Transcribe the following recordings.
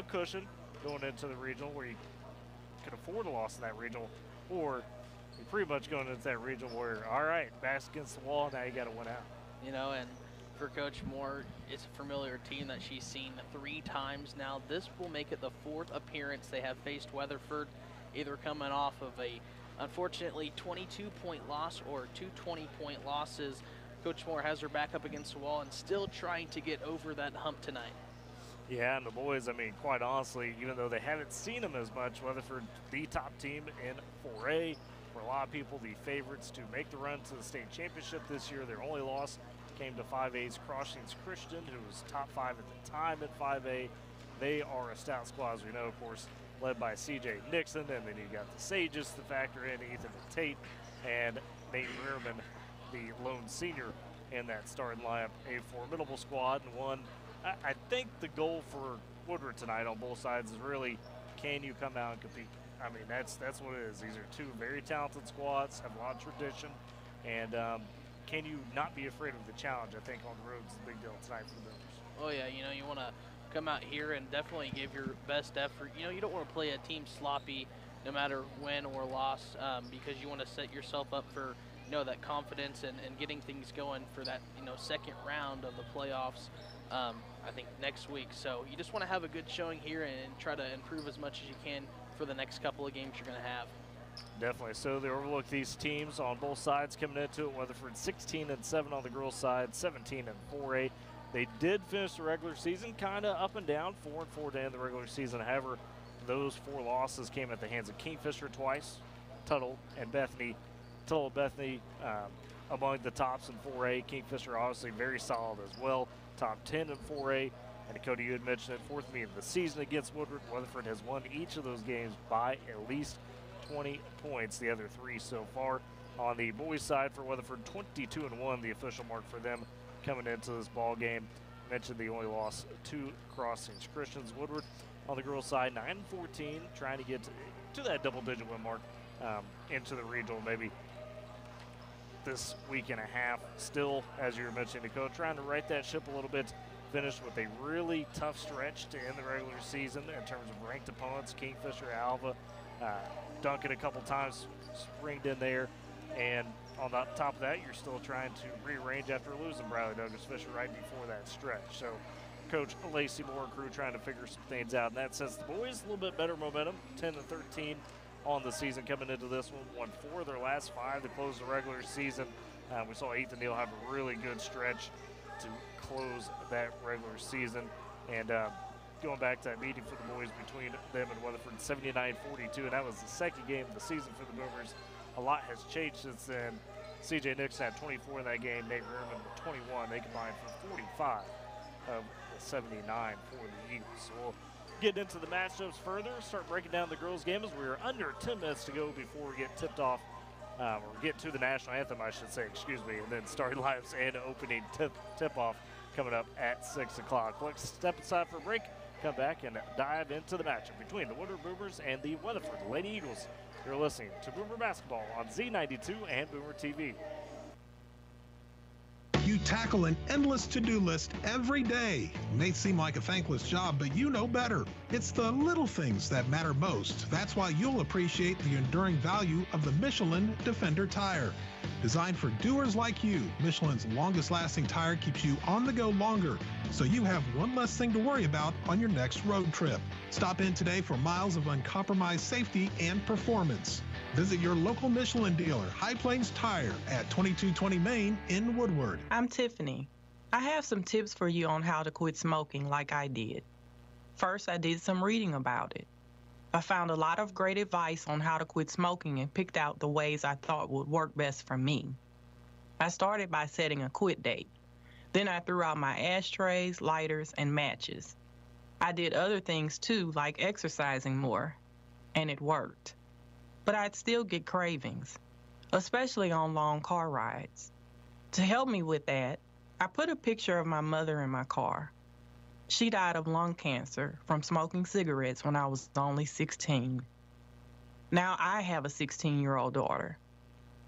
a cushion going into the regional where you can afford a loss in that regional, or you're pretty much going into that regional where, all right, backs against the wall, now you got to win out. And for Coach Moore, it's a familiar team that she's seen 3 times now. This will make it the 4th appearance they have faced Weatherford, either coming off of a, unfortunately, 22-point loss or 2 20-point losses. Coach Moore has her back up against the wall and still trying to get over that hump tonight. Yeah, and the boys, I mean, quite honestly, even though they haven't seen them as much, Weatherford, the top team in 4A, for a lot of people, the favorites to make the run to the state championship this year. Their only loss came to 5A's Crossings Christian, who was top 5 at the time at 5A. They are a stout squad, as we know, of course, led by C.J. Nixon, and then you got the Sages to factor in, Ethan Tate, and Nate Rearman, the lone senior in that starting lineup. A formidable squad, and one, I think the goal for Woodward tonight on both sides is really, can you come out and compete? I mean, that's what it is. These are 2 very talented squads, have a lot of tradition, and can you not be afraid of the challenge? I think on the road is a big deal tonight for the Boomers. Oh, yeah, you want to come out here and definitely give your best effort. You don't want to play a team sloppy no matter win or loss, because you want to set yourself up for, that confidence and getting things going for that, second round of the playoffs, I think next week. So you just want to have a good showing here and try to improve as much as you can for the next couple of games you're going to have. Definitely. So they overlook these teams on both sides coming into it. Weatherford 16-7 on the girls' side, 17-4A. They did finish the regular season kind of up and down, 4-4 to end the regular season. However, those 4 losses came at the hands of Kingfisher twice, Tuttle and Bethany. Tuttle and Bethany among the tops in 4A. Kingfisher obviously very solid as well, top 10 in 4A. And Dakota, you had mentioned it, 4th meeting of the season against Woodward. Weatherford has won each of those games by at least 20 points, the other 3 so far. On the boys' side for Weatherford, 22-1, the official mark for them coming into this ball game. Mentioned the only loss to Crossings Christians. Woodward on the girls' side, 9-14, trying to get to that double-digit win mark into the regional, maybe this week and a half. Still, as you were mentioning, Dakota, trying to right that ship a little bit. Finished with a really tough stretch to end the regular season in terms of ranked opponents. Kingfisher, Alva, Duncan a couple times springed in there. And on the top of that, you're still trying to rearrange after losing Bradley Douglas Fisher right before that stretch. So Coach Lacey Moore and crew trying to figure some things out in that sense. The boys, a little bit better momentum, 10-13 on the season coming into this one. Won 4 of their last 5 to close the regular season. We saw Ethan Neal have a really good stretch to close that regular season. And going back to that meeting for the boys between them and Weatherford, 79-42, and that was the second game of the season for the Boomers. A lot has changed since then. C.J. Nixon had 24 in that game. Nate Rearman with 21. They combined for 45 of the 79 for the Eagles. So we'll get into the matchups further, start breaking down the girls' game as we're under 10 minutes to go before we get tipped off, or get to the national anthem, I should say, excuse me, and then starting lineups and opening tip-off coming up at 6 o'clock. Let's step aside for a break, come back, and dive into the matchup between the Woodward Boomers and the Weatherford Lady Eagles. You're listening to Boomer Basketball on Z92 and Boomer TV. You tackle an endless to-do list every day. It may seem like a thankless job, but you know better. It's the little things that matter most. That's why you'll appreciate the enduring value of the Michelin Defender tire. Designed for doers like you, Michelin's longest-lasting tire keeps you on the go longer, so you have one less thing to worry about on your next road trip. Stop in today for miles of uncompromised safety and performance. Visit your local Michelin dealer, High Plains Tire, at 2220 Main in Woodward. I'm Tiffany. I have some tips for you on how to quit smoking like I did. First, I did some reading about it. I found a lot of great advice on how to quit smoking and picked out the ways I thought would work best for me. I started by setting a quit date. Then I threw out my ashtrays, lighters, and matches. I did other things too, like exercising more, and it worked. But I'd still get cravings, especially on long car rides. To help me with that, I put a picture of my mother in my car. She died of lung cancer from smoking cigarettes when I was only 16. Now I have a 16-year-old daughter.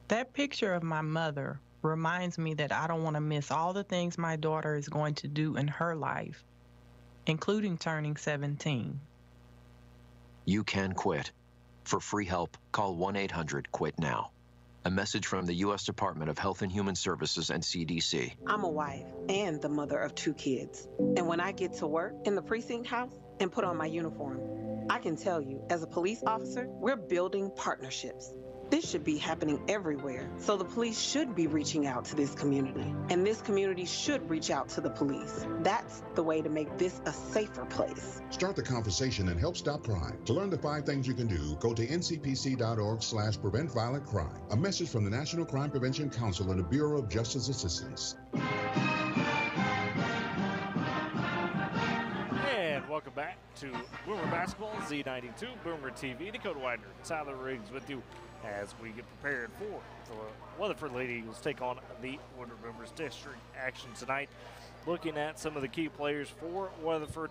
That picture of my mother reminds me that I don't want to miss all the things my daughter is going to do in her life. including turning 17. You can quit. For free help, call 1-800-QUIT-NOW. A message from the U.S. Department of Health and Human Services and CDC. I'm a wife and the mother of 2 kids. And when I get to work in the precinct house and put on my uniform, I can tell you, as a police officer, we're building partnerships. This should be happening everywhere, so the police should be reaching out to this community, and this community should reach out to the police. That's the way to make this a safer place. Start the conversation and help stop crime. To learn the 5 things you can do, go to ncpc.org/prevent violent crime. A message from the National Crime Prevention Council and the Bureau of Justice Assistance. And welcome back to Boomer Basketball, Z92, Boomer TV. Dakota Widener, Tyler Riggs with you as we get prepared for the Weatherford Lady Eagles take on the Woodward Boomers district action tonight. Looking at some of the key players for Weatherford,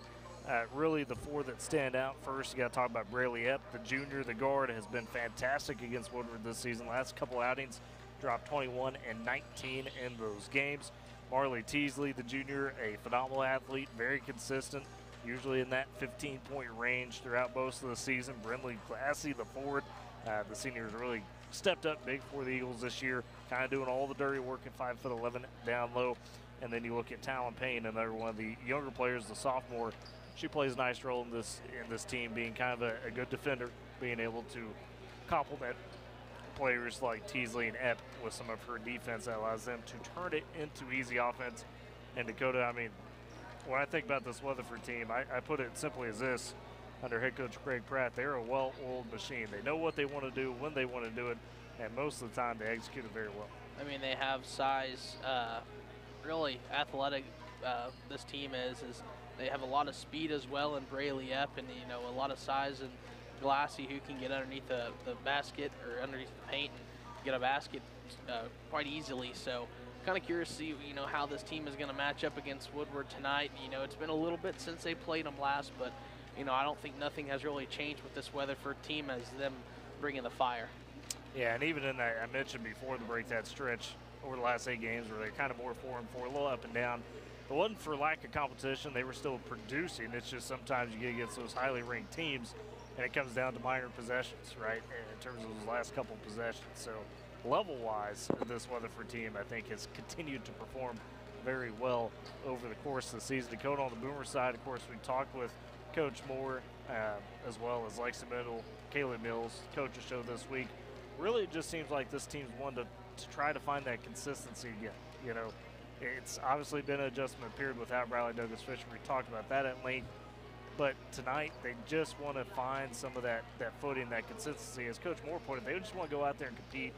really the 4 that stand out. First, you got to talk about Braley Epp, the junior. The guard has been fantastic against Woodward this season. Last couple outings, dropped 21 and 19 in those games. Marley Teasley, the junior, a phenomenal athlete, very consistent, usually in that 15-point range throughout most of the season. Brinley Glassy, the forward. The seniors really stepped up big for the Eagles this year, kind of doing all the dirty work at 5'11" down low. And then you look at Talon Payne, another one of the younger players, the sophomore. She plays a nice role in this team, being kind of a good defender, being able to complement players like Teasley and Epp with some of her defense that allows them to turn it into easy offense. And Dakota, I mean, when I think about this Weatherford team, I put it simply as this. Under head coach Craig Pratt, they're a well-oiled machine. They know what they want to do, when they want to do it, and most of the time they execute it very well. I mean, they have size, really athletic. This team is they have a lot of speed as well, and Braley Epp, and a lot of size, and Glassy, who can get underneath the basket or underneath the paint and get a basket quite easily. So kind of curious to see how this team is going to match up against Woodward tonight. It's been a little bit since they played them last, but I don't think nothing has really changed with this Weatherford team as them bringing the fire. Yeah, and even in that, I mentioned before the break, that stretch over the last 8 games where they're kind of more 4-4, a little up and down. It wasn't for lack of competition. They were still producing. It's just sometimes you get against those highly ranked teams, and it comes down to minor possessions, right, in terms of those last couple possessions. So level-wise, this Weatherford team, I think, has continued to perform very well over the course of the season. Dakota, on the Boomer side, of course, we talked with Coach Moore, as well as Lexi Middle, Kayla Mills, coaches show this week. Really, it just seems like this team's one to try to find that consistency again. It's obviously been an adjustment period without Riley Douglas Fisher. We talked about that at length. But tonight, they just want to find some of that footing, that consistency. As Coach Moore put it, they just want to go out there and compete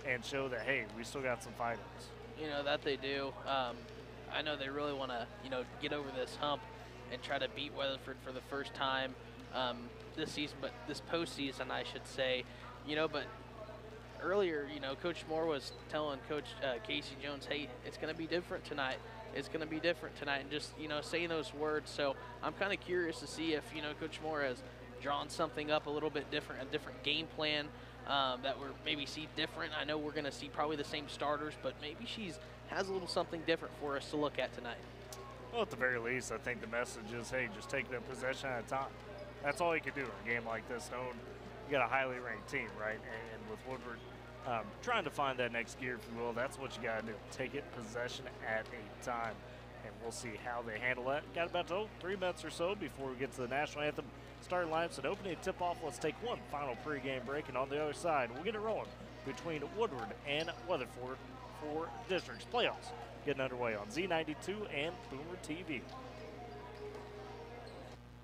and show that, hey, we still got some fighters. That they do. I know they really want to, get over this hump and try to beat Weatherford for the first time this season, but this postseason, I should say. But earlier, Coach Moore was telling Coach Casey Jones, hey, it's going to be different tonight. It's going to be different tonight, and just, saying those words. So I'm kind of curious to see if, Coach Moore has drawn something up a little bit different, a different game plan that we're maybe see different. I know we're going to see probably the same starters, but maybe has a little something different for us to look at tonight. Well, at the very least, I think the message is, hey, just take it a possession at a time. That's all you can do in a game like this. You got a highly ranked team, right? And with Woodward trying to find that next gear, if you will, that's what you got to do. Take it possession at a time. And we'll see how they handle that. Got about 3 minutes or so before we get to the national anthem starting lineups and opening tip-off. Let's take one final pregame break, and on the other side, we'll get it rolling between Woodward and Weatherford for districts playoffs getting underway on Z92 and Boomer TV.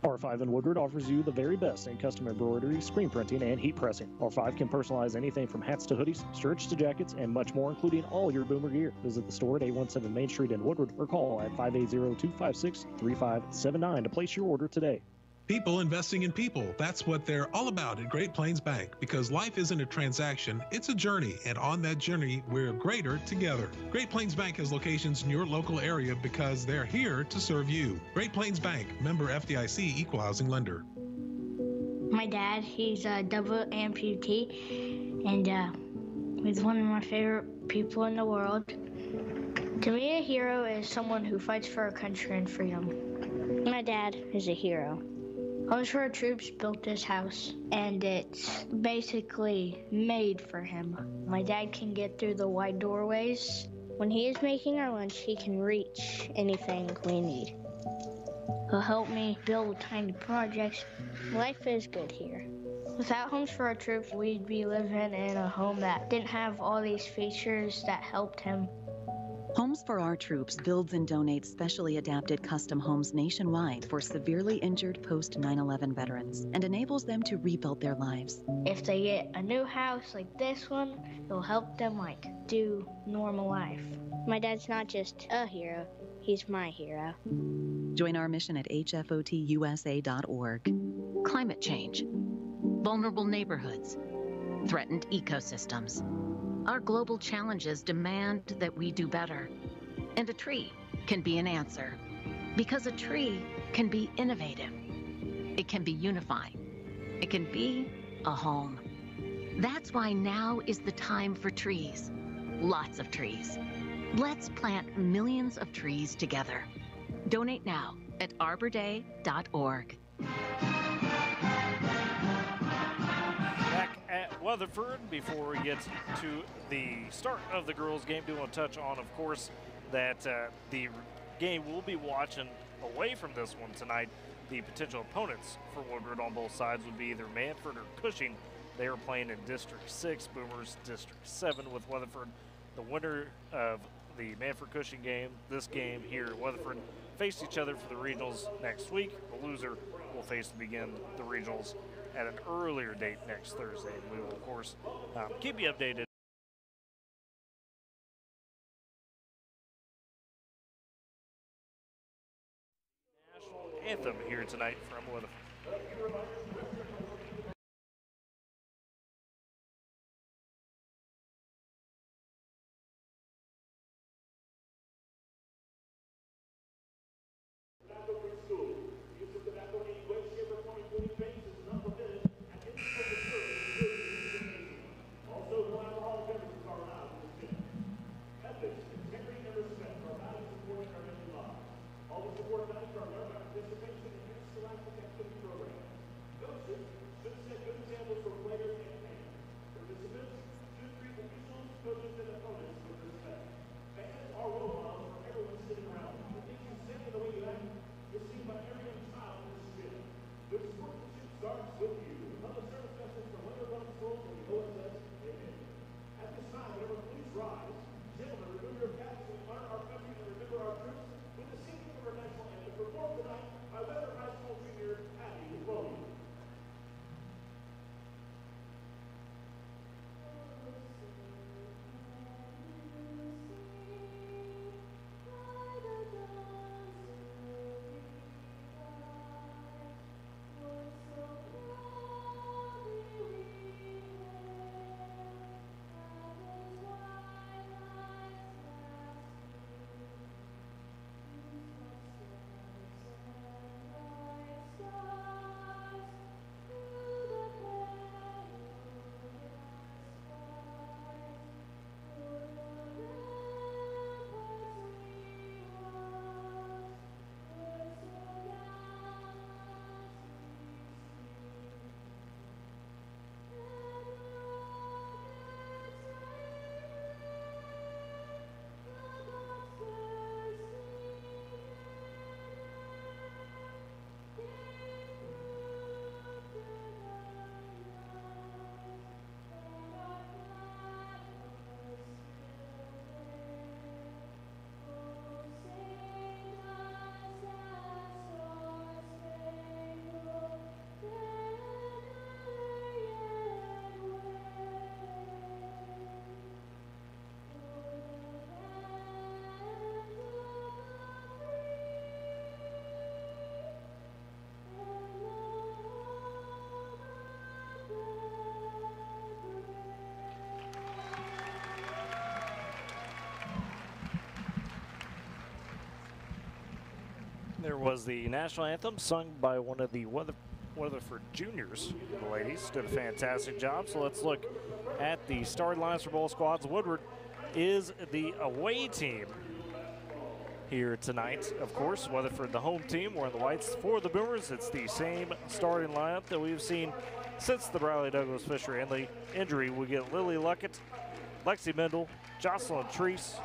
R5 in Woodward offers you the very best in custom embroidery, screen printing, and heat pressing. R5 can personalize anything from hats to hoodies, shirts to jackets, and much more, including all your Boomer gear. Visit the store at 817 Main Street in Woodward or call at 580-256-3579 to place your order today. People investing in people. That's what they're all about at Great Plains Bank, because life isn't a transaction, it's a journey, and on that journey, we're greater together. Great Plains Bank has locations in your local area because they're here to serve you. Great Plains Bank, member FDIC, equal housing lender. My dad, he's a double amputee, and he's one of my favorite people in the world. To me, a hero is someone who fights for our country and freedom. My dad is a hero. Homes for Our Troops built this house, and it's basically made for him. My dad can get through the wide doorways. When he is making our lunch, he can reach anything we need. He'll help me build tiny projects. Life is good here. Without Homes for Our Troops, we'd be living in a home that didn't have all these features that helped him. Homes for Our Troops builds and donates specially adapted custom homes nationwide for severely injured post-9/11 veterans and enables them to rebuild their lives. If they get a new house like this one, it'll help them do normal life. My dad's not just a hero, he's my hero. Join our mission at hfotusa.org. Climate change, vulnerable neighborhoods, threatened ecosystems. Our global challenges demand that we do better. And a tree can be an answer. Because a tree can be innovative. It can be unifying. It can be a home. That's why now is the time for trees. Lots of trees. Let's plant millions of trees together. Donate now at arborday.org. At Weatherford, before we get to the start of the girls' game, do want to touch on, of course, that the game we'll be watching away from this one tonight. The potential opponents for Woodward on both sides would be either Manford or Cushing. They are playing in District 6, Boomers District 7 with Weatherford. The winner of the Manford-Cushing game, this game here at Weatherford, face each other for the regionals next week. The loser will face to begin the regionals at an earlier date next Thursday. And we will, of course, keep you updated. National anthem here tonight from Weatherford. There was the national anthem sung by one of the Weatherford juniors. The ladies did a fantastic job. So let's look at the starting lines for both squads. Woodward is the away team. here tonight. Of course, Weatherford, the home team, wearing the whites for the Boomers. It's the same starting lineup that we've seen since the Riley Douglas Fisher injury. We get Lily Luckett, Lexi Mendel, Jocelyn Treese,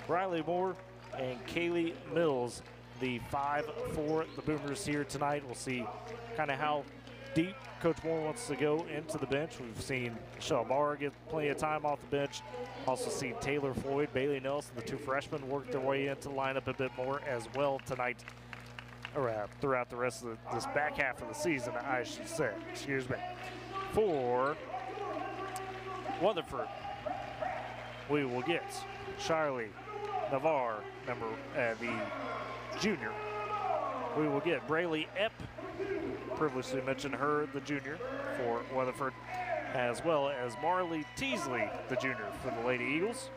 Riley Moore, and Kaylee Mills, the 5 for the Boomers here tonight. We'll see kind of how deep Coach Moore wants to go into the bench. We've seen Michelle Barr get plenty of time off the bench. Also seen Taylor Floyd, Bailey Nelson, the 2 freshmen, work their way into the lineup a bit more as well tonight, or throughout the rest of this back half of the season, I should say. Excuse me. For Weatherford, we will get Charlie Navarre, the junior. We will get Braylee Epp, previously mentioned her, the junior, for Weatherford, as well as Marley Teasley, the junior, for the Lady Eagles.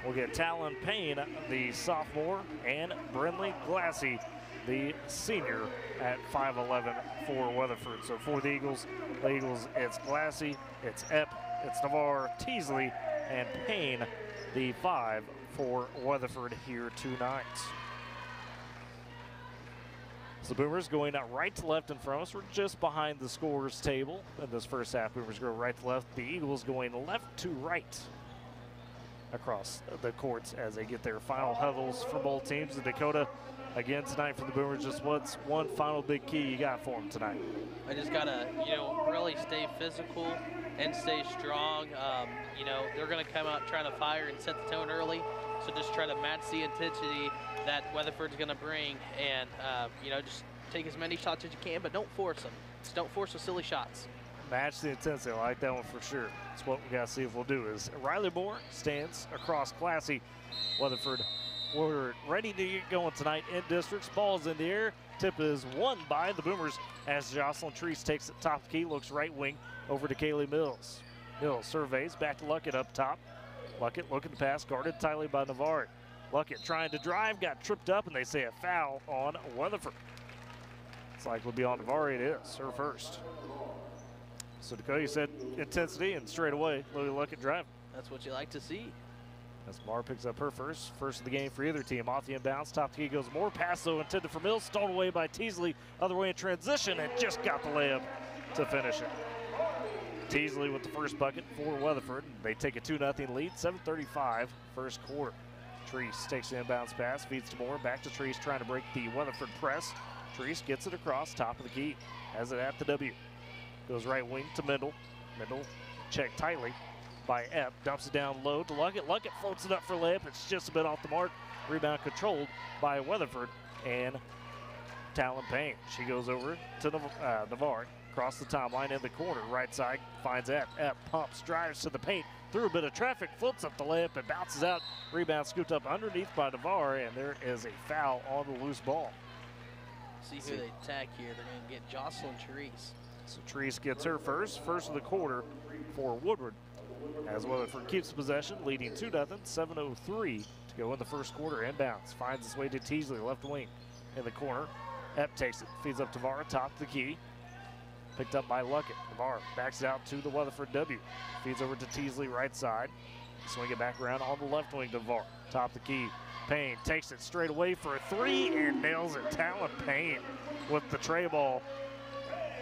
We'll get Talon Payne, the sophomore, and Brinley Glassy, the senior, at 5'11" for Weatherford. So for the Eagles, it's Glassy, it's Epp, it's Navarre, Teasley, and Payne, the 5 for Weatherford here tonight. So the Boomers going right to left in front of us. We're just behind the scorers table in this first half. Boomers go right to left. The Eagles going left to right across the courts as they get their final huddles for both teams. And Dakota, again tonight for the Boomers, just what's one final big key you got for them tonight? I just gotta, really stay physical and stay strong. They're gonna come out trying to fire and set the tone early. So just try to match the intensity that Weatherford's gonna bring, and just take as many shots as you can, but don't force them. Just don't force the silly shots. Match the intensity. I like that one for sure. That's what we got to see if we'll do. Is Riley Moore stands across Classy. Weatherford, we're ready to get going tonight in districts. Ball's in the air. Tip is won by the Boomers as Jocelyn Treese takes it top of the key, looks right wing over to Kaylee Mills. Mills surveys, back to Luckett up top. Luckett looking to pass, guarded tightly by Navarre. Luckett trying to drive, got tripped up, and they say a foul on Weatherford. It's like will be on Navarre. It is her first. So Dakota, you said intensity, and straight away, Lily Luckett driving. That's what you like to see. As Moore picks up her first of the game for either team. Off the inbounds, top key goes Moore. Pass though intended for Mills, stolen away by Teasley. Other way in transition, and just got the layup to finish it. Teasley with the first bucket for Weatherford. They take a 2-0 lead, 7:35 first quarter. Treese takes the inbounds pass, feeds to Moore, back to Treese trying to break the Weatherford press. Treese gets it across, top of the key, has it at the W. Goes right wing to Mendel. Mendel checked tightly by Epp, dumps it down low to Luckett. Luckett floats it up for layup, it's just a bit off the mark. Rebound controlled by Weatherford and Talon Payne. She goes over to Navarre. Across the timeline in the corner, right side, finds Epp. Epp pumps, drives to the paint, through a bit of traffic, floats up the layup and bounces out. Rebound scooped up underneath by Navarre, and there is a foul on the loose ball. See who they attack here. They're going to get Jocelyn Treese. So Treese gets her first of the quarter for Woodward. As Weatherford keeps possession, leading 2-0, 7:03 to go in the first quarter. Inbounds, finds its way to Teasley, left wing in the corner. Epp takes it, feeds up to Navarre, top of the key. Picked up by Luckett. Navarre backs it out to the Weatherford W. Feeds over to Teasley, right side. Swing it back around on the left wing to Navarre. Top of the key. Payne takes it straight away for a 3 and nails it. Talon Payne with the tray ball.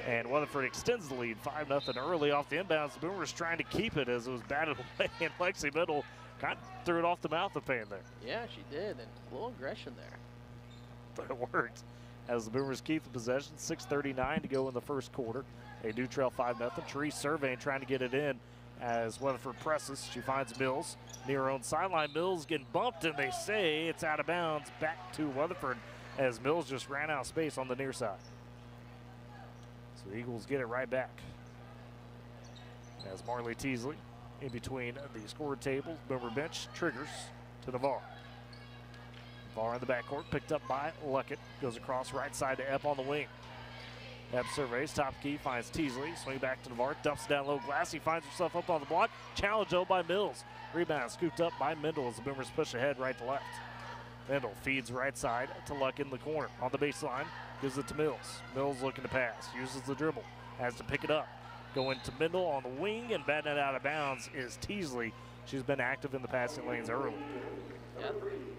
And Weatherford extends the lead 5-0 early off the inbounds. The Boomers trying to keep it as it was batted away. And Lexi Mendel kind of threw it off the mouth of Payne there. Yeah, she did. And a little aggression there. But it worked. As the Boomers keep the possession, 6:39 to go in the first quarter. They do trail 5-0. Treese surveying, trying to get it in as Weatherford presses. She finds Mills near her own sideline. Mills getting bumped, and they say it's out of bounds. Back to Weatherford as Mills just ran out of space on the near side. So the Eagles get it right back. As Marley Teasley in between the score table, Boomer bench, triggers to Navarre. Navarre in the backcourt, picked up by Luckett. Goes across right side to Epp on the wing. Epp surveys, top key, finds Teasley. Swing back to Navarre, dumps it down low. Glassy finds herself up on the block. Challenge though by Mills. Rebound scooped up by Mendel as the Boomers push ahead right to left. Mendel feeds right side to Luck in the corner. On the baseline, gives it to Mills. Mills looking to pass, uses the dribble, has to pick it up. Going to Mendel on the wing, and batting it out of bounds is Teasley. She's been active in the passing lanes early. Yeah,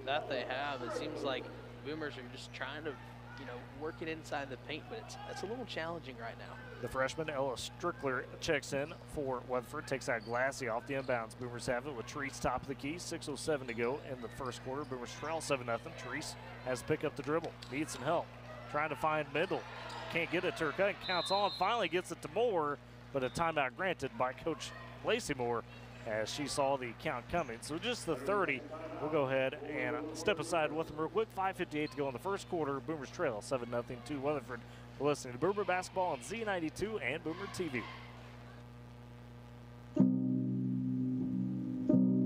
that they have. It seems like Boomers are just trying to, work it inside the paint, but it's a little challenging right now. The freshman, Ella Strickler, checks in for Weatherford, takes out Glassy off the inbounds. Boomers have it with Treese top of the key, 6:07 to go in the first quarter. Boomers trail 7-0. Treese has to pick up the dribble, needs some help. Trying to find Mendel, can't get it to her cut, counts on, finally gets it to Moore, but a timeout granted by Coach Lacey Moore as she saw the count coming. So just the 30. We'll go ahead and step aside with them real quick. 5:58 to go in the first quarter. Boomers trail 7-0 to Weatherford. We're listening to Boomer Basketball on Z92 and Boomer TV.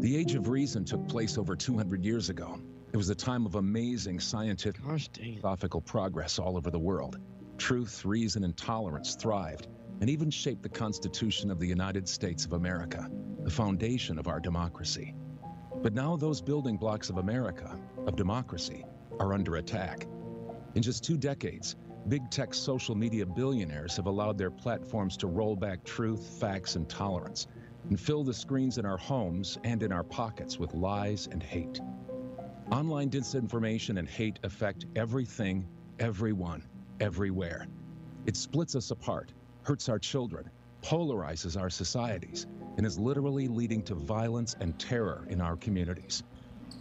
The Age of Reason took place over 200 years ago. It was a time of amazing scientific and philosophical progress all over the world. Truth, reason, and tolerance thrived and even shaped the Constitution of the United States of America, the foundation of our democracy. But now those building blocks of America, of democracy, are under attack. In just 2 decades, big tech social media billionaires have allowed their platforms to roll back truth, facts, and tolerance, and fill the screens in our homes and in our pockets with lies and hate. Online disinformation and hate affect everything, everyone, everywhere. It splits us apart, hurts our children, polarizes our societies, and is literally leading to violence and terror in our communities.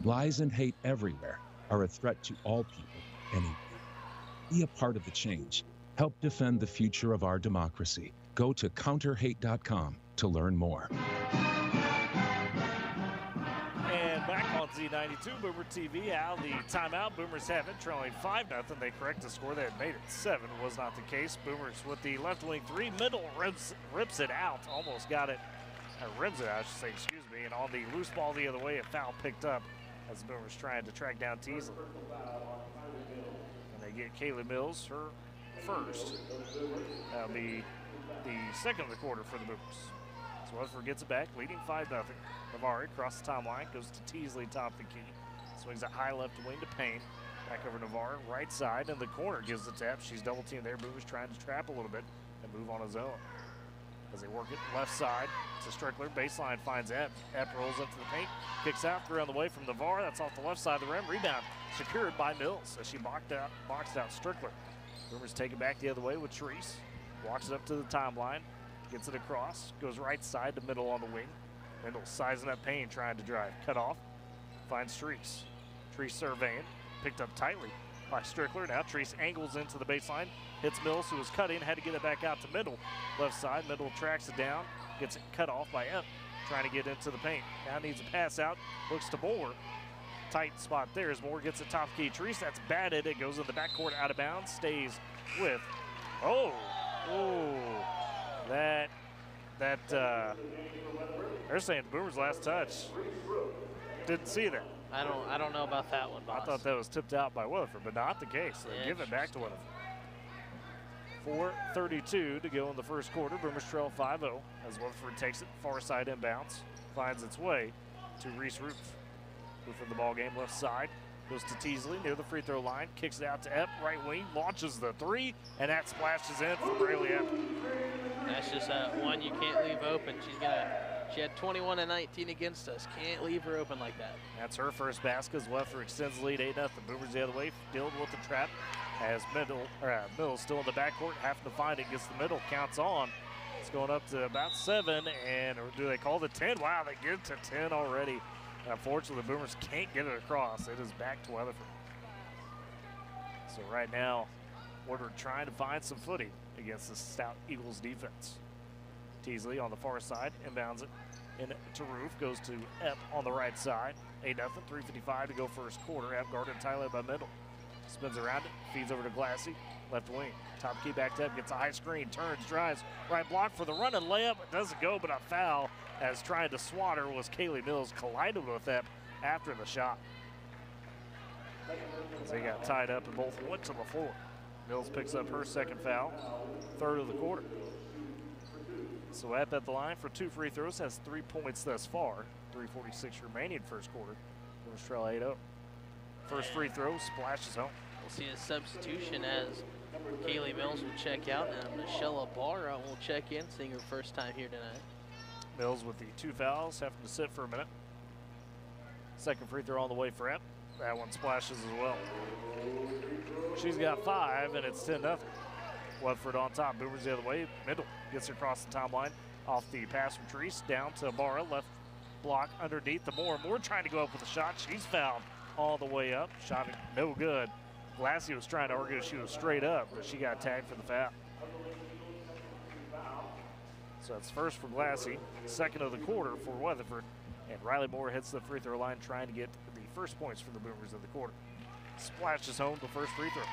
Lies and hate everywhere are a threat to all people, anywhere. Be a part of the change. Help defend the future of our democracy. Go to counterhate.com to learn more. And back on Z92, Boomer TV, out of the timeout. Boomers have it, trailing 5-0. They correct the score. They had made it 7. Was not the case. Boomers with the left wing 3. Middle rips it out. Almost got it. Rims it out, I should say, excuse me. And on the loose ball the other way, a foul picked up as the Boomers trying to track down Teasley. And they get Kaylee Mills her first. That'll be the second of the quarter for the Boomers. So Weatherford gets it back, leading 5-0. Navarre across the timeline, goes to Teasley, top of the key. Swings it high left wing to Payne. Back over to Navarre, right side, in the corner gives the tap. She's double teamed there. Boomers trying to trap a little bit and move on his own. As they work it left side to Strickler. Baseline finds Epp. Epp rolls up to the paint. Kicks out, 3 on the way from Navarre. That's off the left side of the rim. Rebound secured by Mills as she boxed out Strickler. Boomers take it back the other way with Treese. Walks it up to the timeline. Gets it across. Goes right side to middle on the wing. Mendel sizing up Payne, trying to drive. Cut off. Finds Treese. Treese surveying. Picked up tightly by Strickler. Now Treese angles into the baseline. Hits Mills, who was cutting. Had to get it back out to Middle. Left side. Middle tracks it down. Gets it cut off by Epp. Trying to get into the paint. Now needs a pass out. Looks to Moore. Tight spot there as Moore gets a top key. Treese, that's batted. It goes in the backcourt out of bounds. Stays with. Oh. They're saying Boomer's last touch. Didn't see that. I don't know about that one, boss. I thought that was tipped out by Weatherford, but not the case. They give it back to Weatherford. 4:32 to go in the first quarter. Boomers trail 5-0 as Weatherford takes it far side inbounds, finds its way to Reese Roof. Roof in the ball game left side. Goes to Teasley near the free throw line. Kicks it out to Epp, right wing. Launches the 3, and that splashes in for Braylee Epp. That's just one you can't leave open. She had 21 and 19 against us. Can't leave her open like that. That's her first basket as Weatherford extends the lead 8-0. Boomers the other way. Dilled with the trap as Mills still in the backcourt. Having to find it. Gets the middle. Counts on. It's going up to about 7. Or do they call the 10? Wow, they get to 10 already. Unfortunately, the Boomers can't get it across. It is back to Weatherford. So right now, Woodward trying to find some footing against the stout Eagles defense. Teasley on the far side, inbounds it into Roof, goes to Epp on the right side. 8-0, 3:55 to go first quarter. Epp guarded tightly by Middle. Spins around it, feeds over to Glassy, left wing. Top key back to Epp, gets a high screen, turns, drives, right block for the run and layup. It doesn't go, but a foul as trying to swat her was Kaylee Mills, collided with Epp after the shot. As they got tied up and both went to the floor. Mills picks up her second foul, third of the quarter. So Epp at the line for 2 free throws, has 3 points thus far. 3:46 remaining first quarter. Boomers trail 8-0. First free throw splashes home. We'll see a substitution as Kaylee Mills will check out and Michelle Ibarra will check in, seeing her first time here tonight. Mills with the 2 fouls, having to sit for a minute. Second free throw on the way for Epp. That one splashes as well. She's got 5, and it's 10-0. Weatherford on top. Boomers the other way. Mendel gets across the timeline off the pass from Treese down to Barra. Left block underneath the Moore. Moore trying to go up with a shot. She's fouled all the way up. Shot no good. Glassy was trying to argue she was straight up, but she got tagged for the foul. So that's first for Glassy, second of the quarter for Weatherford. And Riley Moore heads to the free throw line trying to get the first points for the Boomers of the quarter. Splashes home the first free throw.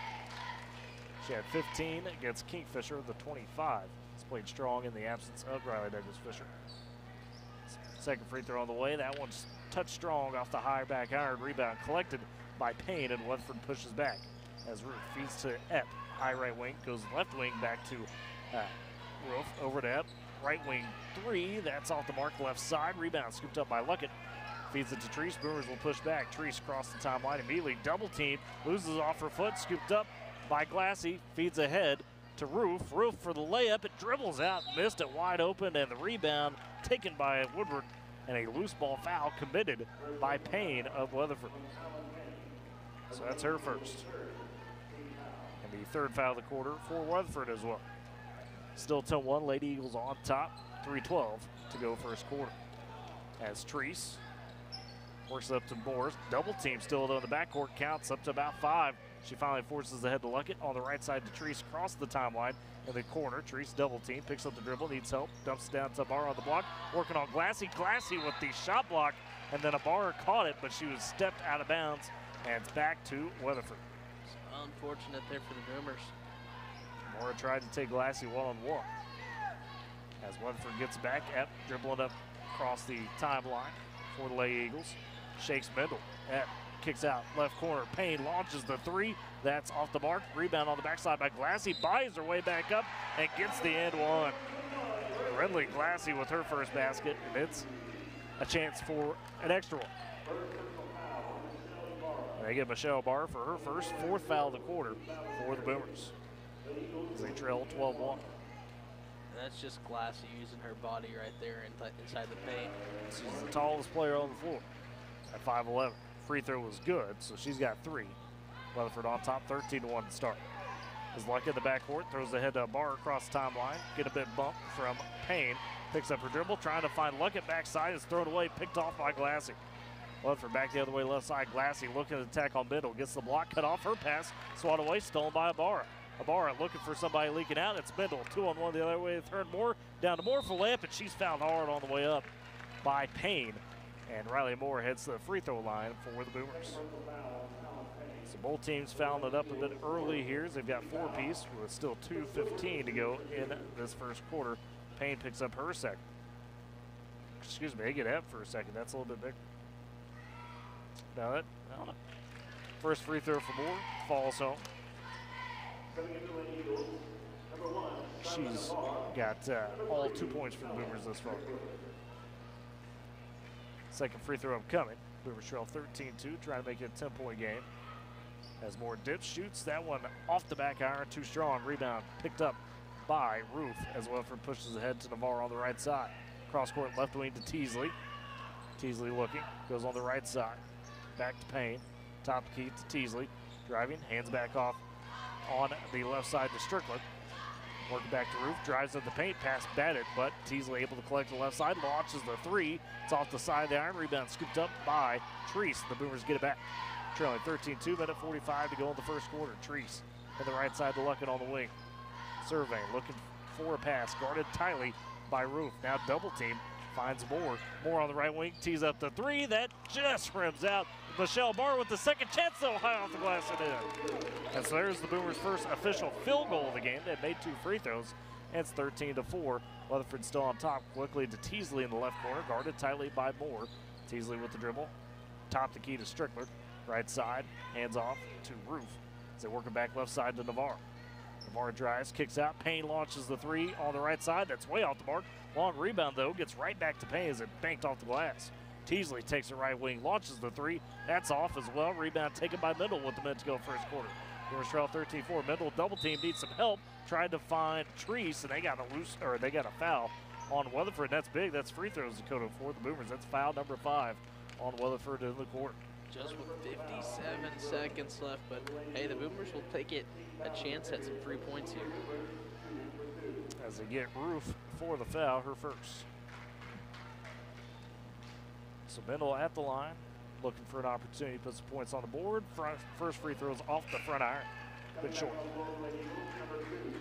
She had 15 against Kingfisher, the 25. Has played strong in the absence of Riley Douglas Fisher. Second free throw on the way. That one's touched strong off the high back iron. Rebound collected by Payne, and Weatherford pushes back as Ruth feeds to Epp. High right wing, goes left wing back to Roof, over to Epp. Right wing 3, that's off the mark, left side. Rebound scooped up by Luckett. Feeds it to Treese. Boomers will push back. Treese across the timeline, immediately double team. Loses off her foot, scooped up by Glassy. Feeds ahead to Roof. Roof for the layup. It dribbles out, missed it wide open, and the rebound taken by Woodward. And a loose ball foul committed by Payne of Weatherford. So that's her first. And the third foul of the quarter for Weatherford as well. Still 10-1, Lady Eagles on top, 3:12 to go first quarter. As Treese works up to Moore, double team still on the backcourt, counts up to about 5. She finally forces the head to Luckett on the right side to Treese, across the timeline in the corner. Treese double team, picks up the dribble, needs help, dumps it down to Barra on the block, working on Glassy. Glassy with the shot block, and then Barra caught it, but she was stepped out of bounds, and it's back to Weatherford. It's unfortunate there for the Boomers. Mora tried to take Glassy one-on-one. As Weatherford gets back, Epp dribbling up across the timeline for the Lady Eagles. Shakes Mendel. Epp kicks out left corner. Payne launches the 3. That's off the mark. Rebound on the backside by Glassy. Buys her way back up and gets the end one. Redley Glassy with her first basket, and it's a chance for an extra one. And they get Michelle Barr for her first, 4th foul of the quarter for the Boomers, as they trail 12-1. And that's just Glassy using her body right there inside the paint. She's the tallest player on the floor at 5'11". Free throw was good, so she's got 3. Weatherford on top, 13-1 to start. As Luck in the backcourt, throws the head to Barr across the timeline. Get a bit bump from Payne. Picks up her dribble, trying to find Luckett backside. Is thrown away, picked off by Glassy. Weatherford back the other way, left side. Glassy looking to attack on middle. Gets the block, cut off her pass. Swat away, stolen by Ibarra. Ibarra looking for somebody leaking out. It's Mendel, 2-on-1 the other way. Third Moore, down to Moore for layup, and she's fouled hard on the way up by Payne. And Riley Moore heads to the free throw line for the Boomers. So both teams fouling it up a bit early here, as they've got 4 apiece with still 2:15 to go in this first quarter. Payne picks up her second. Excuse me, they get Epp for a second. That's a little bit big. Now that, I don't know. First free throw for Moore, falls home. She's got all 2 points for the Boomers this far. Second free throw upcoming. Boomers trail 13-2, trying to make it a 10-point game. As Moore dips, shoots that one off the back iron, too strong. Rebound picked up by Roof, as Weatherford pushes ahead to Navarro on the right side. Cross court left wing to Teasley. Teasley looking, goes on the right side. Back to Payne, top key to Teasley. Driving, hands back off on the left side to Strickland. Working back to Roof, drives at the paint, pass batted, but Teasley able to collect the left side, launches the 3. It's off the side of the iron, rebound scooped up by Treese. The Boomers get it back. Trailing 13-2, minute 45 to go in the first quarter. Treese on the right side to Luckett on the wing. Surveying, looking for a pass, guarded tightly by Roof. Now double team, finds Moore. Moore on the right wing, tees up the 3. That just rims out. Michelle Barr with the second chance, though, high off the glass and in. And so there's the Boomers' first official field goal of the game. They made 2 free throws, and it's 13-4. Weatherford still on top, quickly to Teasley in the left corner, guarded tightly by Moore. Teasley with the dribble, top the key to Strickler. Right side, hands off to Roof as they work it back left side to Navarro. Navarro drives, kicks out. Payne launches the 3 on the right side. That's way off the mark. Long rebound, though, gets right back to Payne as it banked off the glass. Teasley takes the right wing, launches the 3. That's off as well. Rebound taken by Mendel with the minute to go first quarter. Boomers trail 13-4. Mendel double team needs some help. Tried to find Treese, and they got a foul on Weatherford. That's big. That's free throws to Dakota for the Boomers. That's foul number 5 on Weatherford in the court. Just with 57 seconds left, but hey, the Boomers will take it a chance at some free points here. As they get Roof for the foul, her first. So Mendel at the line, looking for an opportunity to put some points on the board. First free throws off the front iron, bit short.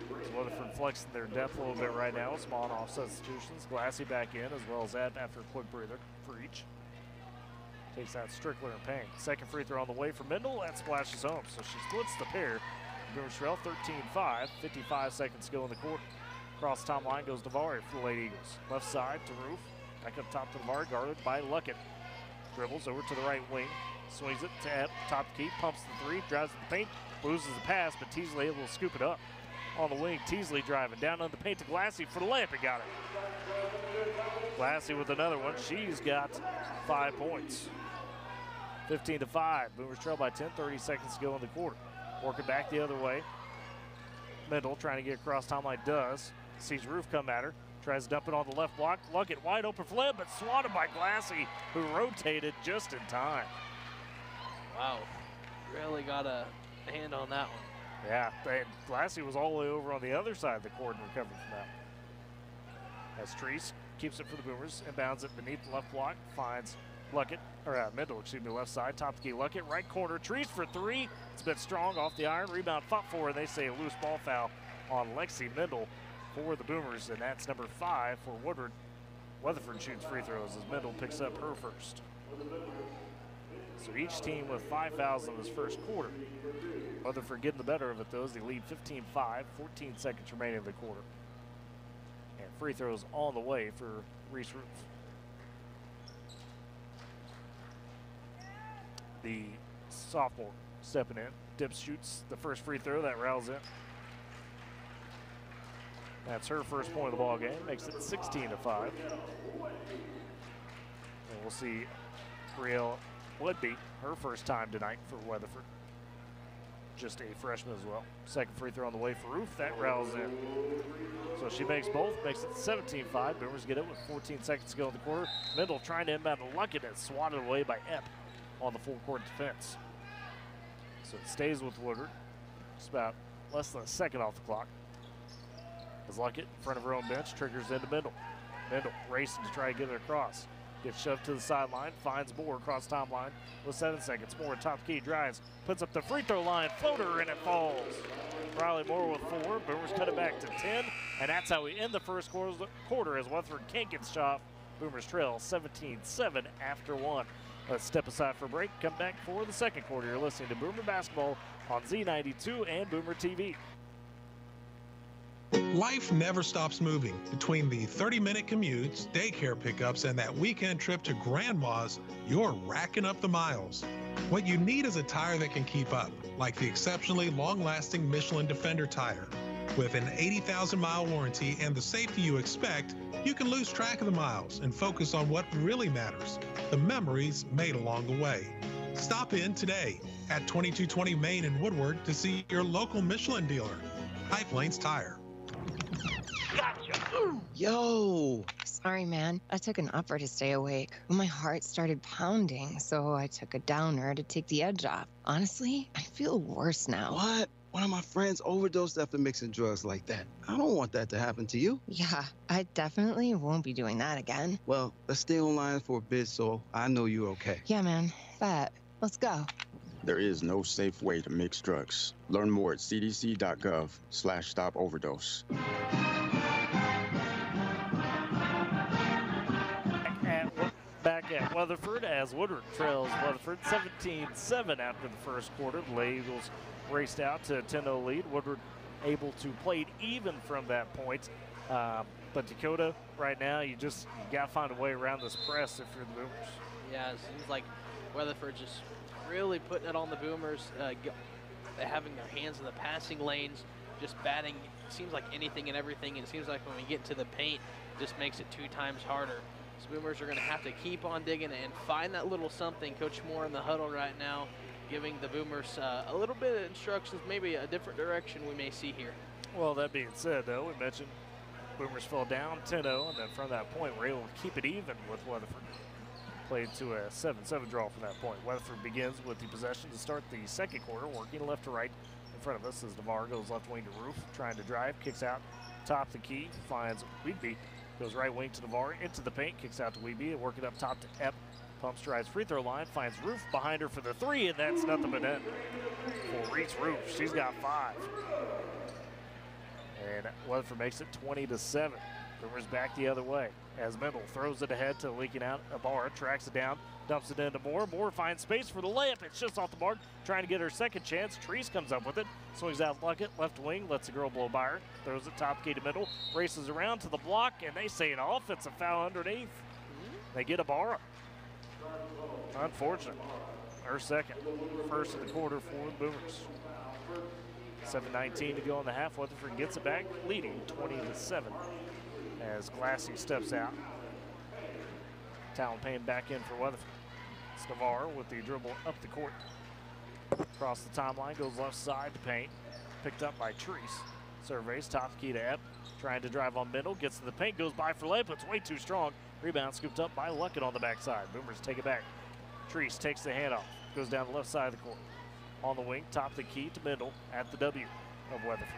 So Weatherford flexing their depth a little bit right now. Small and off substitutions. Glassy back in, as well as that after a quick breather for each. Takes out Strickler and Payne. Second free throw on the way for Mendel. That splashes home, so she splits the pair. Boomers trail 13-5. 55 seconds to go in the quarter. Across the timeline goes Navarre for the Lady Eagles. Left side to Roof. Back up top to Navarre, guarded by Luckett. Dribbles over to the right wing. Swings it to top key. Pumps the three. Drives to the paint. Loses the pass, but Teasley able to scoop it up. On the wing, Teasley driving down on the paint to Glassy for the layup. He got it. Glassy with another one. She's got 5 points. 15-5. Boomers trail by 10. 30 seconds to go in the quarter. Working back the other way. Mendel trying to get across timeline. Does. Sees Roof come at her. Tries to dump it on the left block. Luckett wide open for Flynn, but swatted by Glassy, who rotated just in time. Wow. Really got a hand on that one. Yeah, Glassy was all the way over on the other side of the court and recovered from that. As Treese keeps it for the Boomers, inbounds it beneath the left block, finds Luckett, or Mendel, excuse me, left side, top of the key, Luckett, right corner, Treese for three. It's been strong off the iron, rebound fought for, and they say a loose ball foul on Lexi Mendel for the Boomers, and that's number 5 for Woodward. Weatherford shoots free throws as Mendel picks up her first. So each team with 5 fouls in this first quarter. Weatherford getting the better of it, though, as they lead 15-5, 14 seconds remaining in the quarter. And free throws on the way for Reese Roof. The sophomore stepping in. Dips shoots the first free throw. That rattles in. That's her first point of the ball game. Makes it 16-5. And we'll see Brielle Woodby, her first time tonight for Weatherford. Just a freshman as well. Second free throw on the way for Roof. That rattles in. So she makes both. Makes it 17-5. Boomers get it with 14 seconds to go in the quarter. Mendel trying to inbound to Luckett and swatted away by Epp on the full court defense. So it stays with Woodward. It's about less than a second off the clock. As Luckett in front of her own bench triggers into Mendel. Mendel racing to try to get it across. Gets shoved to the sideline, finds Moore across timeline with 7 seconds. Moore top key drives, puts up the free throw line, floater, and it falls. Riley Moore with 4. Boomers cut it back to 10, and that's how we end the first quarter as Weatherford can't get the shot. Boomers trail 17-7 after 1. Let's step aside for a break. Come back for the second quarter. You're listening to Boomer Basketball on Z92 and Boomer TV. Life never stops moving. Between the 30-minute commutes, daycare pickups, and that weekend trip to Grandma's, you're racking up the miles. What you need is a tire that can keep up, like the exceptionally long-lasting Michelin Defender tire. With an 80,000-mile warranty and the safety you expect, you can lose track of the miles and focus on what really matters, the memories made along the way. Stop in today at 2220 Main in Woodward to see your local Michelin dealer, High Plains Tire. Gotcha. Yo. Sorry, man. I took an upper to stay awake. My heart started pounding, so I took a downer to take the edge off. Honestly, I feel worse now. What? One of my friends overdosed after mixing drugs like that. I don't want that to happen to you. Yeah, I definitely won't be doing that again. Well, let's stay online for a bit so I know you're okay. Yeah, man. Bet. Let's go. There is no safe way to mix drugs. Learn more at cdc.gov/stop-overdose. Back at Weatherford as Woodward trails Weatherford 17-7 after the first quarter. The Lady Eagles raced out to a 10-0 lead. Woodward able to play it even from that point. But Dakota, right now, you got to find a way around this press if you're the Boomers. Yeah, it seems like Weatherford just really putting it on the Boomers, having their hands in the passing lanes, just batting. It seems like anything and everything, and it seems like when we get to the paint, it just makes it 2 times harder. So Boomers are going to have to keep on digging and find that little something. Coach Moore in the huddle right now giving the Boomers a little bit of instructions, maybe a different direction we may see here. Well, that being said, though, we mentioned Boomers fell down 10-0, and then from that point, we're able to keep it even with Weatherford. played to a 7-7 draw from that point. Weatherford begins with the possession to start the second quarter, working left to right in front of us as Navarre goes left wing to Roof, trying to drive, kicks out, top the key, finds Weedby, goes right wing to Navarre, into the paint, kicks out to Weedby, and working up top to Epp. Pumps, drives free throw line, finds Roof behind her for the three, and that's nothing but net for Reese Roof. She's got 5. And Weatherford makes it 20-7. Boomers back the other way as Mendel throws it ahead to leaking out. Ibarra tracks it down, dumps it into Moore. Moore finds space for the layup. It's just off the mark, trying to get her second chance. Treese comes up with it, swings out Luckett, left wing, lets the girl blow by her, throws it top key to Mendel, races around to the block, and they say an offensive foul underneath. They get Ibarra. Unfortunate. Her second. First of the quarter for the Boomers. 7:19 to go in the half. Weatherford gets it back, leading 20-7 as Glassy steps out. Talon Payne back in for Weatherford. It's Navarre with the dribble up the court. Across the timeline, goes left side to Payne. Picked up by Treese. Surveys, top key to Epp. Trying to drive on Mendel, gets to the paint, goes by for layup. It's way too strong. Rebound scooped up by Luckett on the backside. Boomers take it back. Treese takes the handoff, goes down the left side of the court. On the wing, top the key to Mendel at the W of Weatherford.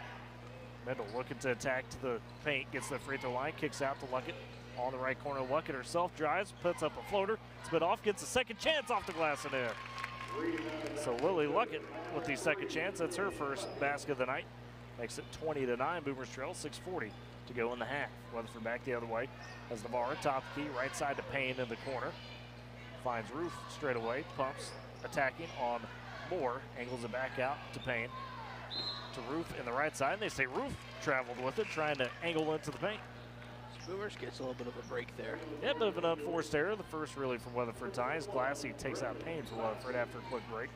Mendel looking to attack to the paint, gets the free throw line, kicks out to Luckett. On the right corner, Luckett herself drives, puts up a floater, spit off, gets a second chance off the glass and in. So Lily Luckett with the second chance. That's her first basket of the night. Makes it 20-9. Boomers trail, 6:40 to go in the half. Weatherford back the other way as Navarre, top key, right side to Payne in the corner. Finds Roof straight away, pumps, attacking on Moore, angles it back out to Payne. To Roof in the right side, and they say Roof traveled with it, trying to angle into the paint. Boomers gets a little bit of a break there. Yeah, bit of an unforced error, the first really from Weatherford ties. Glassy takes out Payne for Weatherford after a quick break.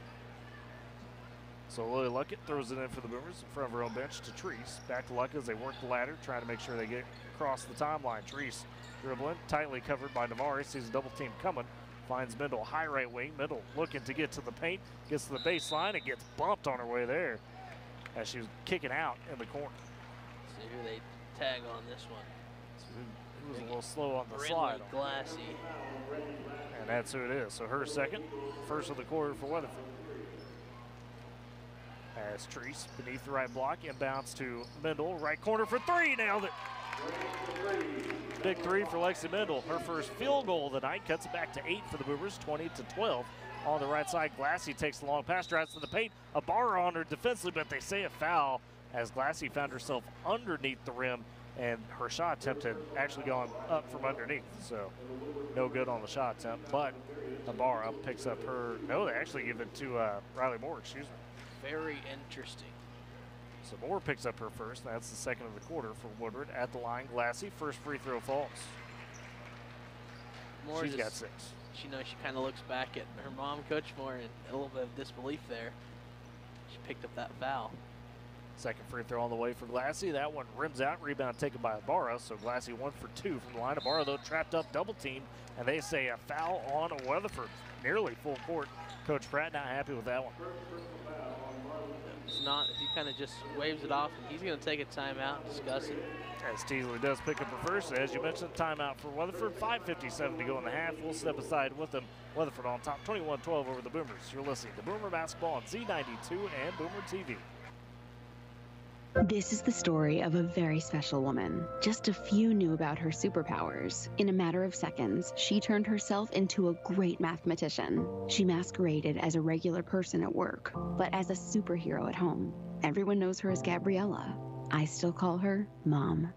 So Lily Luckett throws it in for the Boomers in front of her own bench to Treese. Back to Luckett as they work the ladder, trying to make sure they get across the timeline. Treese dribbling, tightly covered by Navarre, sees a double team coming. Finds Mendel, high right wing. Mendel looking to get to the paint, gets to the baseline and gets bumped on her way there as she was kicking out in the corner. Let's see who they tag on this one. Who was a little slow on the slide. Glassy. And that's who it is. So her second, first of the quarter for Weatherford. As Treese beneath the right block, inbounds to Mendel, right corner for three, nailed it. Big three for Lexi Mendel. Her first field goal of the night, cuts it back to 8 for the Boomers, 20-12. On the right side, Glassy takes the long pass, drives to the paint. Ibarra on her defensively, but they say a foul as Glassy found herself underneath the rim, and her shot attempt had actually gone up from underneath. So no good on the shot attempt, but Ibarra picks up her, no, they actually give it to Riley Moore, excuse me. Very interesting. So Moore picks up her first. That's the second of the quarter for Woodward. At the line, Glassy, first free throw falls. She's got 6. She knows, she kind of looks back at her mom, Coach Moore, and a little bit of disbelief there. She picked up that foul. Second free throw on the way for Glassy. That one rims out. Rebound taken by Ibarra. So Glassy 1 for 2 from the line. Ibarra, though, trapped up, double teamed, and they say a foul on Weatherford. Nearly full court. Coach Pratt not happy with that one. It's not. He kind of just waves it off, and he's going to take a timeout, discuss it. As Teasley does pick up her first. As you mentioned, timeout for Weatherford. 5:57 to go in the half. We'll step aside with them. Weatherford on top, 21-12 over the Boomers. You're listening to Boomer Basketball on Z92 and Boomer TV. This is the story of a very special woman. Just a few knew about her superpowers. In a matter of seconds, she turned herself into a great mathematician. She masqueraded as a regular person at work, but as a superhero at home. Everyone knows her as Gabriella. I still call her Mom.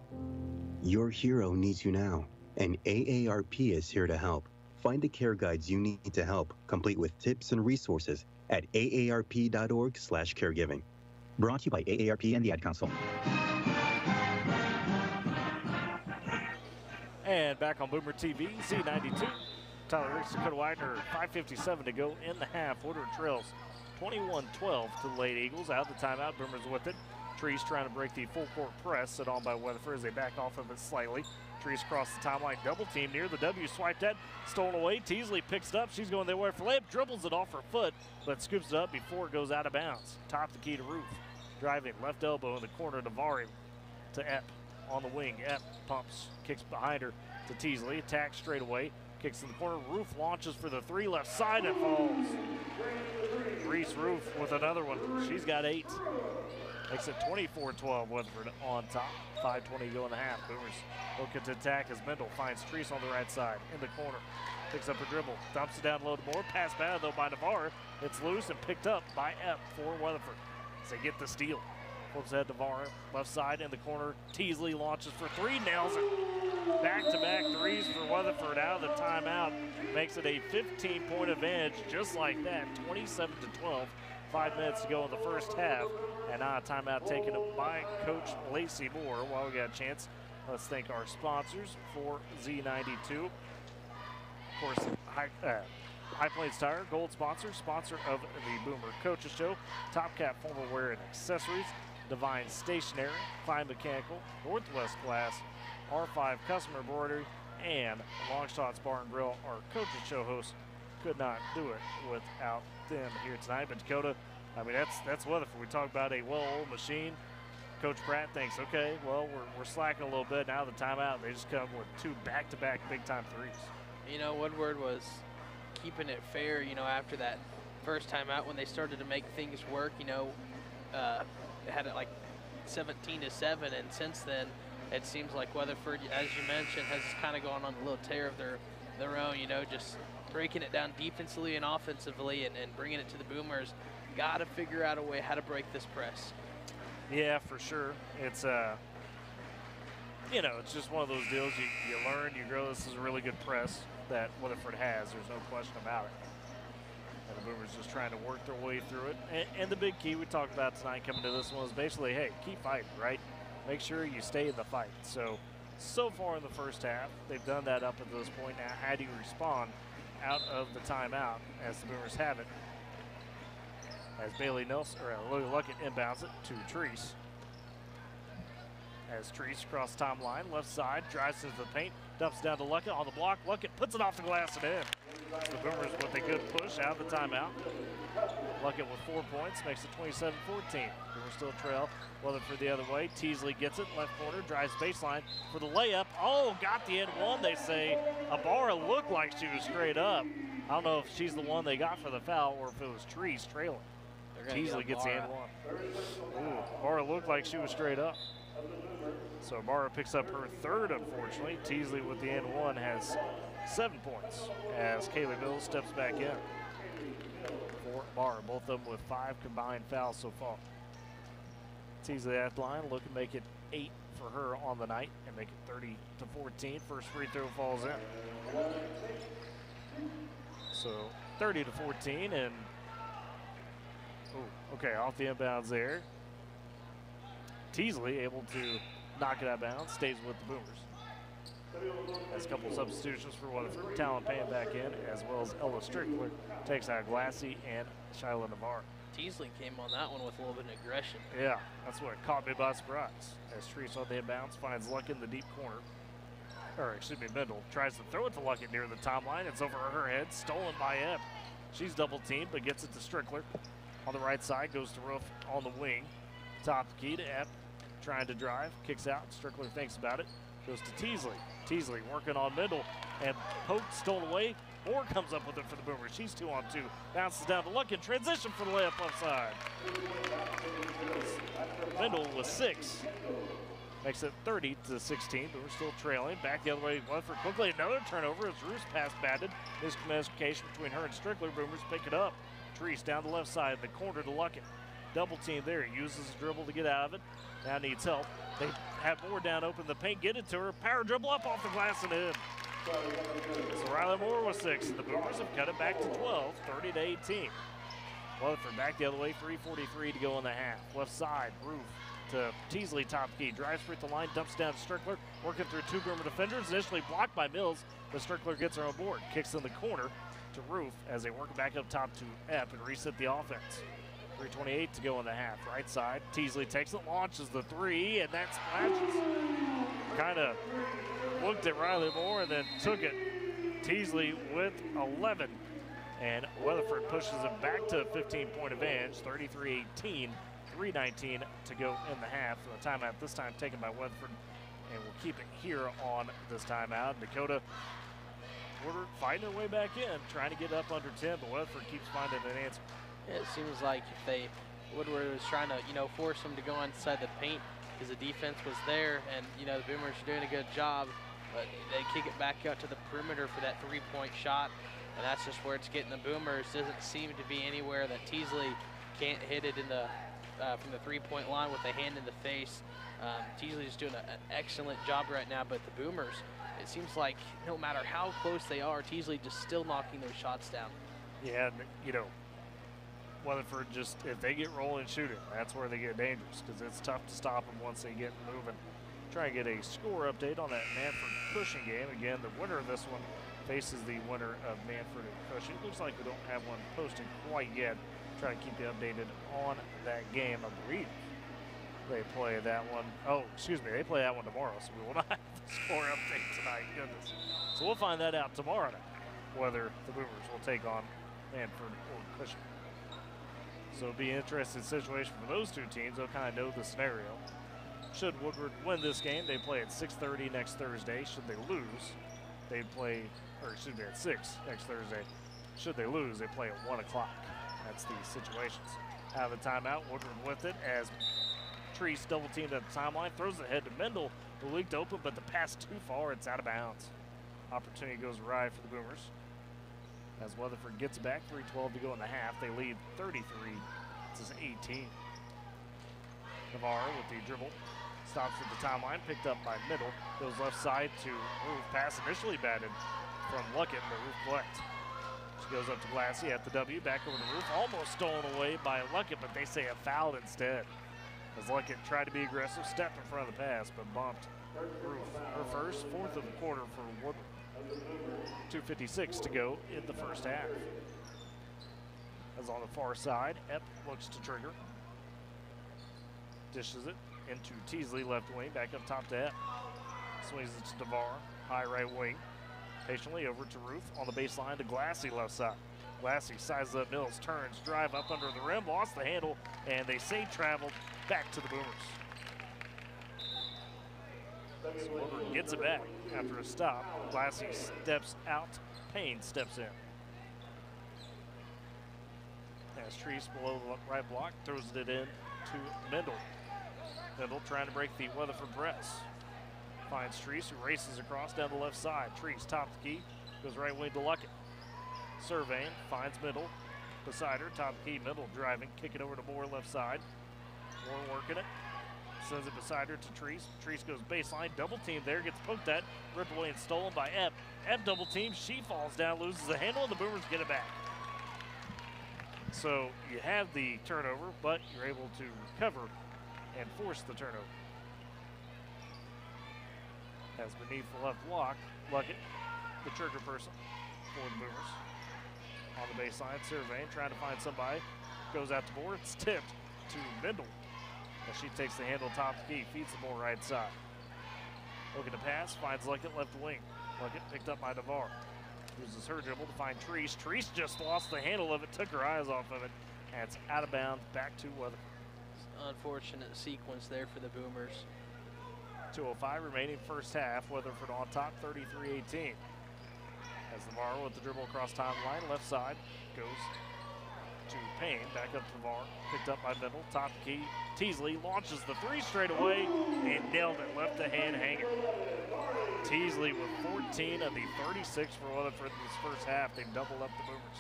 Your hero needs you now, and AARP is here to help. Find the care guides you need to help, complete with tips and resources at aarp.org/caregiving. Brought to you by AARP and the Ad Council. And back on Boomer TV, Z92. Tyler Ricks, Dakota Widener, 5:57 to go in the half. Woodward trails 21-12 to the late Eagles. Out of the timeout, Boomers with it. Treese trying to break the full court press, set on by Weatherford as they back off of it slightly. Treese across the timeline, double team near the W, swiped that, stolen away. Teasley picks it up. She's going their way for layup, dribbles it off her foot, but scoops it up before it goes out of bounds. Top the key to Roof. Driving left elbow in the corner, Navarre to Epp on the wing. Epp pumps, kicks behind her to Teasley, attacks straight away. Kicks in the corner. Roof launches for the three, left side, and falls. Reese Roof with another one. She's got 8. Makes it 24-12. Weatherford on top. 5:20 to go in the half. Boomers looking to attack as Mendel finds Treese on the right side in the corner. Picks up a dribble, dumps it down low to Moore. Pass bad though by Navarre. It's loose and picked up by Epp for Weatherford as they get the steal. Flips ahead to Navarre, left side in the corner. Teasley launches for 3, nails it. Back-to-back threes for Weatherford out of the timeout. Makes it a 15-point advantage just like that, 27-12. 5 minutes to go in the first half. And now a timeout taken by Coach Lacey Moore. While we got a chance, let's thank our sponsors for Z92. Of course, High Plains Tire, gold sponsor of the Boomer Coaches Show. Top Cat Formal Wear and Accessories. Divine Stationery, Fine Mechanical, Northwest Glass, R5 Custom Embroidery, and Longshots Bar and Grill. Our Coaches Show hosts could not do it without them here tonight. But Dakota, I mean, that's Weatherford. We talk about a well-oiled machine. Coach Pratt thinks, okay, well, we're slacking a little bit now. The timeout, they just come with 2 back-to-back big-time threes. You know, Woodward was keeping it fair, you know, after that first timeout when they started to make things work, you know, had it like 17-7, and since then it seems like Weatherford, as you mentioned, has kind of gone on a little tear of their own, you know, just breaking it down defensively and offensively and bringing it to the Boomers. Got to figure out a way how to break this press. Yeah, for sure. It's you know, it's just one of those deals you learn, you grow. This is a really good press that Weatherford has. There's no question about it. And the Boomers just trying to work their way through it. And the big key we talked about tonight coming to this one is basically, hey, keep fighting, right? Make sure you stay in the fight. So far in the first half, they've done that up at this point. Now, how do you respond out of the timeout as the Boomers have it? As Bailey Nelson, or Luckett inbounds it to Treese. As Treese across the timeline, left side, drives into the paint, dumps down to Luckett on the block. Luckett puts it off the glass and in. The Boomers with a good push out of the timeout. Luckett with 4 points, makes it 27-14. Boomers still trail. Weatherford the other way. Teasley gets it, left corner, drives baseline for the layup. Oh, got the end one, they say. Ibarra looked like she was straight up. I don't know if she's the one they got for the foul or if it was Treese trailing. Teasley gets the end one. Ooh, Ibarra looked like she was straight up. So Ibarra picks up her 3rd, unfortunately. Teasley with the end one has 7 points as Kaylee Mills steps back in for Ibarra. Both of them with 5 combined fouls so far. Teasley at the line, looking to make it 8 for her on the night and make it 30-14. First free throw falls in. So 30-14, and okay, off the inbounds there. Teasley able to knock it out of bounds, stays with the Boomers. Has a couple substitutions for Weatherford. Talon Payne back in, as well as Ella Strickler takes out Glassy and Shyla Navarre. Teasley came on that one with a little bit of aggression. Yeah, that's what caught me by surprise. As Treese on the inbounds finds Luckett in the deep corner. Or, excuse me, Mendel tries to throw it to Luckett near the timeline. It's over her head, stolen by Epp. She's double teamed, but gets it to Strickler. On the right side, goes to Roof on the wing. Top key to Epp, trying to drive, kicks out. Strickler thinks about it, goes to Teasley. Teasley working on Mendel, and poked, stolen away. Moore comes up with it for the Boomers. She's 2 on 2. Bounces down to Luckett, transition for the layup left side. Mendel with 6. Makes it 30-16. Boomers still trailing. Back the other way, Weatherford quickly. Another turnover as Roos pass batted. Miscommunication between her and Strickler. Boomers pick it up. Treese down the left side, the corner to Luckett. Double team there. He uses his dribble to get out of it. Now needs help. They have Moore down open the paint, get it to her. Power dribble up off the glass and in. So Riley Moore with 6. The Boomers have cut it back to 12, 30-18. Weatherford back the other way, 3:43 to go in the half. Left side, Roof to Teasley, top key. Drives for the line, dumps down to Strickler. Working through 2 Boomer defenders. Initially blocked by Mills, but Strickler gets her on board. Kicks in the corner to Roof as they work back up top to Epp and reset the offense. 3:28 to go in the half. Right side, Teasley takes it, launches the 3, and that splashes. Kind of looked at Riley Moore and then took it. Teasley with 11. And Weatherford pushes it back to a 15-point advantage, 33-18, 3:19 to go in the half. The timeout this time taken by Weatherford, and we'll keep it here on this timeout. Dakota, Woodward fighting their way back in, trying to get up under 10, but Weatherford keeps finding an answer. Yeah, it seems like if Woodward was trying to, force them to go inside the paint because the defense was there, and, the Boomers are doing a good job, but they kick it back out to the perimeter for that three-point shot, and that's just where it's getting the Boomers. Doesn't seem to be anywhere that Teasley can't hit it in the from the three-point line with a hand in the face. Teasley's doing an excellent job right now, but the Boomers, it seems like no matter how close they are, Teasley just still knocking those shots down. Yeah, and, Weatherford just, if they get rolling shooting, that's where they get dangerous because it's tough to stop them once they get moving. Try and get a score update on that Manford-Cushing game. Again, the winner of this one faces the winner of Manford and Cushing. Looks like we don't have one posted quite yet. Try to keep you updated on that game. I believe they play that one. Oh, excuse me, they play that one tomorrow, so we will not have the score update tonight. Goodness. So we'll find that out tomorrow night, whether the Boomers will take on Manford or Cushing. So it'll be an interesting situation for those two teams. They'll kind of know the scenario. Should Woodward win this game, they play at 6:30 next Thursday. Should they lose, they play, or excuse me, at 6 next Thursday. Should they lose, they play at 1 o'clock. That's the situations. Out of the timeout, Woodward with it as Treese double teamed at the timeline, throws it ahead to Mendel, who leaked open, but the pass too far, it's out of bounds. Opportunity goes awry for the Boomers. As Weatherford gets it back, 3:12 to go in the half. They lead 33-18. Navarro with the dribble. Stops at the timeline, picked up by Middle. Goes left side to Roof. Pass initially batted from Luckett, but Roof collect. She goes up to Glassy at the W, back over to Roof. Almost stolen away by Luckett, but they say a foul instead. As Luckett tried to be aggressive, stepped in front of the pass, but bumped Roof. Her first, fourth of the quarter for Woodward. 2:56 to go in the first half. As on the far side, Epp looks to trigger. Dishes it into Teasley, left wing, back up top to Epp. Swings it to DeVar, high right wing. Patiently over to Ruth on the baseline to Glassy, left side. Glassy sizes up Mills, turns, drive up under the rim, lost the handle, and they say traveled back to the Boomers. So Woodward gets it back after a stop. Glassy steps out, Payne steps in. As Treese below the right block, throws it in to Mendel. Mendel trying to break the Weatherford press. Finds Treese, who races across down the left side. Treese, top the key, goes right wing to Luckett. Surveying, finds Mendel. Beside her, top the key, Mendel driving, kick it over to Moore, left side. Moore working it. Sends it beside her to Treese. Treese goes baseline, double team there, gets poked at, ripped away and stolen by Epp. Epp double team, she falls down, loses the handle, and the Boomers get it back. So you have the turnover, but you're able to recover and force the turnover. As beneath the left block, Luckett, the trigger person for the Boomers. On the baseline, surveying, trying to find somebody. Goes out to board, it's tipped to Mendel. As she takes the handle top the key, feeds the ball right side. Looking to pass, finds Luckett left wing. Luckett picked up by DeVar. Uses her dribble to find Treese. Treese just lost the handle of it, took her eyes off of it, and it's out of bounds, back to Weatherford. Unfortunate sequence there for the Boomers. 2:05 remaining first half. Weatherford on top, 33-18. As Navarro with the dribble across timeline, left side, goes to Payne, back up to VAR, picked up by Mendel, top key. Teasley launches the three straight away and nailed it, left the hand hanging. Teasley with 14 of the 36 for Weatherford in this first half. They've doubled up the Boomers.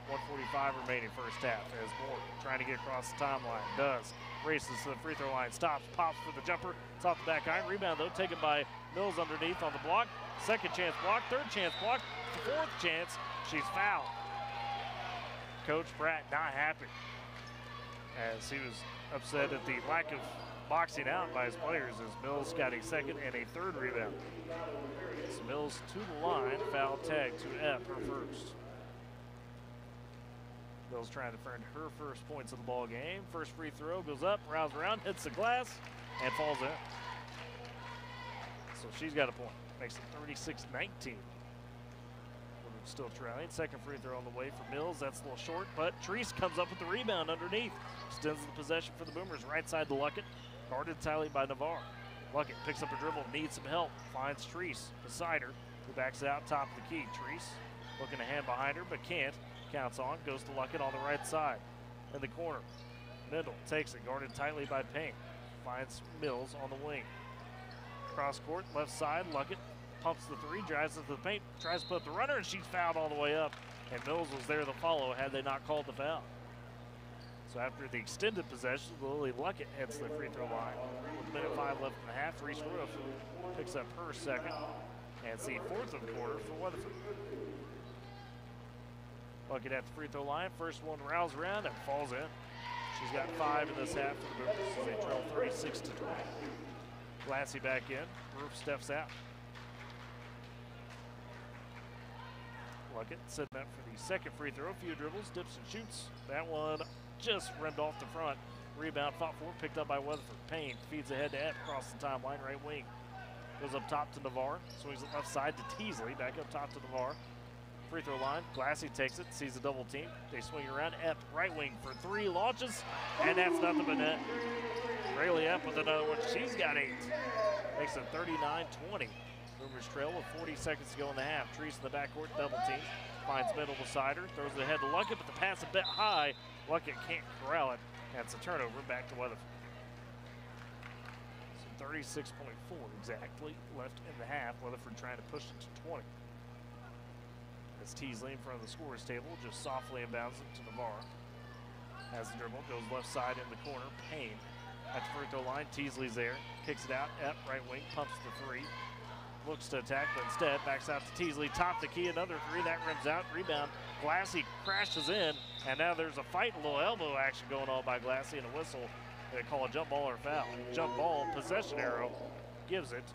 1:45 remaining first half as Moore trying to get across the timeline. Does. Races to the free throw line. Stops. Pops for the jumper. It's off the back iron. Rebound, though, taken by Mills underneath on the block. Second chance block. Third chance block. Fourth chance. She's fouled. Coach Pratt not happy as he was upset at the lack of boxing out by his players as Mills got a second and a third rebound. So Mills to the line. Foul tag to F, her first. Mills trying to earn her first points of the ball game. First free throw goes up, rounds around, hits the glass, and falls in. So she's got a point. Makes it 36-19. Still trailing. Second free throw on the way for Mills. That's a little short, but Treese comes up with the rebound underneath. Extends the possession for the Boomers. Right side to Luckett. Guarded tightly by Navarre. Luckett picks up a dribble, needs some help. Finds Treese beside her. backs it out, top of the key. Treese looking to hand behind her, but can't. Counts on, goes to Luckett on the right side. In the corner, Mendel takes it, guarded tightly by Payne. Finds Mills on the wing. Cross court, left side, Luckett pumps the three, drives into the paint, tries to put the runner, and she's fouled all the way up. And Mills was there to follow had they not called the foul. So after the extended possession, Lily Luckett heads to the free throw line. With a minute 5 left in the half, Reese Roof picks up her second. And it's the fourth of the quarter for Weatherford. Luckett at the free throw line. First one rails around and falls in. She's got 5 in this half for the Boomers as they trail 36-20. Glassy back in. Roof steps out. Luckett setting up for the second free throw. A few dribbles, dips and shoots. That one just rimmed off the front. Rebound fought for, picked up by Weatherford. Payne feeds ahead to Epp across the timeline, right wing. Goes up top to Navarre. Swings it left side to Teasley. Back up top to Navarre. Free throw line. Glassy takes it, sees a double team. They swing around. Epp, right wing for 3, launches, and that's nothing but net. Rayleigh Epp with another one. She's got 8. Makes it 39-20. Boomers trail with 40 seconds to go in the half. Treese in the backcourt, double team. Finds Mendel beside her, throws it ahead to Luckett, but the pass a bit high. Luckett can't corral it. That's a turnover back to Weatherford. So 36.4 exactly left in the half. Weatherford trying to push it to 20. As Teasley in front of the scorer's table, just softly inbounds it to Navarre. Has the dribble, goes left side in the corner. Payne at the free throw line. Teasley's there, kicks it out. Epp, right wing, pumps the 3. Looks to attack, but instead backs out to Teasley. Top the key, another 3. That rims out. Rebound. Glassy crashes in, and now there's a fight, a little elbow action going on by Glassy, and a whistle. They call a jump ball or foul. Jump ball, possession arrow, gives it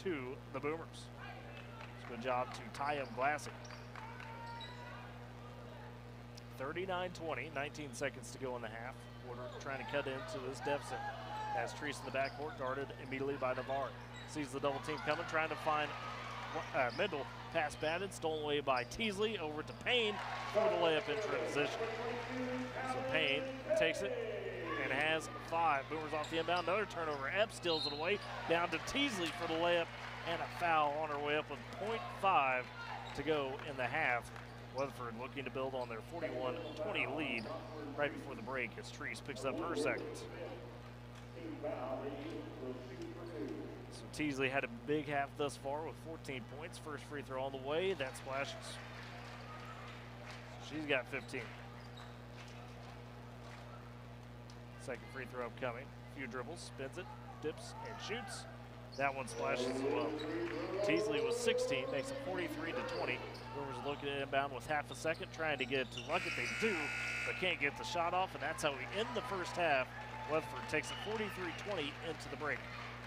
to the Boomers. It's a good job to tie up Glassy. 39-20, 19 seconds to go in the half. Woodward trying to cut into this deficit as Treese in the backcourt, guarded immediately by Navarre. Sees the double team coming, trying to find Mendel. Pass batted, stolen away by Teasley, over to Payne for the layup in transition. So Payne takes it and has 5. Boomers off the inbound, another turnover. Epp steals it away, down to Teasley for the layup, and a foul on her way up with 0.5 to go in the half. Weatherford looking to build on their 41-20 lead right before the break as Treese picks up her second. So Teasley had a big half thus far with 14 points. First free throw on the way, that splashes. She's got 15. Second free throw upcoming. A few dribbles, spins it, dips, and shoots. That one splashes as well. Teasley was 16, makes it 43-20. Boomers looking at inbound with half a second, trying to get it to Luckett. They do, but can't get the shot off, and that's how we end the first half. Weatherford takes it 43-20 into the break.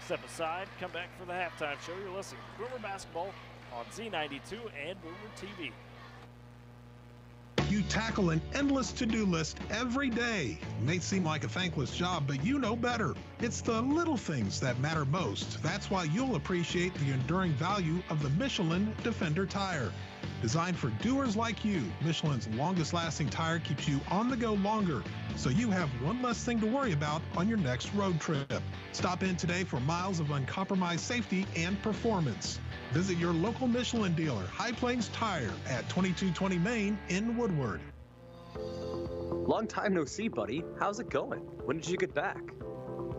Step aside, come back for the halftime show. You're listening to Boomer Basketball on Z92 and Boomer TV. You tackle an endless to-do list every day. It may seem like a thankless job, but you know better. It's the little things that matter most. That's why you'll appreciate the enduring value of the Michelin Defender tire. Designed for doers like you, Michelin's longest-lasting tire keeps you on the go longer, so you have one less thing to worry about on your next road trip. Stop in today for miles of uncompromised safety and performance. Visit your local Michelin dealer, High Plains Tire, at 2220 Main in Woodward. Long time no see, buddy. How's it going? When did you get back?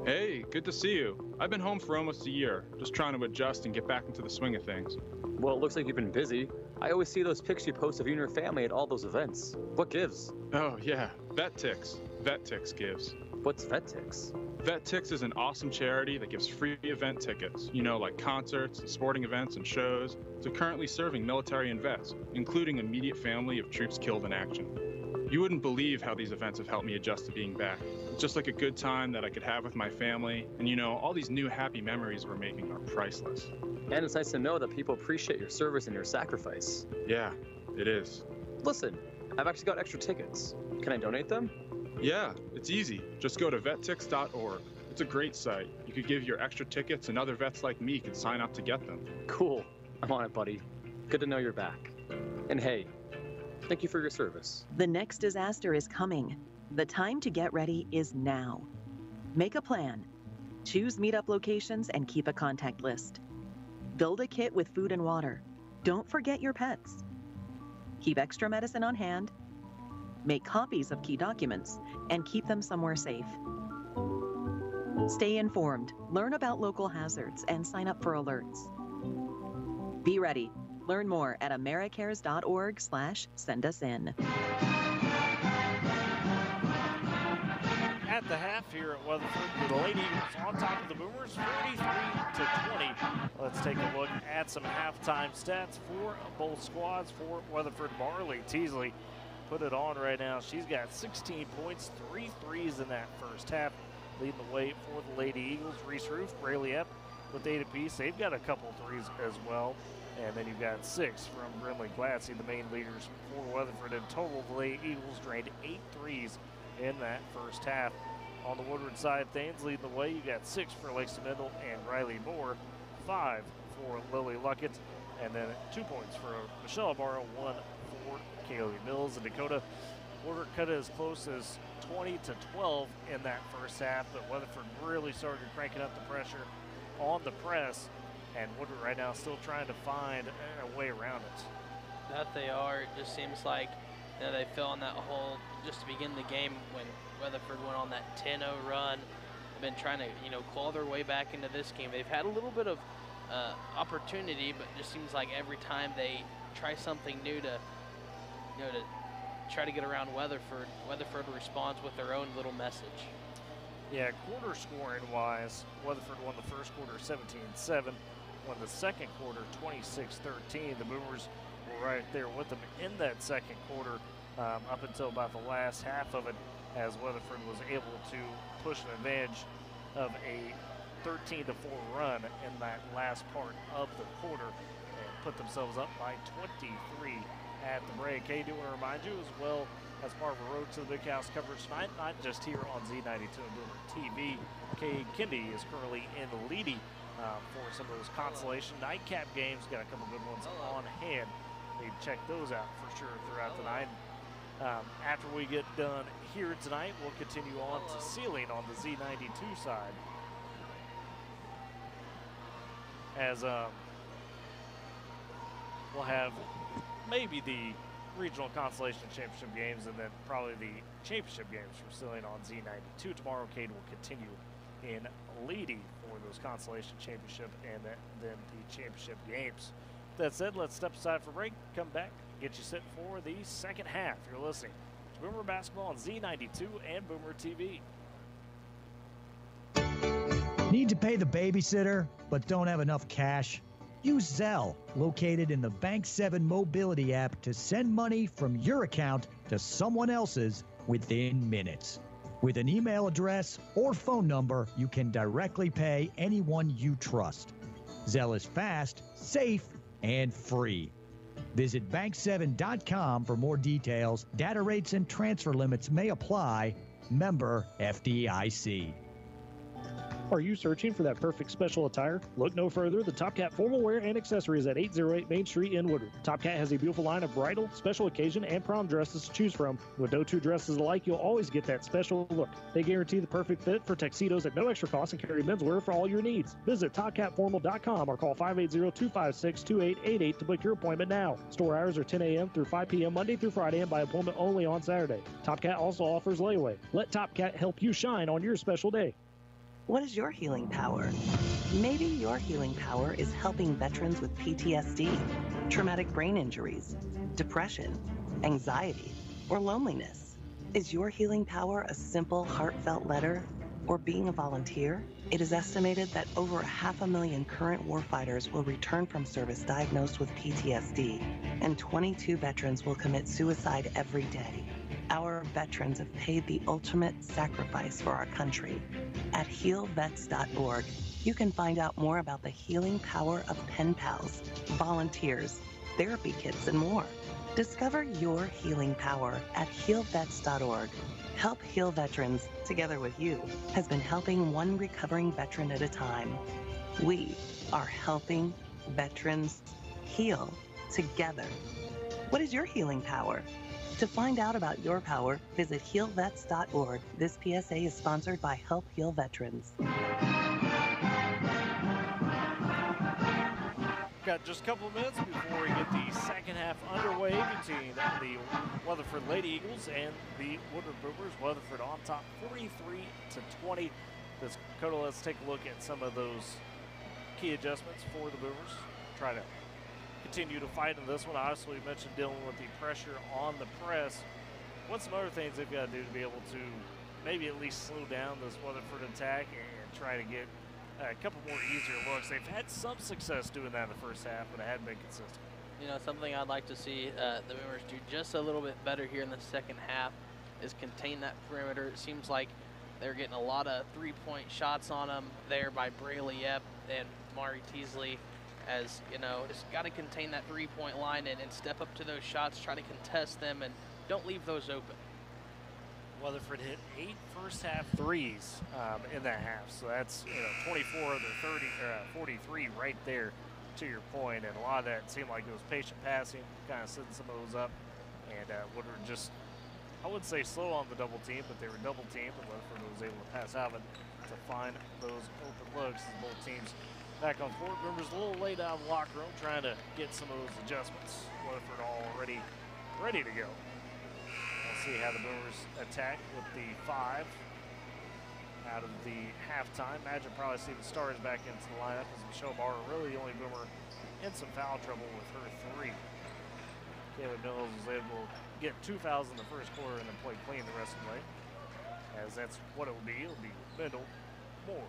Hey, good to see you. I've been home for almost a year, just trying to adjust and get back into the swing of things. Well, it looks like you've been busy. I always see those pics you post of you and your family at all those events. What gives? Oh, yeah, VetTix. VetTix gives. What's VetTix? VetTix is an awesome charity that gives free event tickets, like concerts, sporting events, and shows, to currently serving military and vets, including immediate family of troops killed in action. You wouldn't believe how these events have helped me adjust to being back. It's just like a good time that I could have with my family, and all these new happy memories we're making are priceless. And it's nice to know that people appreciate your service and your sacrifice. Yeah, it is. Listen, I've actually got extra tickets. Can I donate them? Yeah, it's easy. Just go to vettix.org. It's a great site. You could give your extra tickets and other vets like me can sign up to get them. Cool. I'm on it, buddy. Good to know you're back. And hey, thank you for your service. The next disaster is coming. The time to get ready is now. Make a plan. Choose meetup locations and keep a contact list. Build a kit with food and water. Don't forget your pets. Keep extra medicine on hand. Make copies of key documents and keep them somewhere safe. Stay informed, learn about local hazards, and sign up for alerts. Be ready. Learn more at americares.org/sendusin. At the half here at Weatherford, the Lady Eagles on top of the Boomers, 43-20. Let's take a look at some halftime stats for both squads. For Weatherford, Marley Teasley put it on right now. She's got 16 points, 3 threes in that first half, leading the way for the Lady Eagles. Reese Roof, Braley Epp with 8 apiece. They've got a couple threes as well. And then you've got 6 from Brinley Gladsey, the main leaders for Weatherford. In total, the Lady Eagles drained 8 threes in that first half. On the Woodward side of things, leading the way, you got 6 for Lacey Mendel and Riley Moore, 5 for Lily Luckett, and then 2 points for Michelle Ibarra, 1 for Kaylee Mills. And Dakota Porter cut it as close as 20-12 in that first half, but Weatherford really started cranking up the pressure on the press, and Woodward right now still trying to find a way around it. That they are. It just seems like they fell in that hole just to begin the game when Weatherford went on that 10-0 run. They've been trying to, claw their way back into this game. They've had a little bit of opportunity, but it just seems like every time they try something new to try to get around Weatherford, Weatherford responds with their own little message. Yeah, quarter scoring wise, Weatherford won the first quarter 17-7, won the second quarter 26-13. The Boomers were right there with them in that second quarter up until about the last half of it, as Weatherford was able to push an advantage of a 13-4 run in that last part of the quarter and put themselves up by 23 at the break. I do want to remind you, as well as part of a Road to the Big House coverage tonight, not just here on Z92 and Boomer TV. Kay Kindy is currently in the leading for some of those consolation nightcap games. Got a couple good ones on hand. You can check those out for sure throughout the night. After we get done here tonight, we'll continue on to Sealing on the Z92 side. As we'll have maybe the regional consolation championship games and then probably the championship games for Sealing on Z92. Tomorrow, Cade will continue in leading for those consolation championship and then the championship games. That said, let's step aside for break, come back, get you set for the second half. You're listening to Boomer Basketball on Z92 and Boomer TV. Need to pay the babysitter, but don't have enough cash? Use Zelle, located in the Bank 7 mobility app, to send money from your account to someone else's within minutes. With an email address or phone number, you can directly pay anyone you trust. Zelle is fast, safe, and free. Visit bank7.com for more details. Data rates and transfer limits may apply. Member FDIC. Are you searching for that perfect special attire? Look no further. The Top Cat Formal Wear and Accessories at 808 Main Street in Woodward. Top Cat has a beautiful line of bridal, special occasion, and prom dresses to choose from. With no two dresses alike, you'll always get that special look. They guarantee the perfect fit for tuxedos at no extra cost and carry menswear for all your needs. Visit TopCatFormal.com or call 580-256-2888 to book your appointment now. Store hours are 10 a.m. through 5 p.m. Monday through Friday and by appointment only on Saturday. Top Cat also offers layaway. Let Top Cat help you shine on your special day. What is your healing power? Maybe your healing power is helping veterans with PTSD, traumatic brain injuries, depression, anxiety, or loneliness. Is your healing power a simple, heartfelt letter or being a volunteer? It is estimated that over 500,000 current warfighters will return from service diagnosed with PTSD, and 22 veterans will commit suicide every day. Our veterans have paid the ultimate sacrifice for our country. At healvets.org, you can find out more about the healing power of pen pals, volunteers, therapy kits, and more. Discover your healing power at healvets.org. Help Heal Veterans, together with you, has been helping one recovering veteran at a time. We are helping veterans heal together. What is your healing power? To find out about your power, visit healvets.org. This PSA is sponsored by Help Heal Veterans. Got just a couple of minutes before we get the second half underway between the Weatherford Lady Eagles and the Woodward Boomers. Weatherford on top 43-20. Dakota, let's take a look at some of those key adjustments for the Boomers. Try to continue to fight in this one. Obviously, we mentioned dealing with the pressure on the press. What's some other things they've got to do to be able to maybe at least slow down this Weatherford attack and try to get a couple more easier looks? They've had some success doing that in the first half, but it hadn't been consistent. You know, something I'd like to see the Boomers do just a little bit better here in the second half is contain that perimeter. It seems like they're getting a lot of three-point shots on them there by Braylee Yep and Mari Teasley. As, you know, just got to contain that three-point line and step up to those shots, try to contest them, and don't leave those open. Weatherford hit 8 first-half threes in that half, so that's 24 of their 43 right there, to your point. And a lot of that seemed like it was patient passing, kind of setting some of those up. And Woodward just, I wouldn't say slow on the double team, but they were double teamed, and Weatherford was able to pass out to find those open looks as both teams back on court. Boomers a little late out of the locker room, trying to get some of those adjustments. Weatherford already ready to go. See how the Boomers attack with the 5 out of the halftime. Imagine probably see the stars back into the lineup as Michelle Barr, really the only Boomer in some foul trouble with her 3. Kayla Mills was able to get 2 fouls in the first quarter and then play clean the rest of the way, as that's what it will be. It'll be Mendel, Moore,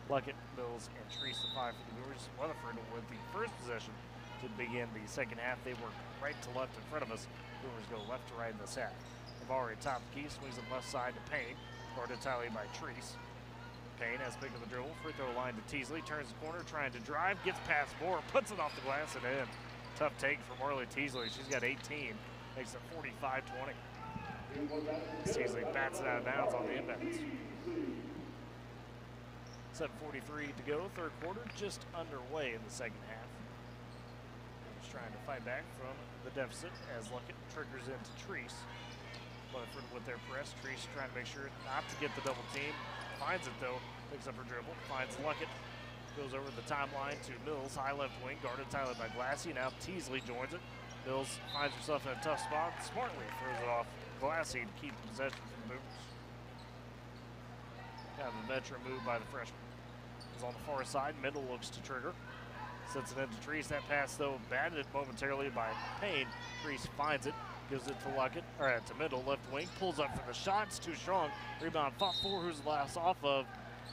Luckett, Mills, and Treese, the 5 for the Boomers. Weatherford with the first possession to begin the second half. They work right to left in front of us. Boomers go left to right in this half. Navarre top the key, swings it left side to Payne. Guarded entirely by Treese. Payne has pick of the dribble. Free throw line to Teasley. Turns the corner, trying to drive. Gets past Moore. Puts it off the glass and in. Tough take from Marley Teasley. She's got 18. Makes it 45-20. Teasley bats it out of bounds on the inbounds. 7:43 to go. Third quarter just underway in the second half. Trying to fight back from the deficit as Luckett triggers into Treese. Weatherford with their press. Treese trying to make sure not to get the double team. Finds it though. Picks up her dribble. Finds Luckett. Goes over the timeline to Mills. High left wing. Guarded entirely by Glassy. Now Teasley joins it. Mills finds herself in a tough spot. Smartly throws it off Glassy to keep possession from the Boomers. Kind of a veteran move by the freshman. Is on the far side. Mendel looks to trigger. Sets it into Treese. That pass, though, batted momentarily by Payne. Treese finds it, gives it to Luckett, or to Mendel, left wing, pulls up for the shot. It's too strong. Rebound fought for, who's the last off of,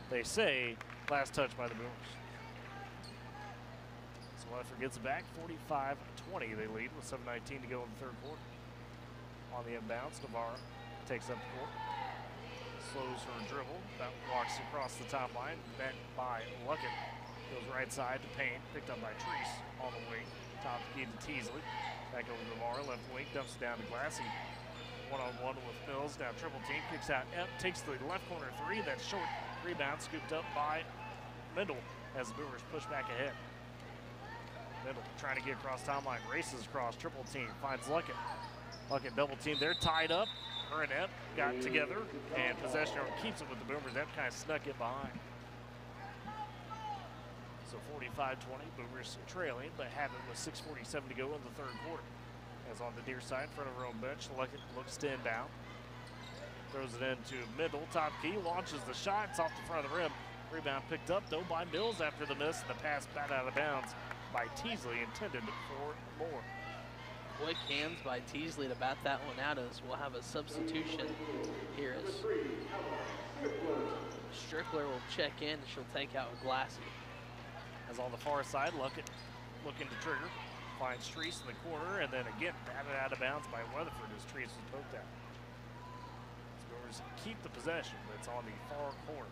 they say, last touch by the Boomers. So Weatherford gets it back, 45-20. They lead with 7:19 to go in the third quarter. On the inbounds, Navarre takes up the court. Slows her dribble, that walks across the top line, met by Luckett. Goes right side to Payne, picked up by Treese on the wing. Top key to Teasley. Back over to Navarre, left wing, dumps it down to Glassy. One-on-one with Mills, now triple team, kicks out Epp, takes the left corner 3, that's short. Rebound scooped up by Mendel as the Boomers push back ahead. Mendel trying to get across timeline, races across, triple team, finds Luckett. Luckett double team, they're tied up. Her and Epp got together, and possession keeps it with the Boomers. Epp kind of snuck it behind. So 45-20, Boomers trailing, but have it with 6:47 to go in the third quarter. As on the near side, in front of her own bench, Luckett looks to inbound. Throws it into Mendel, top key, launches the shot, it's off the front of the rim. Rebound picked up, though, by Mills after the miss, and the pass bat out of bounds by Teasley, intended for Moore. Quick hands by Teasley to bat that one out, as we'll have a substitution here as Strickler will check in, and she'll take out Glassy. As on the far side, Luckett looking to trigger, finds Treese in the corner, and then again batted out of bounds by Weatherford as Treese was poked out. Boomers keep the possession, but it's on the far corner.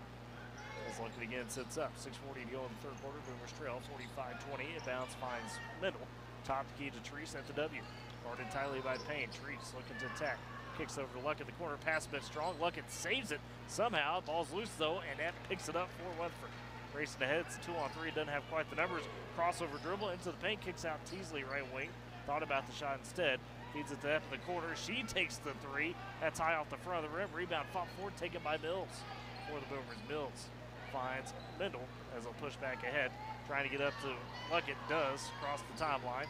As Luckett again sits up, 6:40 to go in the third quarter. Boomers trail 45-20. Inbounds finds Mendel, top key to Treese at the W. Guarded tightly by Payne. Treese looking to attack. Kicks over to Luckett, the corner pass a bit strong. Luckett saves it somehow. Ball's loose though, and that picks it up for Weatherford. Racing ahead, it's 2-on-3, doesn't have quite the numbers. Crossover dribble into the paint, kicks out Teasley right wing. Thought about the shot instead. Feeds it to Epp in the corner. She takes the 3. That's high off the front of the rim. Rebound fought forward, taken by Mills. For the Boomers, Mills finds Mendel as they'll push back ahead. Trying to get up to Luckett, does cross the timeline.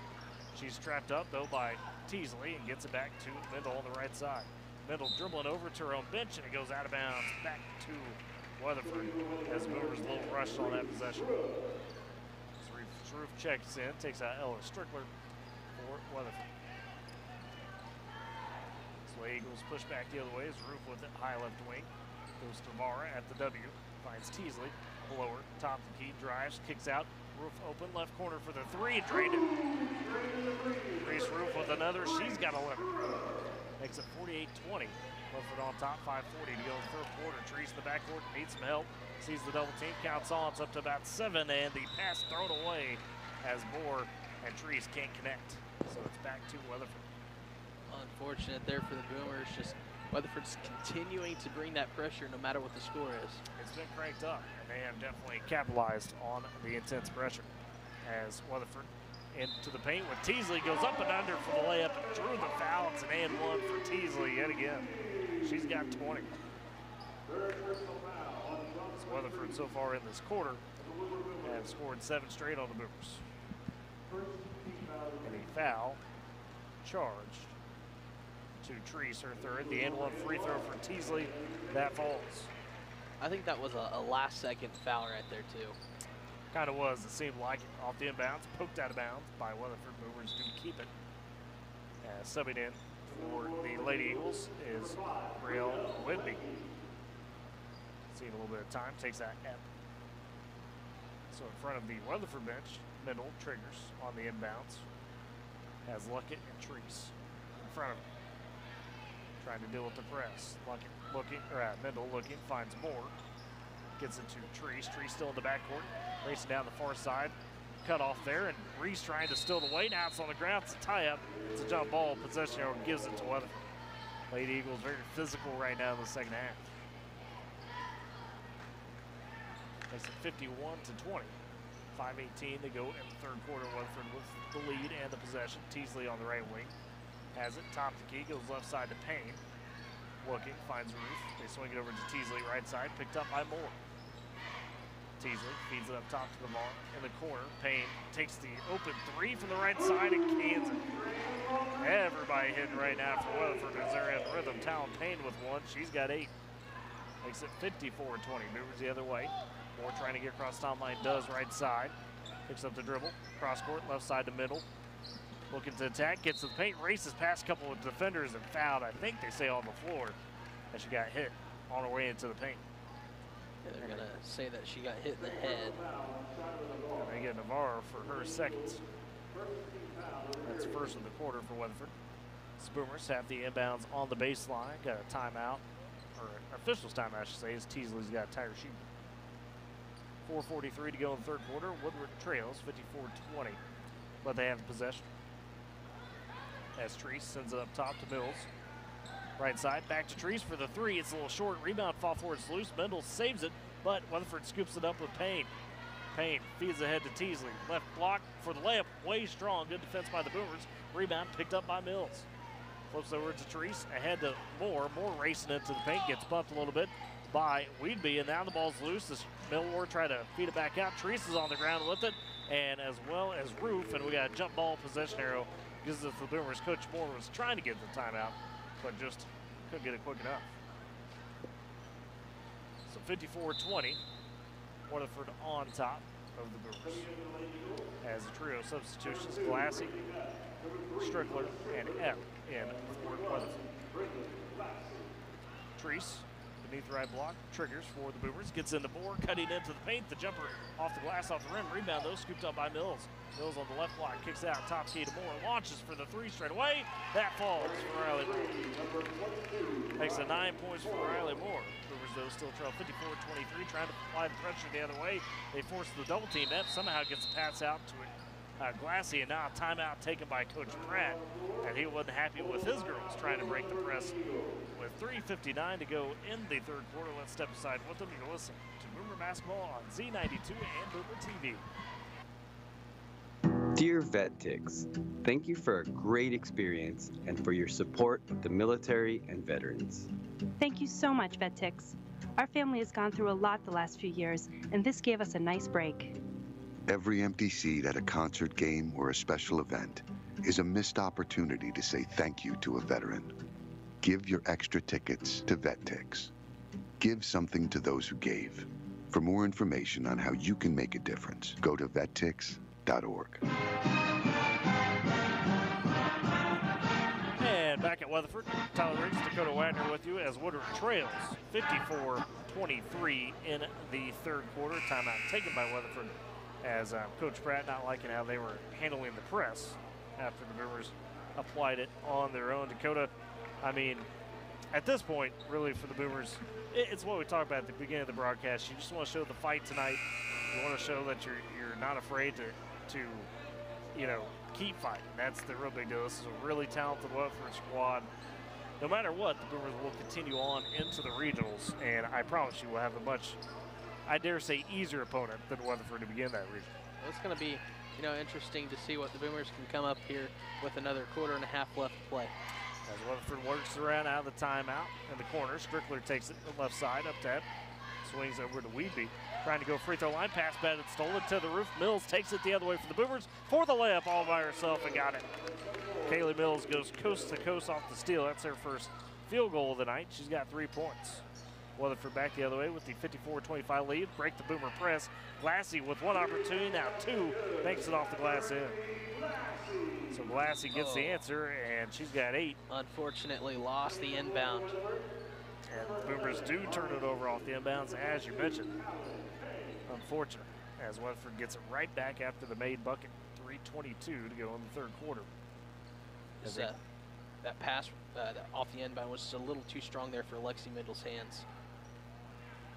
She's trapped up though by Teasley and gets it back to Mendel on the right side. Mendel dribbling over to her own bench and it goes out of bounds back to Weatherford as Boomers a little rushed on that possession. Roof checks in, takes out Ella Strickler for Weatherford. So Eagles push back the other way as Roof with it high left wing. Goes to Mara at the W, finds Teasley, below her, top of the key, drives, kicks out. Roof open, left corner for the three, drained it. Reese Roof with another, she's got 11. Makes it 48-20. Weatherford on top, 5:40 to go in the third quarter. Trees in the backcourt, needs some help. Sees the double team, counts on, it's up to about 7, and the pass thrown away as Moore and Trees can't connect. So it's back to Weatherford. Unfortunate there for the Boomers. Just Weatherford's continuing to bring that pressure no matter what the score is. It's been cranked up, and they have definitely capitalized on the intense pressure. As Weatherford into the paint with Teasley, goes up and under for the layup, and drew the foul. It's an and one for Teasley yet again. She's got 20. So Weatherford so far in this quarter has scored 7 straight on the Boomers. And a foul charged to Treese, her third. The and one free throw for Teasley, that falls. I think that was a last second foul right there too. Kind of was, it seemed like it. Off the inbounds, poked out of bounds by Weatherford. Boomers do keep it. Subbing in for the Lady Eagles is Brielle Whitby. Seeing a little bit of time, takes that F. So in front of the Weatherford bench, Mendel triggers on the inbounds. Has Luckett and Treese in front of him. Trying to deal with the press. Luckett looking, Mendel looking, finds Moore. Gets it to Treese. Treese still in the backcourt. Racing down the far side. Cut off there, and Reese trying to steal the way. Now it's on the ground. It's a tie-up. It's a jump ball. Possession arrow gives it to Weatherford. Lady Eagles very physical right now in the second half. Makes it 51-20. 5:18 to go in the third quarter. Weatherford with the lead and the possession. Teasley on the right wing. Has it, top the key, goes left side to Payne. Looking, finds Roof. They swing it over to Teasley, right side, picked up by Moore. Teasley feeds it up top to the ball in the corner. Payne takes the open three from the right side and cans it. Everybody hitting right now for Weatherford as they're in rhythm. Talon Payne with one, she's got 8. Makes it 54-20, moves the other way. Moore trying to get across the line, does right side. Picks up the dribble, cross court, left side to middle. Looking to attack, gets to the paint, races past a couple of defenders and fouled, I think they say on the floor, as she got hit on her way into the paint. Yeah, they're going to say that she got hit in the head. And they get Navarro for her seconds. That's first of the quarter for Weatherford. Boomers have the inbounds on the baseline, got a timeout, or an official's timeout, I should say, as Teasley's got a tire sheet. 4:43 to go in the third quarter. Woodward trails 54-20, but they have the possession. As Treese sends it up top to Mills. Right side, back to Treese for the three. It's a little short. Rebound, fall forward, it's loose. Mendel saves it, but Weatherford scoops it up with Payne. Payne feeds ahead to Teasley. Left block for the layup, way strong. Good defense by the Boomers. Rebound picked up by Mills. Flips over to Treese, ahead to Moore. Moore racing into the paint, gets bumped a little bit by Weedby, and now the ball's loose as Millward try to feed it back out. Treese is on the ground with it, and as well as Roof, and we got a jump ball possession arrow. Gives it to the Boomers. Coach Moore was trying to get the timeout, but just couldn't get it quick enough. So 54-20, Weatherford on top of the Boomers. As a trio of substitutions, Glassy, Strickler, and Epp in for Weatherford. Treese, beneath the right block, triggers for the Boomers, gets into Moore, cutting into the paint, the jumper off the glass, off the rim, rebound though, scooped up by Mills. Mills on the left block, kicks out, top key to Moore, launches for the three straight away. That falls for Riley Moore. Makes it 9 points for Riley Moore. Boomers though still trail 54-23, trying to apply the pressure the other way. They force the double team. Epp somehow gets the pass out to Glassy, and now a timeout taken by Coach Pratt, and he wasn't happy with his girls trying to break the press. With 3:59 to go in the third quarter, let's step aside with them. You're listening to Boomer Basketball on Z92 and Boomer TV. Dear Vet Ticks, thank you for a great experience and for your support of the military and veterans. Thank you so much, Vet Ticks. Our family has gone through a lot the last few years, and this gave us a nice break. Every empty seat at a concert, game, or a special event is a missed opportunity to say thank you to a veteran. Give your extra tickets to VetTix. Give something to those who gave. For more information on how you can make a difference, go to vettix.org. And back at Weatherford, Tyler Riggs, Dakota Wagner with you as Woodward trails 54-23 in the third quarter. Timeout taken by Weatherford as Coach Pratt not liking how they were handling the press after the Boomers applied it on their own. Dakota, I mean, at this point, really for the Boomers, it's what we talked about at the beginning of the broadcast. You just want to show the fight tonight. You want to show that you're not afraid to you know, keep fighting. That's the real big deal. This is a really talented Weatherford squad. No matter what, the Boomers will continue on into the regionals, and I promise you we'll have a much, I dare say, easier opponent than Weatherford to begin that region. It's going to be, you know, interesting to see what the Boomers can come up here with another quarter and a half left to play. As Weatherford works around out of the timeout in the corner, Strickler takes it to the left side up to swings over to Weedby. Trying to go free throw line, pass batted, stolen to the roof. Mills takes it the other way for the Boomers for the layup all by herself and got it. Kaylee Mills goes coast to coast off the steal. That's her first field goal of the night. She's got 3 points. Weatherford back the other way with the 54-25 lead. Break the Boomer press. Glassy with one opportunity, now 2, makes it off the glass in. So Glassy gets the answer, and she's got 8. Unfortunately lost the inbound. And the Boomers do turn it over off the inbounds, as you mentioned. Unfortunate, as Weatherford gets it right back after the made bucket. 3:22 to go in the third quarter. That pass off the inbound was just a little too strong there for Lexi Middle's hands.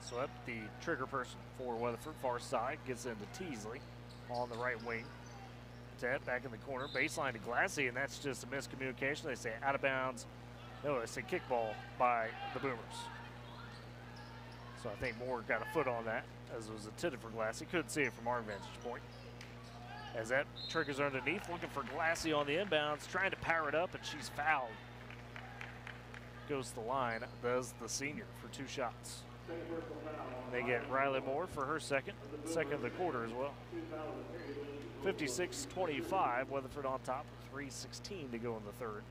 Swept the trigger person for Weatherford, far side, gets into Teasley on the right wing. Ted back in the corner, baseline to Glassy, and that's just a miscommunication. They say out of bounds. No, they say kickball by the Boomers. So I think Moore got a foot on that, as it was intended for Glassy. Couldn't see it from our vantage point. As that triggers underneath, looking for Glassy on the inbounds, trying to power it up, and she's fouled. Goes to the line, does the senior for 2 shots. And they get Riley Moore for her second of the quarter as well. 56-25, Weatherford on top, 3:16 to go in the third.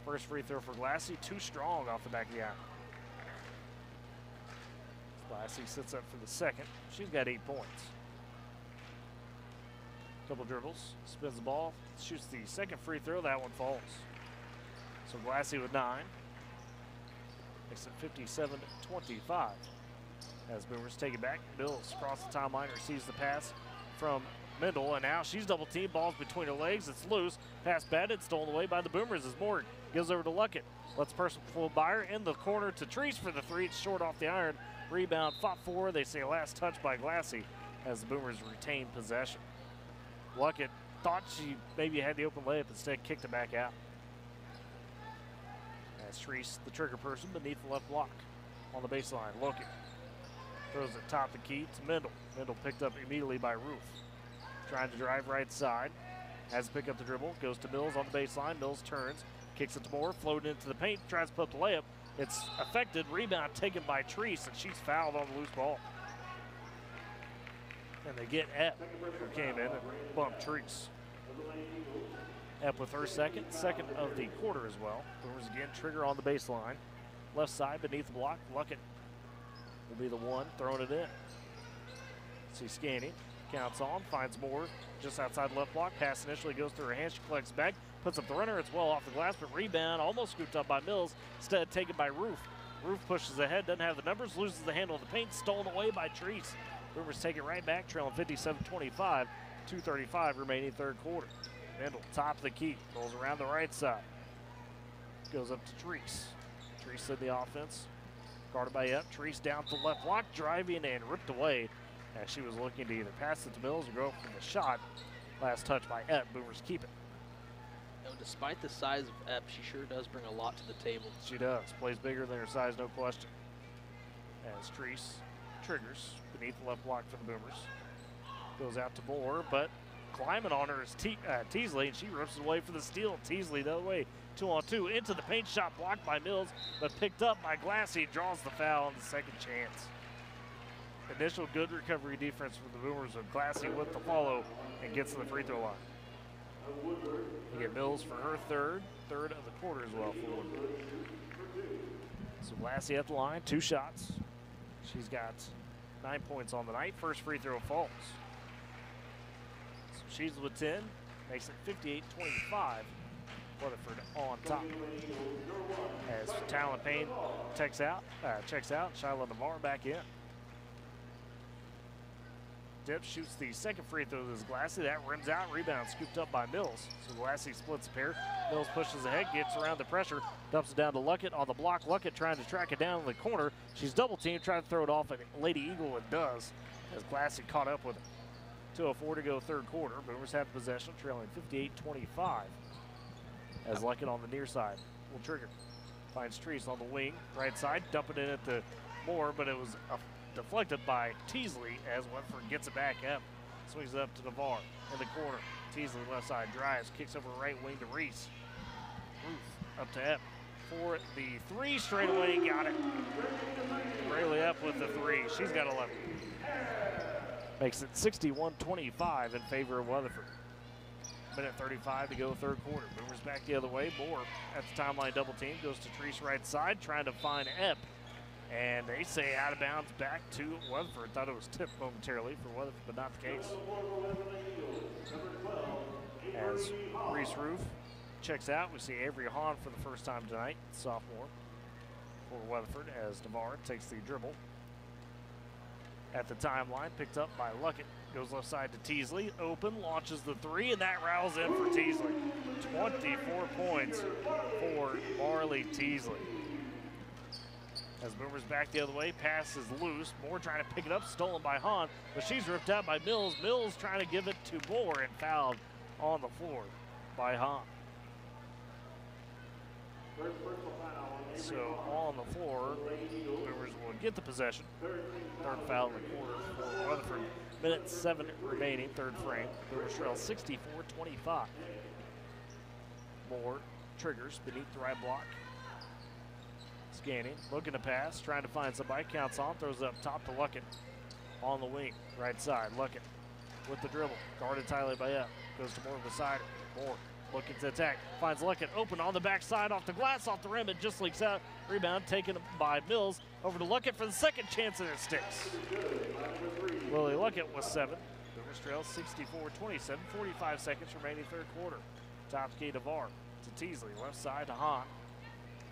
First free throw for Glassy, too strong off the back of the iron. Glassy sits up for the second. She's got 8 points. Couple dribbles, spins the ball, shoots the second free throw, that one falls. So Glassy with 9. Makes it 57-25. As Boomers take it back, Mills across the timeline, receives the pass from Mendel, and now she's double teamed, ball's between her legs, it's loose. Pass batted, stolen away by the Boomers as Moore gives over to Luckett. Lets person full buyer in the corner to Treese for the 3. It's short off the iron. Rebound fought for, they say last touch by Glassy as the Boomers retain possession. Luckett thought she maybe had the open layup, instead kicked it back out. As Treese, the trigger person, beneath the left block on the baseline. Luckett throws it top the key to Mendel. Mendel picked up immediately by Roof. Trying to drive right side. Has to pick up the dribble. Goes to Mills on the baseline. Mills turns. Kicks it to Moore. Floating into the paint. Tries to put up the layup. It's affected. Rebound taken by Treese, and she's fouled on the loose ball. And they get Epp, who came in and bumped Treese. Epp with her second of the quarter as well. Boomers again, trigger on the baseline. Left side beneath the block. Luckett will be the one throwing it in. See Scanning. Counts on, finds Moore just outside the left block. Pass initially goes through her hand. She collects back, puts up the runner. It's well off the glass, but rebound almost scooped up by Mills. Instead taken by Roof. Roof pushes ahead, doesn't have the numbers, loses the handle of the paint, stolen away by Treese. Boomers take it right back, trailing 57-25. 2:35 remaining third quarter. Mendel, top of the key, rolls around the right side. Goes up to Treese. Treese in the offense. Guarded by Epp. Treese down to the left block, driving and ripped away as she was looking to either pass it to Mills or go for the shot. Last touch by Epp. Boomers keep it. And despite the size of Epp, she sure does bring a lot to the table. She does. Plays bigger than her size, no question. As Treese triggers beneath the left block for the Boomers. Goes out to Moore, but climbing on her is Teasley, and she rips it away for the steal. Teasley the other way, 2-on-2 into the paint, shot blocked by Mills, but picked up by Glassy. Draws the foul on the second chance. initial good recovery defense for the Boomers with Glassy with the follow and gets to the free throw line. You get Mills for her third of the quarter as well for Woodward. So Glassy at the line, 2 shots. She's got 9 points on the night. First free throw falls. So she's with 10, makes it 58-25. Weatherford on top. As Talon Payne checks out, Shiloh Navarre back in. Dip shoots the second free throw to Glassy. That rims out, rebound scooped up by Mills. So Glassy splits a pair. Mills pushes ahead, gets around the pressure, dumps it down to Luckett on the block. Luckett trying to track it down in the corner. She's double teamed, trying to throw it off, and Lady Eagle it does, as Glassy caught up with it. 2:04 to go third quarter. Boomers have possession, trailing 58-25. As Luckett on the near side will trigger. Finds Treese on the wing, right side, dumping it at the Moore, but it was deflected by Teasley as Weatherford gets it back up. Swings it up to Navarre in the corner. Teasley left side drives, kicks over right wing to Reese. Ruth up to Epp for the 3 straight away, got it. Rayleigh Epp with the 3, she's got 11. Makes it 61-25 in favor of Weatherford. Minute 35 to go third quarter. Boomers back the other way. Moore at the timeline double team. Goes to Treese right side trying to find Epp. And they say out of bounds back to Weatherford. Thought it was tipped momentarily for Weatherford, but not the case. As Reese Roof checks out, we see Avery Hahn for the first time tonight, sophomore for Weatherford, as Navarre takes the dribble. At the timeline, picked up by Luckett. Goes left side to Teasley, open, launches the 3, and that rattles in for Teasley. 24 points for Marley Teasley. As Boomers back the other way, pass is loose. Moore trying to pick it up, stolen by Hahn, but she's ripped out by Mills. Mills trying to give it to Moore and fouled on the floor by Hahn. So on the floor, Boomers will get the possession. Third foul in the quarter for Weatherford. Minute 7 remaining, third frame. Boomers trail 64-25. Moore triggers beneath the right block. Scanning, looking to pass, trying to find somebody. Counts on, throws it up top to Luckett. On the wing, right side, Luckett with the dribble. Guarded tightly by Epp. Goes to Moore beside her. Moore looking to attack. Finds Luckett open on the backside, off the glass, off the rim. It just leaks out. Rebound taken by Mills. Over to Luckett for the second chance, and it sticks. Lily Luckett with 7. Boomers trail 64-27. 45 seconds remaining third quarter. Top key to Navarre to Teasley. Left side to Hahn.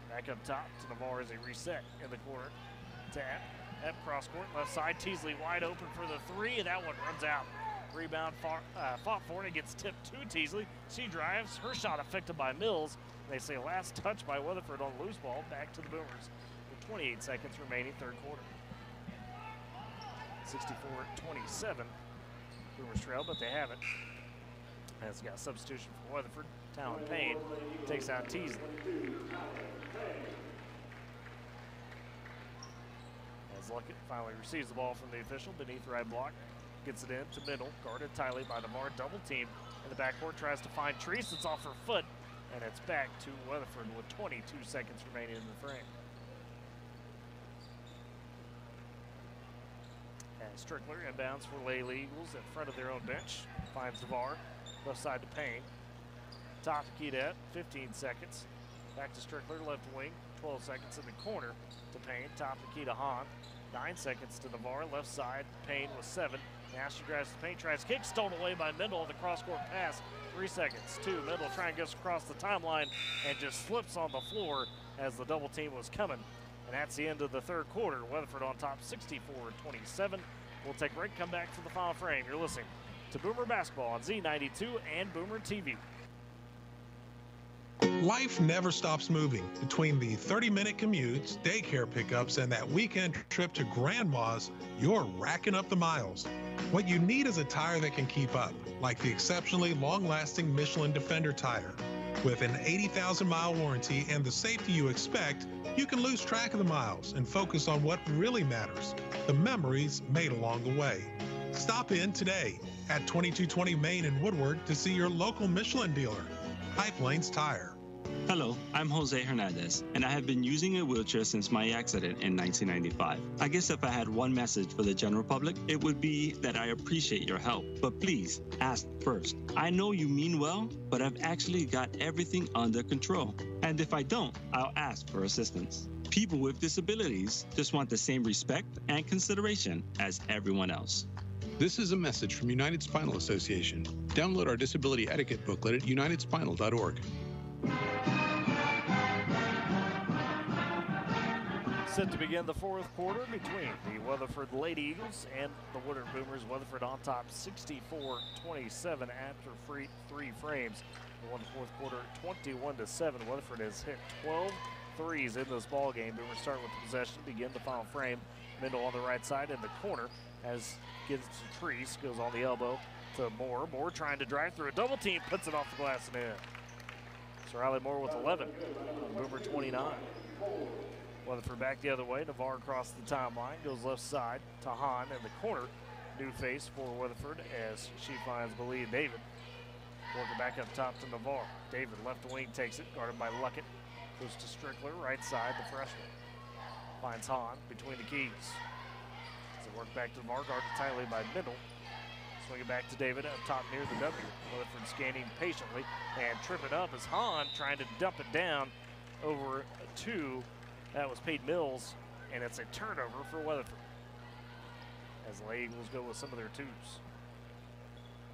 Back up top to Navarre as a reset in the corner. To Epp cross court, left side. Teasley wide open for the 3, and that one runs out. Rebound fought for, and it gets tipped to Teasley. She drives, her shot affected by Mills. They say last touch by Weatherford on the loose ball. Back to the Boomers with 28 seconds remaining third quarter. 64-27. Boomers trail, but they haven't. Has got substitution for Weatherford. Talon Payne takes out Teasley. As Luckett finally receives the ball from the official beneath the right block. Gets it in to middle, guarded tightly by Navarre, double team in the backcourt, tries to find Treese, it's off her foot, and it's back to Weatherford with 22 seconds remaining in the frame. And Strickler inbounds for Lady Eagles in front of their own bench, finds Navarre, left side to Payne. Top to Kedat, 15 seconds. Back to Strickler, left wing, 12 seconds in the corner to Payne, top to Keita Hahn. 9 seconds to Navarre, left side, Payne with 7. Now she grabs the paint, tries kick, stolen away by Mendel on the cross-court pass. 3 seconds, 2. Mendel trying to get across the timeline and just slips on the floor as the double team was coming. And that's the end of the third quarter. Weatherford on top, 64-27. We'll take a break, come back for the final frame. You're listening to Boomer Basketball on Z92 and Boomer TV. Life never stops moving. Between the 30-minute commutes, daycare pickups, and that weekend trip to Grandma's, you're racking up the miles. What you need is a tire that can keep up, like the exceptionally long-lasting Michelin Defender tire. With an 80,000-mile warranty and the safety you expect, you can lose track of the miles and focus on what really matters, the memories made along the way. Stop in today at 2220 Main in Woodward to see your local Michelin dealer, Pipe Lanes Tire. Hello, I'm Jose Hernandez, and I have been using a wheelchair since my accident in 1995. I guess if I had one message for the general public, it would be that I appreciate your help. But please, ask first. I know you mean well, but I've actually got everything under control. And if I don't, I'll ask for assistance. People with disabilities just want the same respect and consideration as everyone else. This is a message from United Spinal Association. Download our disability etiquette booklet at unitedspinal.org. Set to begin the fourth quarter between the Weatherford Lady Eagles and the Woodward Boomers. Weatherford on top 64-27 after three frames. They won the fourth quarter 21-7. Weatherford has hit 12 threes in this ball game. Boomers start with the possession, begin the final frame. Mendel on the right side in the corner as gets to Treese, goes on the elbow to Moore. Moore trying to drive through a double team, puts it off the glass and in. So Riley Moore with 11, Boomer 29. Weatherford back the other way. Navarre across the timeline, goes left side to Hahn in the corner. New face for Weatherford as she finds Belia David. Working back up top to Navarre. David left wing takes it, guarded by Luckett. Goes to Strickler, right side, the freshman. Finds Hahn between the keys. As they work back to Navarre, guarded tightly by Mendel. Swing it back to David up top near the W. Weatherford scanning patiently and tripping up as Hahn trying to dump it down over to, that was Peyton Mills, and it's a turnover for Weatherford. As the Eagles go with some of their twos.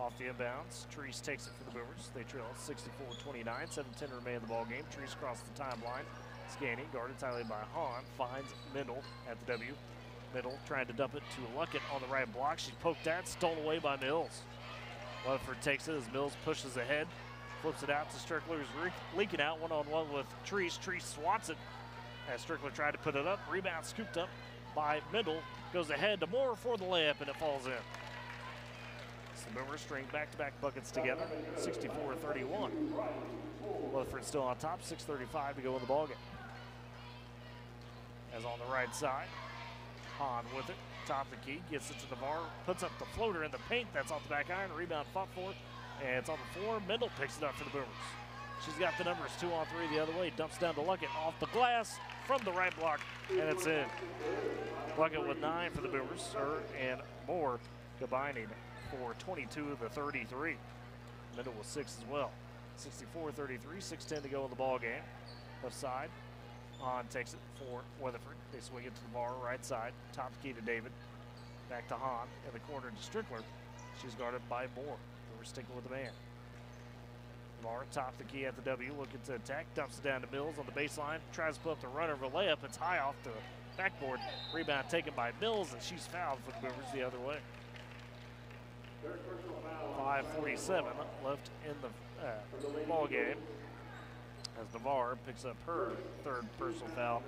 Off the inbounds, Treese takes it for the Boomers. They trail 64-29, 7-10 remain in the ball game. Treese across the timeline, scanning, guarded tightly by Hahn, finds Mendel at the W. Mendel trying to dump it to Luckett on the right block. She's poked at, stolen away by Mills. Weatherford takes it as Mills pushes ahead, flips it out to Strickler, who's leaking out one-on-one with Treese. Treese swats it as Strickler tried to put it up. Rebound scooped up by Mendel. Goes ahead to Moore for the layup, and it falls in. So the Boomers string back-to-back buckets together, 64-31. Weatherford still on top, 6:35 to go in the ballgame. As on the right side, Hahn with it, top of the key, gets it to Navarre, puts up the floater in the paint. That's off the back iron, rebound fought for, and it's on the floor. Mendel picks it up for the Boomers. She's got the numbers 2 on 3 the other way, dumps down to Luckett off the glass from the right block, and it's in. Luckett with 9 for the Boomers, her and Moore combining for 22 of the 33. Mendel with 6 as well. 64-33, 6:10 to go in the ball game. Left side, Hahn takes it for Weatherford. They swing it to Navarre, right side, top key to David. Back to Hahn in the corner to Strickler. She's guarded by Moore. We're sticking with the man. Navarre top the key at the W, looking to attack, dumps it down to Mills on the baseline, tries to put up the runner of a layup. It's high off the backboard. Rebound taken by Mills, and she's fouled for the Boomers the other way. 5:47 left in the ball game as Navarre picks up her third personal foul,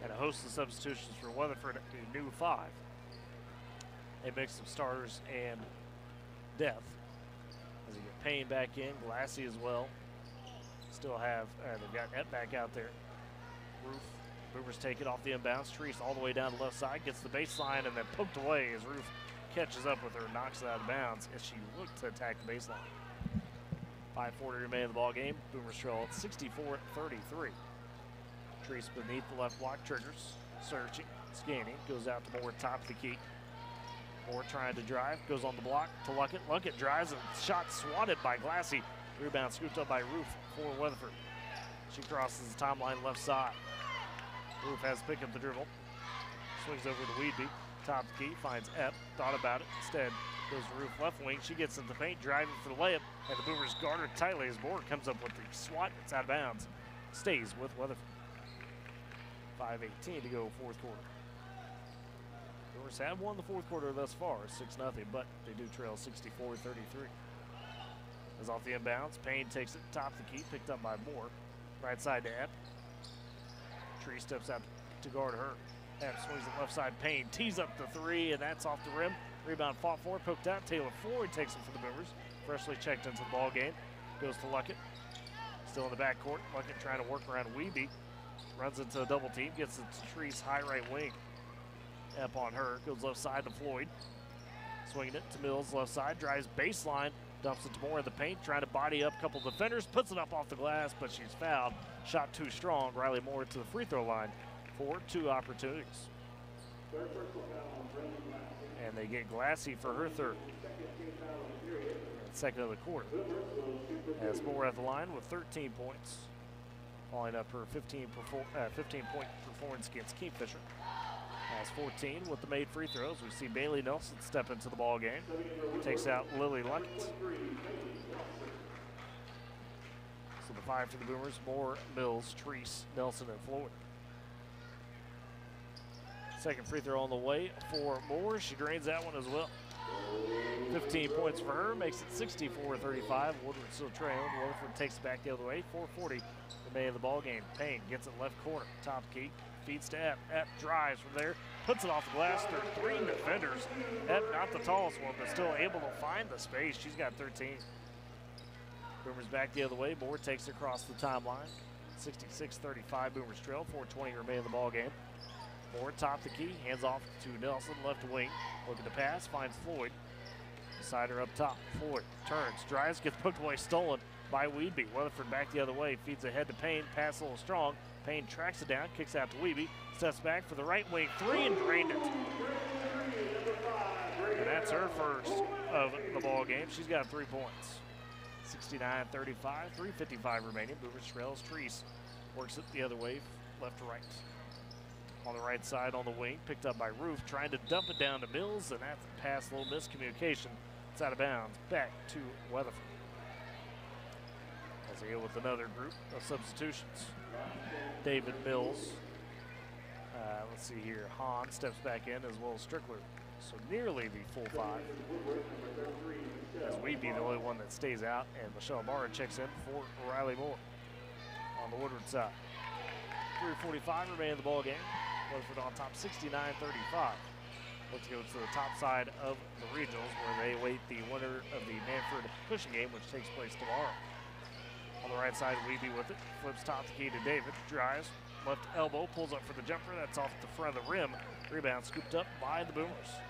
and a host of substitutions for Weatherford, a new 5. A mix of starters and depth. As you get Payne back in, Glassy as well. Still have, they've got Ep back out there. Roof, Boomers take it off the inbounds. Treese all the way down the left side, gets the baseline and then poked away as Roof catches up with her, knocks it out of bounds as she looked to attack the baseline. 5:40 remain in the ball game. Boomers trail at 64-33. Treese beneath the left block, triggers, searching, scanning, goes out to Moore, top of the key. Moore trying to drive, goes on the block to Luckett. Luckett drives and shot swatted by Glassy. Rebound scooped up by Roof for Weatherford. She crosses the timeline left side. Roof has to pick up the dribble. Swings over to Weedby. Top of the key, finds Ep. Thought about it. Instead, goes to Roof left wing. She gets in the paint, driving for the layup. And the Boomers guard her tightly as Moore comes up with the swat. It's out of bounds. Stays with Weatherford. 5:18 to go fourth quarter. Boomers have won the fourth quarter thus far, 6-0, but they do trail 64-33. As off the inbounds, Payne takes it, top of the key, picked up by Moore. Right side to Ep. Tree steps out to guard her. Ep swings it left side, Payne tees up the 3, and that's off the rim. Rebound fought for, poked out. Taylor Floyd takes it for the Boomers. Freshly checked into the ball game. Goes to Luckett. Still in the backcourt. Luckett trying to work around Weeby. Runs into a double team, gets it to Treese, high right wing. Ep on her, goes left side to Floyd. Swinging it to Mills, left side, drives baseline, Dumps it to Moore in the paint, trying to body up a couple defenders, puts it up off the glass, but she's fouled. Shot too strong. Riley Moore to the free throw line for 2 opportunities. And they get Glassy for her third. Second of the quarter. As Moore at the line with 13 points. Following up her 15-point performance against Kingfisher. Has 14 with the made free throws. We see Bailey Nelson step into the ball game. Takes out Lily Luckett. So the 5 for the Boomers: Moore, Mills, Treese, Nelson, and Floyd. Second free throw on the way for Moore. She drains that one as well. 15 points for her, makes it 64-35. Woodward still trailing. Weatherford takes it back the other way. 4:40 remaining in the ball game. Payne gets it left corner. Top key. Feeds to Epp. Epp drives from there. Puts it off the glass. There are 3 defenders. Epp, not the tallest one, but still able to find the space. She's got 13. Boomers back the other way. Moore takes it across the timeline. 66-35. Boomers trail. 4:20 remaining in the ball game. Moore top the key. Hands off to Nelson. Left wing. Looking to pass. Finds Floyd. Beside her up top. Floyd turns. Drives. Gets poked away. Stolen by Weedby. Weatherford back the other way. Feeds ahead to Payne. Pass a little strong. Payne tracks it down. Kicks out to Weeby. Steps back for the right wing 3 and drained it. And that's her first of the ball game. She's got 3 points. 69-35. 3:55 remaining. Boomers trails. Treese works it the other way. Left to right. On the right side on the wing. Picked up by Roof. Trying to dump it down to Mills. And that's a pass. A little miscommunication. It's out of bounds. Back to Weatherford. As they go with another group of substitutions. David Mills. Let's see here. Hahn steps back in as well as Strickler. So nearly the full 5. As Weeby the only one that stays out. And Michelle Barra checks in for Riley Moore on the Woodward side. 3:45 remaining in the ball game. Weatherford on top 69-35. Let's go to the top side of the regionals where they await the winner of the Manfred-Cushing game, which takes place tomorrow. On the right side, Weeby with it. Flips top the key to David. Drives. Left elbow. Pulls up for the jumper. That's off the front of the rim. Rebound scooped up by the Boomers.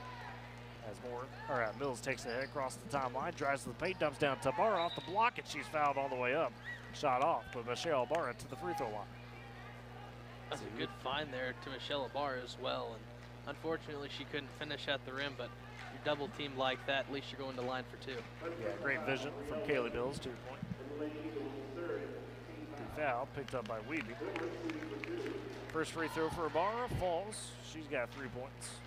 As Mills takes the head across the timeline. Drives to the paint. Dumps down to Barra off the block, and she's fouled all the way up. Shot off, but Michelle Barra to the free throw line. That's a good find there to Michelle Barra as well. And unfortunately, she couldn't finish at the rim, but you're double teamed like that, at least you're going to line for 2. Yeah, great vision from Kaylee Mills, 2 point. The foul picked up by Weeby. First free throw for Barra falls. She's got 3 points.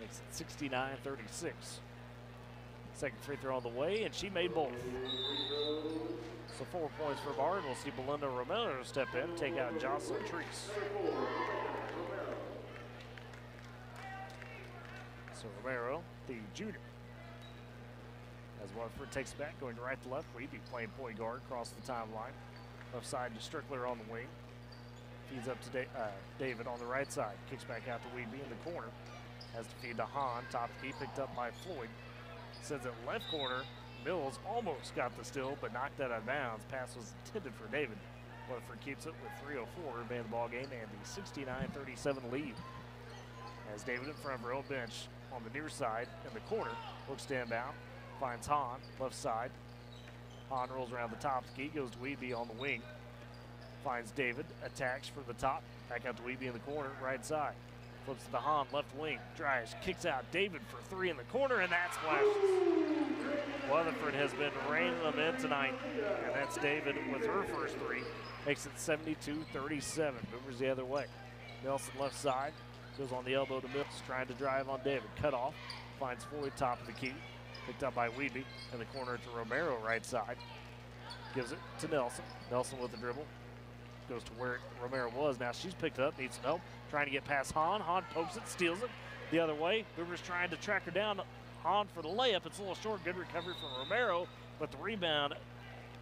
Makes it 69-36. Second free throw on the way, and she made both. So 4 points for Barra, and we'll see Belinda Romero step in, take out Jocelyn Treese. So Romero, the junior. As Weatherford takes it back, going right to left. Weeby playing point guard across the timeline. Left side to Strickler on the wing. Feeds up to David on the right side. Kicks back out to Weeby in the corner. Has to feed to Hahn. Top key picked up by Floyd. Sends it left corner. Mills almost got the steal, but knocked that out of bounds. Pass was intended for David. Weatherford keeps it with 3:04 remaining in the ball game and the 69-37 lead. As David in front of her own bench on the near side in the corner. Looks to inbound. Finds Hahn, left side. Hahn rolls around the top. The key goes to Weeby on the wing. Finds David, attacks from the top. Back out to Weeby in the corner, right side. Flips to the Hahn, left wing. Drives, kicks out David for 3 in the corner, and that splashes. Weatherford has been raining them in tonight, and that's David with her first 3. Makes it 72-37. Boomers the other way. Nelson left side. Goes on the elbow to Mills, trying to drive on David. Cut off. Finds Floyd top of the key. Picked up by Weeby in the corner to Romero right side. Gives it to Nelson. Nelson with the dribble. Goes to where Romero was. Now she's picked up, needs some help. Trying to get past Hahn. Hahn pokes it, steals it. The other way. Boomers trying to track her down. Hahn for the layup. It's a little short. Good recovery from Romero, but the rebound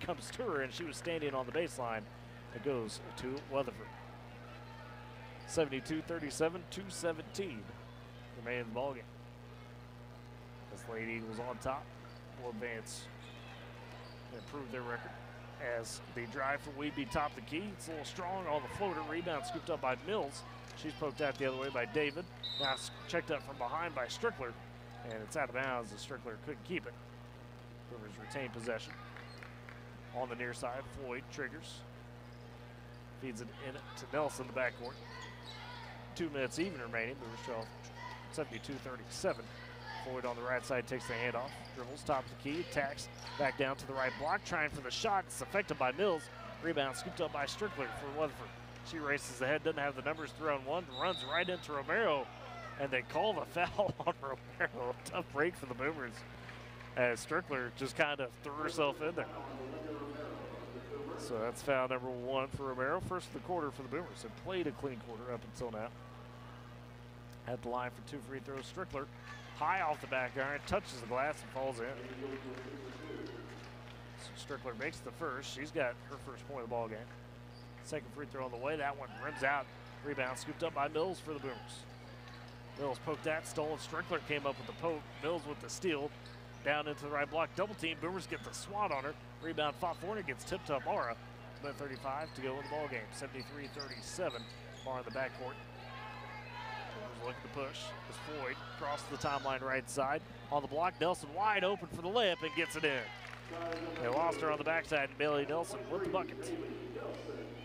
comes to her, and she was standing on the baseline. It goes to Weatherford. 72-37, 2:17 remaining in the ballgame. This Lady Eagles on top will advance and improve their record. As the drive for Weeby top the key. It's a little strong on the floater. Rebound scooped up by Mills. She's poked out the other way by David. Now checked up from behind by Strickler. And it's out of bounds as Strickler couldn't keep it. Boomers retain possession. On the near side, Floyd triggers. Feeds it in to Nelson in the backcourt. 2 minutes even remaining. Boomers trail 72-37. Floyd on the right side takes the handoff. Dribbles, top of the key, attacks, back down to the right block, trying for the shot. It's affected by Mills. Rebound scooped up by Strickler for Weatherford. She races ahead, doesn't have the numbers, throw in one, runs right into Romero, and they call the foul on Romero. Tough break for the Boomers, as Strickler just kind of threw herself in there. So that's foul number 1 for Romero. First of the quarter for the Boomers. Have played a clean quarter up until now. At the line for 2 free throws. Strickler, high off the back iron, touches the glass and falls in. So Strickler makes the first. She's got her first point of the ball game. Second free throw on the way. That one rims out. Rebound scooped up by Mills for the Boomers. Mills poked that, stole it. Strickler came up with the poke. Mills with the steal. Down into the right block. Double team. Boomers get the swat on her. Rebound fought for her. Gets tipped up Aura. 35 to go in the ball game. 73-37. Bar in the backcourt. Boomers looking to push. As Floyd crosses the timeline right side. On the block, Nelson wide open for the layup and gets it in. They lost her on the backside, and Bailey Nelson with the bucket.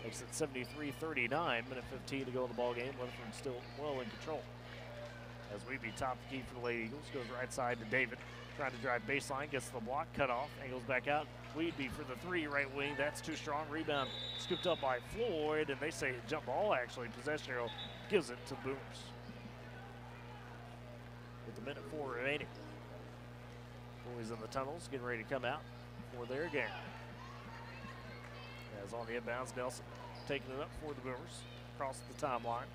Makes it 73-39. Minute 15 to go in the ball game. Weatherford still well in control. As Weeby top the key for the Lady Eagles. Goes right side to David. Trying to drive baseline, gets the block, cut off, angles back out. Weeby for the 3, right wing, that's too strong. Rebound scooped up by Floyd, and they say jump ball actually. Possession arrow gives it to the Boomers. With the minute 4 remaining. Boys in the tunnels, getting ready to come out for their game. As on the inbounds, Nelson taking it up for the Boomers. Across the timeline.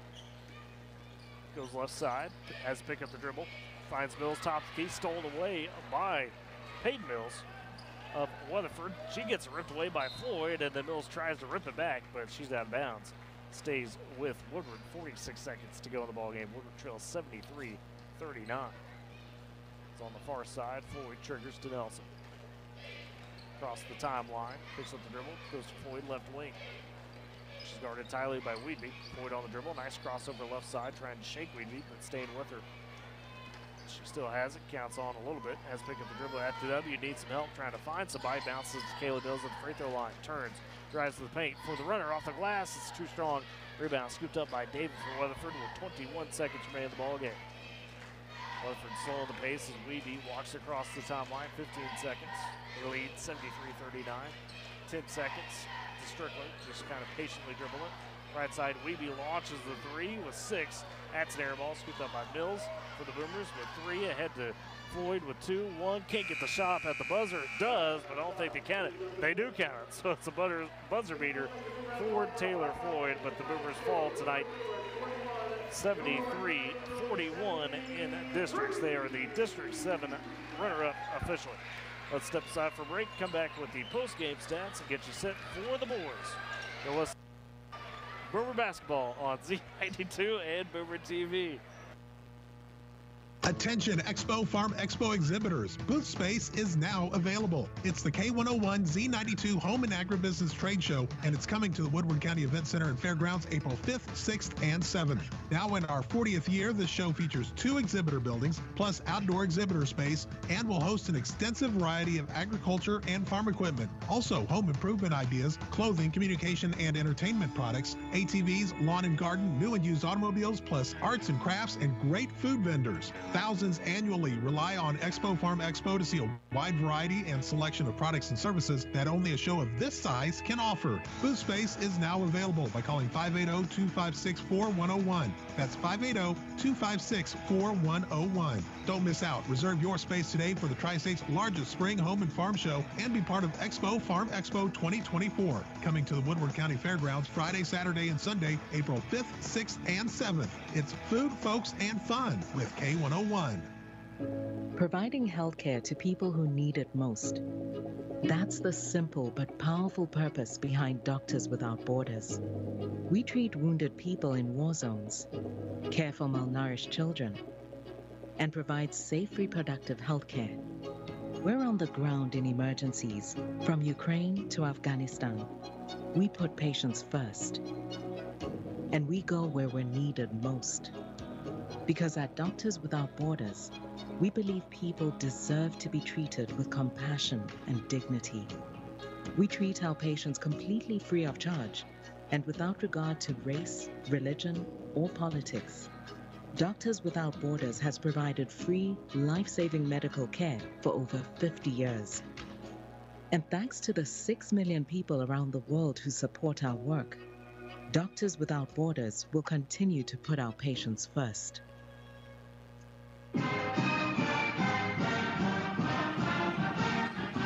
Goes left side, has to pick up the dribble. Finds Mills top of the key, stolen away by Peyton Mills of Weatherford. She gets ripped away by Floyd, and then Mills tries to rip it back, but she's out of bounds. Stays with Woodward. 46 seconds to go in the ballgame. Woodward trails 73-39. It's on the far side. Floyd triggers to Nelson. Across the timeline, picks up the dribble, goes to Floyd left wing. She's guarded tightly by Weedby. Floyd on the dribble, nice crossover left side, trying to shake Weedby, but staying with her. She still has it, counts on a little bit, has picked up the dribble at the W, needs some help trying to find somebody, bounces to Kayla Mills at the free throw line, turns, drives to the paint for the runner off the glass, it's too strong. Rebound scooped up by David for Weatherford with 21 seconds remaining in the ball game. Weatherford slowing the pace as Weedy walks across the timeline, 15 seconds. They lead 73-39, 10 seconds to Strickler, just kind of patiently dribbling it. Right side, Weeby launches the 3 with 6. That's an air ball, scooped up by Mills for the Boomers with 3. Ahead to Floyd with 2. 1 can't get the shot at the buzzer. It does, but I don't think they count it. They do count it, so it's a buzzer beater for Taylor Floyd, but the Boomers fall tonight 73-41 in districts. They are the District 7 runner-up officially. Let's step aside for break, come back with the post-game stats and get you set for the boys. You'll listen to Boomer Basketball on Z92 and Boomer TV. Attention Expo Farm Expo exhibitors. Booth space is now available. It's the K101 Z92 Home and Agribusiness Trade Show, and it's coming to the Woodward County Event Center and Fairgrounds April 5th, 6th, and 7th. Now in our 40th year, this show features 2 exhibitor buildings, plus outdoor exhibitor space, and will host an extensive variety of agriculture and farm equipment. Also, home improvement ideas, clothing, communication, and entertainment products, ATVs, lawn and garden, new and used automobiles, plus arts and crafts, and great food vendors. Thousands annually rely on Expo Farm Expo to see a wide variety and selection of products and services that only a show of this size can offer. Booth space is now available by calling 580-256-4101. That's 580-256-4101. Don't miss out. Reserve your space today for the Tri-State's largest spring home and farm show and be part of Expo Farm Expo 2024. Coming to the Woodward County Fairgrounds Friday, Saturday, and Sunday, April 5th, 6th, and 7th. It's food, folks, and fun with K101. Providing healthcare to people who need it most. That's the simple but powerful purpose behind Doctors Without Borders. We treat wounded people in war zones, care for malnourished children, and provide safe reproductive healthcare. We're on the ground in emergencies, from Ukraine to Afghanistan. We put patients first, and we go where we're needed most. Because at Doctors Without Borders, we believe people deserve to be treated with compassion and dignity. We treat our patients completely free of charge and without regard to race, religion, or politics. Doctors Without Borders has provided free, life-saving medical care for over 50 years. And thanks to the 6 million people around the world who support our work, Doctors Without Borders will continue to put our patients first.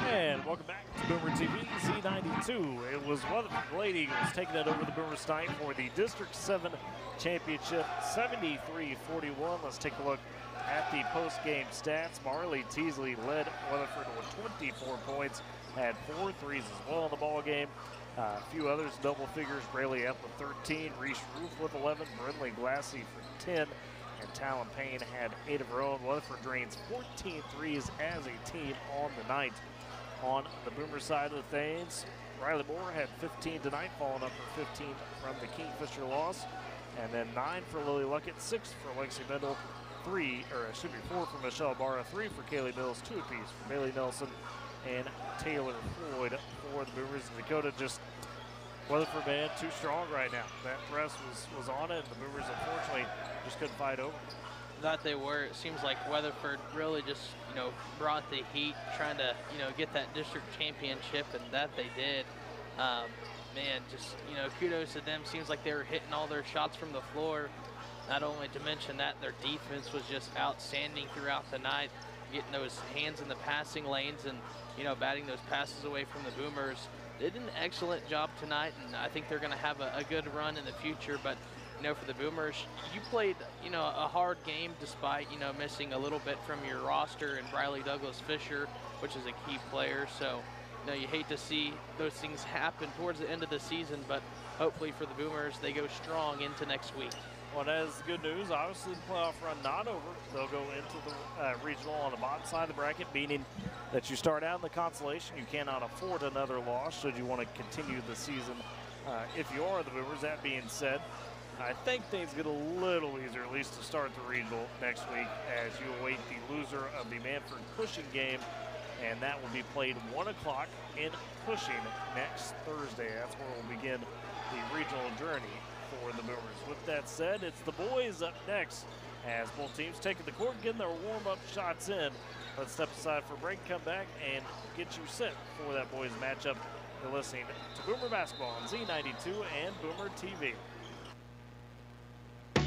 And welcome back to Boomer TV, Z92. It was Weatherford Blade Eagles taking it over the Boomers tonight for the District 7 Championship, 73-41. Let's take a look at the post-game stats. Marley Teasley led Weatherford with 24 points, had 4 threes as well in the ball game. A few others double figures. Braley up with 13, Reese Roof with 11, Brindley Glassy for 10, and Talon Payne had 8 of her own. Weatherford drains 14 threes as a team on the night. On the Boomer side of things, Riley Moore had 15 tonight, following up her 15 from the Kingfisher loss. And then 9 for Lily Luckett, 6 for Lexi Mendel, 4 for Michelle Barra, 3 for Kaylee Mills, 2 apiece for Bailey Nelson and Taylor Floyd for the Boomers. Dakota just, Weatherford, man, too strong right now. That press was on it, and the Boomers unfortunately just couldn't fight over. That they were. It seems like Weatherford really just, brought the heat, trying to, get that district championship, and that they did. Man, just, kudos to them. Seems like they were hitting all their shots from the floor. Not only to mention that, their defense was just outstanding throughout the night, getting those hands in the passing lanes and, batting those passes away from the Boomers. They did an excellent job tonight, and I think they're going to have a good run in the future. But, for the Boomers, you played, a hard game despite, missing a little bit from your roster and Briley Douglas Fisher, which is a key player. So, you hate to see those things happen towards the end of the season, but hopefully for the Boomers, they go strong into next week. Well, that is good news. Obviously, the playoff run not over. They'll go into the regional on the bottom side of the bracket, meaning that you start out in the consolation. You cannot afford another loss should you want to continue the season if you are the Boomers. That being said, I think things get a little easier, at least to start the regional next week, as you await the loser of the Manford-Cushing game, and that will be played 1 o'clock in Cushing next Thursday. That's where we'll begin the regional journey for the Boomers. With that said, it's the boys up next as both teams taking the court, getting their warm-up shots in. Let's step aside for a break, come back, and get you set for that boys matchup. You're listening to Boomer Basketball on Z92 and Boomer TV.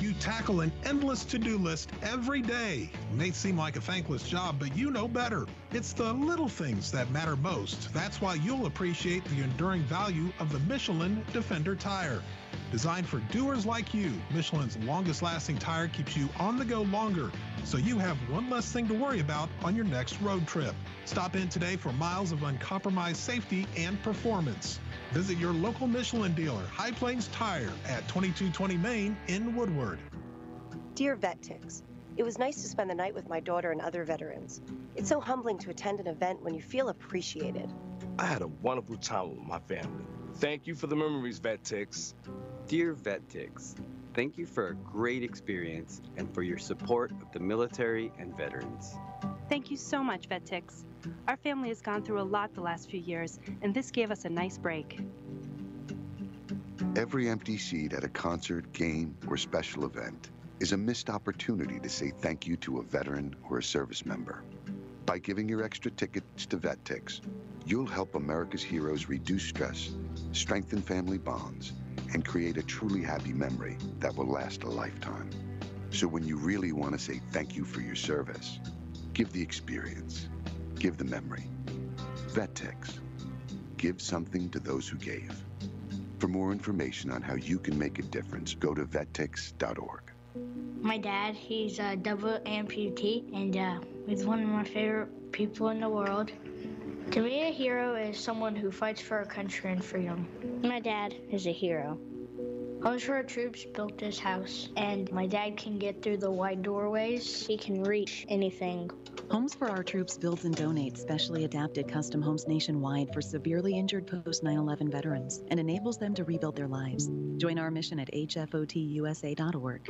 You tackle an endless to-do list every day. It may seem like a thankless job, but you know better. It's the little things that matter most. That's why you'll appreciate the enduring value of the Michelin Defender tire. Designed for doers like you, Michelin's longest-lasting tire keeps you on the go longer, so you have one less thing to worry about on your next road trip. Stop in today for miles of uncompromised safety and performance. Visit your local Michelin dealer, High Plains Tire, at 2220 Main in Woodward. Dear VetTix, it was nice to spend the night with my daughter and other veterans. It's so humbling to attend an event when you feel appreciated. I had a wonderful time with my family. Thank you for the memories, VetTix. Dear VetTix, thank you for a great experience and for your support of the military and veterans. Thank you so much, VetTix. Our family has gone through a lot the last few years, and this gave us a nice break. Every empty seat at a concert, game, or special event is a missed opportunity to say thank you to a veteran or a service member. By giving your extra tickets to VetTix, you'll help America's heroes reduce stress, strengthen family bonds, and create a truly happy memory that will last a lifetime. So when you really want to say thank you for your service, give the experience. Give the memory. VetTix. Give something to those who gave. For more information on how you can make a difference, go to vettix.org. My dad, he's a double amputee, and he's one of my favorite people in the world. To me, a hero is someone who fights for our country and freedom. My dad is a hero. Homes for Our Troops built this house, and my dad can get through the wide doorways. He can reach anything. Homes for Our Troops builds and donates specially adapted custom homes nationwide for severely injured post-9/11 veterans and enables them to rebuild their lives. Join our mission at hfotusa.org.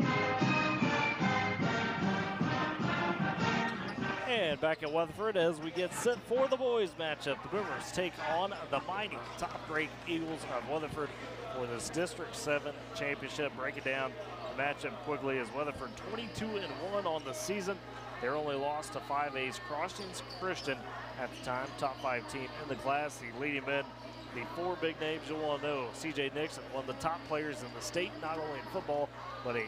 And back at Weatherford as we get set for the boys matchup. The Boomers take on the mighty top-ranked Eagles of Weatherford for this District 7 championship. Break it down the matchup quickly as Weatherford 22-1 on the season. Their only loss to 5A's Crossings Christian at the time, top 5 team in the class. The leading men, the 4 big names you'll want to know. CJ Nixon, one of the top players in the state, not only in football, but a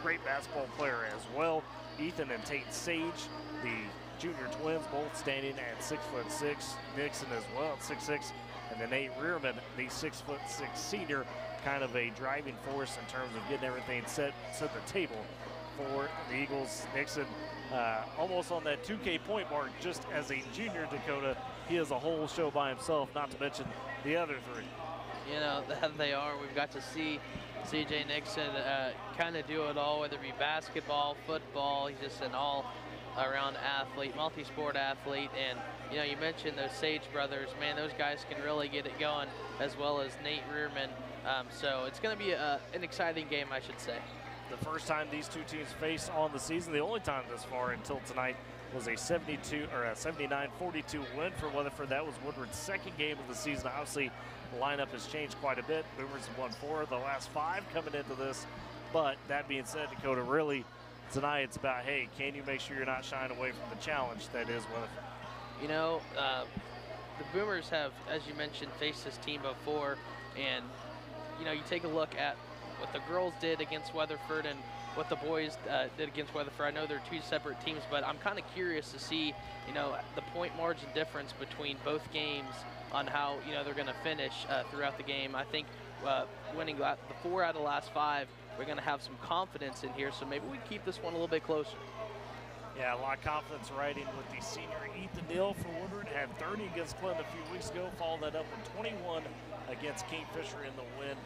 great basketball player as well. Ethan and Tate Sage, the junior twins, both standing at 6'6". Nixon as well at 6'6". And then Nate Rearman, the 6'6" senior, kind of a driving force in terms of getting everything set the table for the Eagles. Nixon almost on that 2K point mark just as a junior, Dakota. He is a whole show by himself, not to mention the other 3. You know, they are. We've got to see CJ Nixon kind of do it all, whether it be basketball, football. He's just an all-around athlete, multi-sport athlete. And, you know, you mentioned those Sage brothers. Man, those guys can really get it going, as well as Nate Rearman. So it's going to be an exciting game, I should say. The first time these two teams face on the season, the only time this far until tonight, was a 79-42 win for Weatherford. That was Woodward's second game of the season. Obviously, the lineup has changed quite a bit. Boomers have won 4 of the last 5 coming into this. But that being said, Dakota, really tonight it's about, hey, can you make sure you're not shying away from the challenge that is Weatherford? You know, the Boomers have, as you mentioned, faced this team before. And, you know, you take a look at what the girls did against Weatherford and what the boys did against Weatherford. I know they're 2 separate teams, but I'm kind of curious to see, you know, the point margin difference between both games on how, you know, they're going to finish throughout the game. I think winning the 4 out of the last 5, we're going to have some confidence in here, so maybe we keep this one a little bit closer. Yeah, a lot of confidence riding with the senior Ethan Neal for Woodward. Had 30 against Clinton a few weeks ago, followed that up with 21 against Kingfisher in the win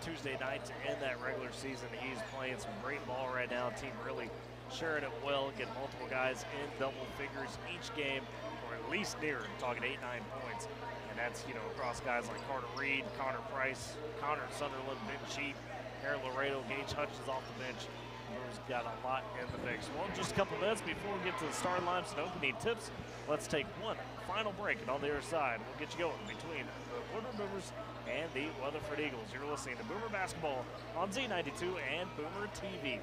Tuesday night to end that regular season. He's playing some great ball right now. Team really sharing it well, getting multiple guys in double figures each game, or at least near, talking 8-9 points. And that's, you know, across guys like Carter Reed, Connor Price, Connor Sunderland, Ben Sheep, Aaron Laredo, Gage Hutchins off the bench. He's got a lot in the mix. Well, just a couple minutes before we get to the starting lineups and opening tips, let's take one final break. And on the other side, we'll get you going between the Woodward Boomers and the Weatherford Eagles. You're listening to Boomer Basketball on Z92 and Boomer TV.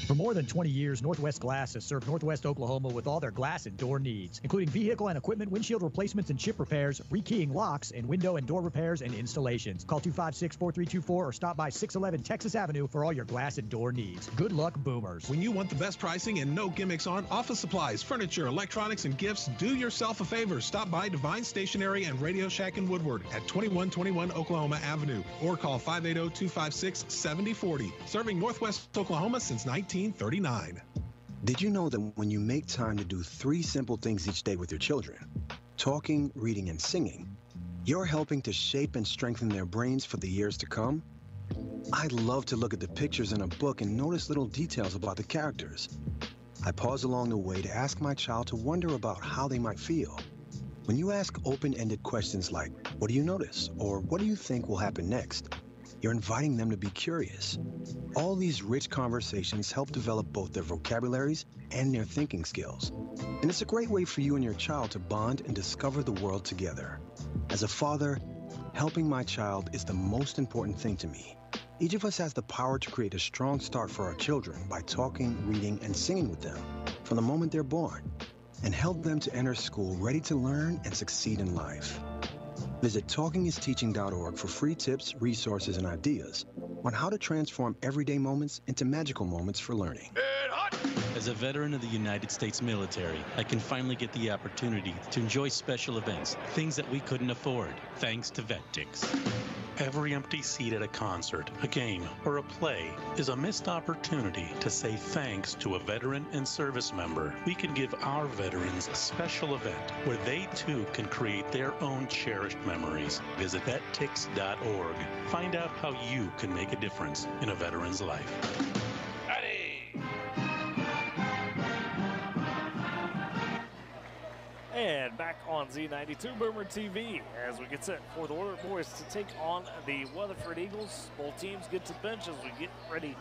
For more than 20 years, Northwest Glass has served Northwest Oklahoma with all their glass and door needs, including vehicle and equipment, windshield replacements and chip repairs, rekeying locks, and window and door repairs and installations. Call 256-4324 or stop by 611 Texas Avenue for all your glass and door needs. Good luck, Boomers. When you want the best pricing and no gimmicks on office supplies, furniture, electronics, and gifts, do yourself a favor. Stop by Divine Stationery and Radio Shack in Woodward at 2121 Oklahoma Avenue or call 580-256-7040. Serving Northwest Oklahoma since 1939. Did you know that when you make time to do 3 simple things each day with your children, talking, reading, and singing, you're helping to shape and strengthen their brains for the years to come? I love to look at the pictures in a book and notice little details about the characters. I pause along the way to ask my child to wonder about how they might feel. When you ask open-ended questions like, what do you notice? Or what do you think will happen next? You're inviting them to be curious. All these rich conversations help develop both their vocabularies and their thinking skills. And it's a great way for you and your child to bond and discover the world together. As a father, helping my child is the most important thing to me. Each of us has the power to create a strong start for our children by talking, reading, and singing with them from the moment they're born, and help them to enter school ready to learn and succeed in life. Visit talkingisteaching.org for free tips, resources, and ideas on how to transform everyday moments into magical moments for learning. As a veteran of the United States military, I can finally get the opportunity to enjoy special events, things that we couldn't afford, thanks to VetTix. Every empty seat at a concert, a game, or a play is a missed opportunity to say thanks to a veteran and service member. We can give our veterans a special event where they too can create their own cherished memories. Visit vettix.org. Find out how you can make a difference in a veteran's life. And back on Z92 Boomer TV as we get set for the Woodward boys to take on the Weatherford Eagles. Both teams get to the bench as we get ready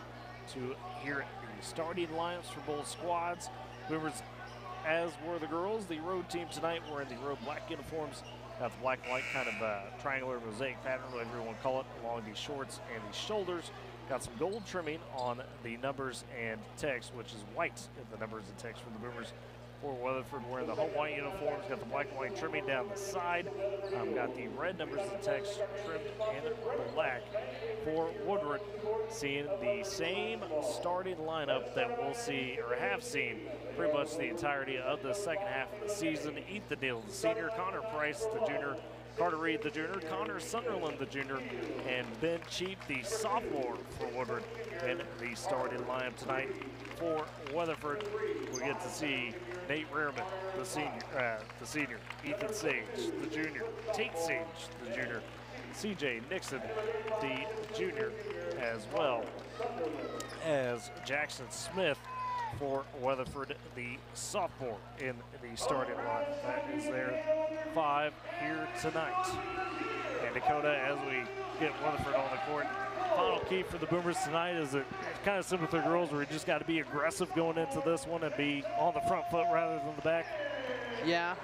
to hear the starting lineups for both squads. Boomers, as were the girls. The road team tonight were in the road black uniforms. Got the black and white kind of triangular mosaic pattern, whatever everyone call it, along the shorts and the shoulders. Got some gold trimming on the numbers and text, which is white in the numbers and text for the Boomers. For Weatherford wearing the home white uniforms, got the black and white trimming down the side. Got the red numbers and text trimmed in black. For Woodward, seeing the same starting lineup that we'll see or have seen pretty much the entirety of the second half of the season. Ethan Neal, the senior, Connor Price, the junior, Carter Reed, the junior, Connor Sunderland, the junior, and Ben Cheap, the sophomore for Woodward, in the starting lineup tonight. For Weatherford, we get to see Nate Rearman, the senior, Ethan Sage, the junior, Tate Sage, the junior, CJ Nixon, the junior, as well as Jackson Smith for Weatherford, the sophomore, in the starting line. That is their 5 here tonight. And Dakota, as we get Weatherford on the court, final key for the Boomers tonight is it kind of similar to the girls, where you just got to be aggressive going into this one and be on the front foot rather than the back. Yeah,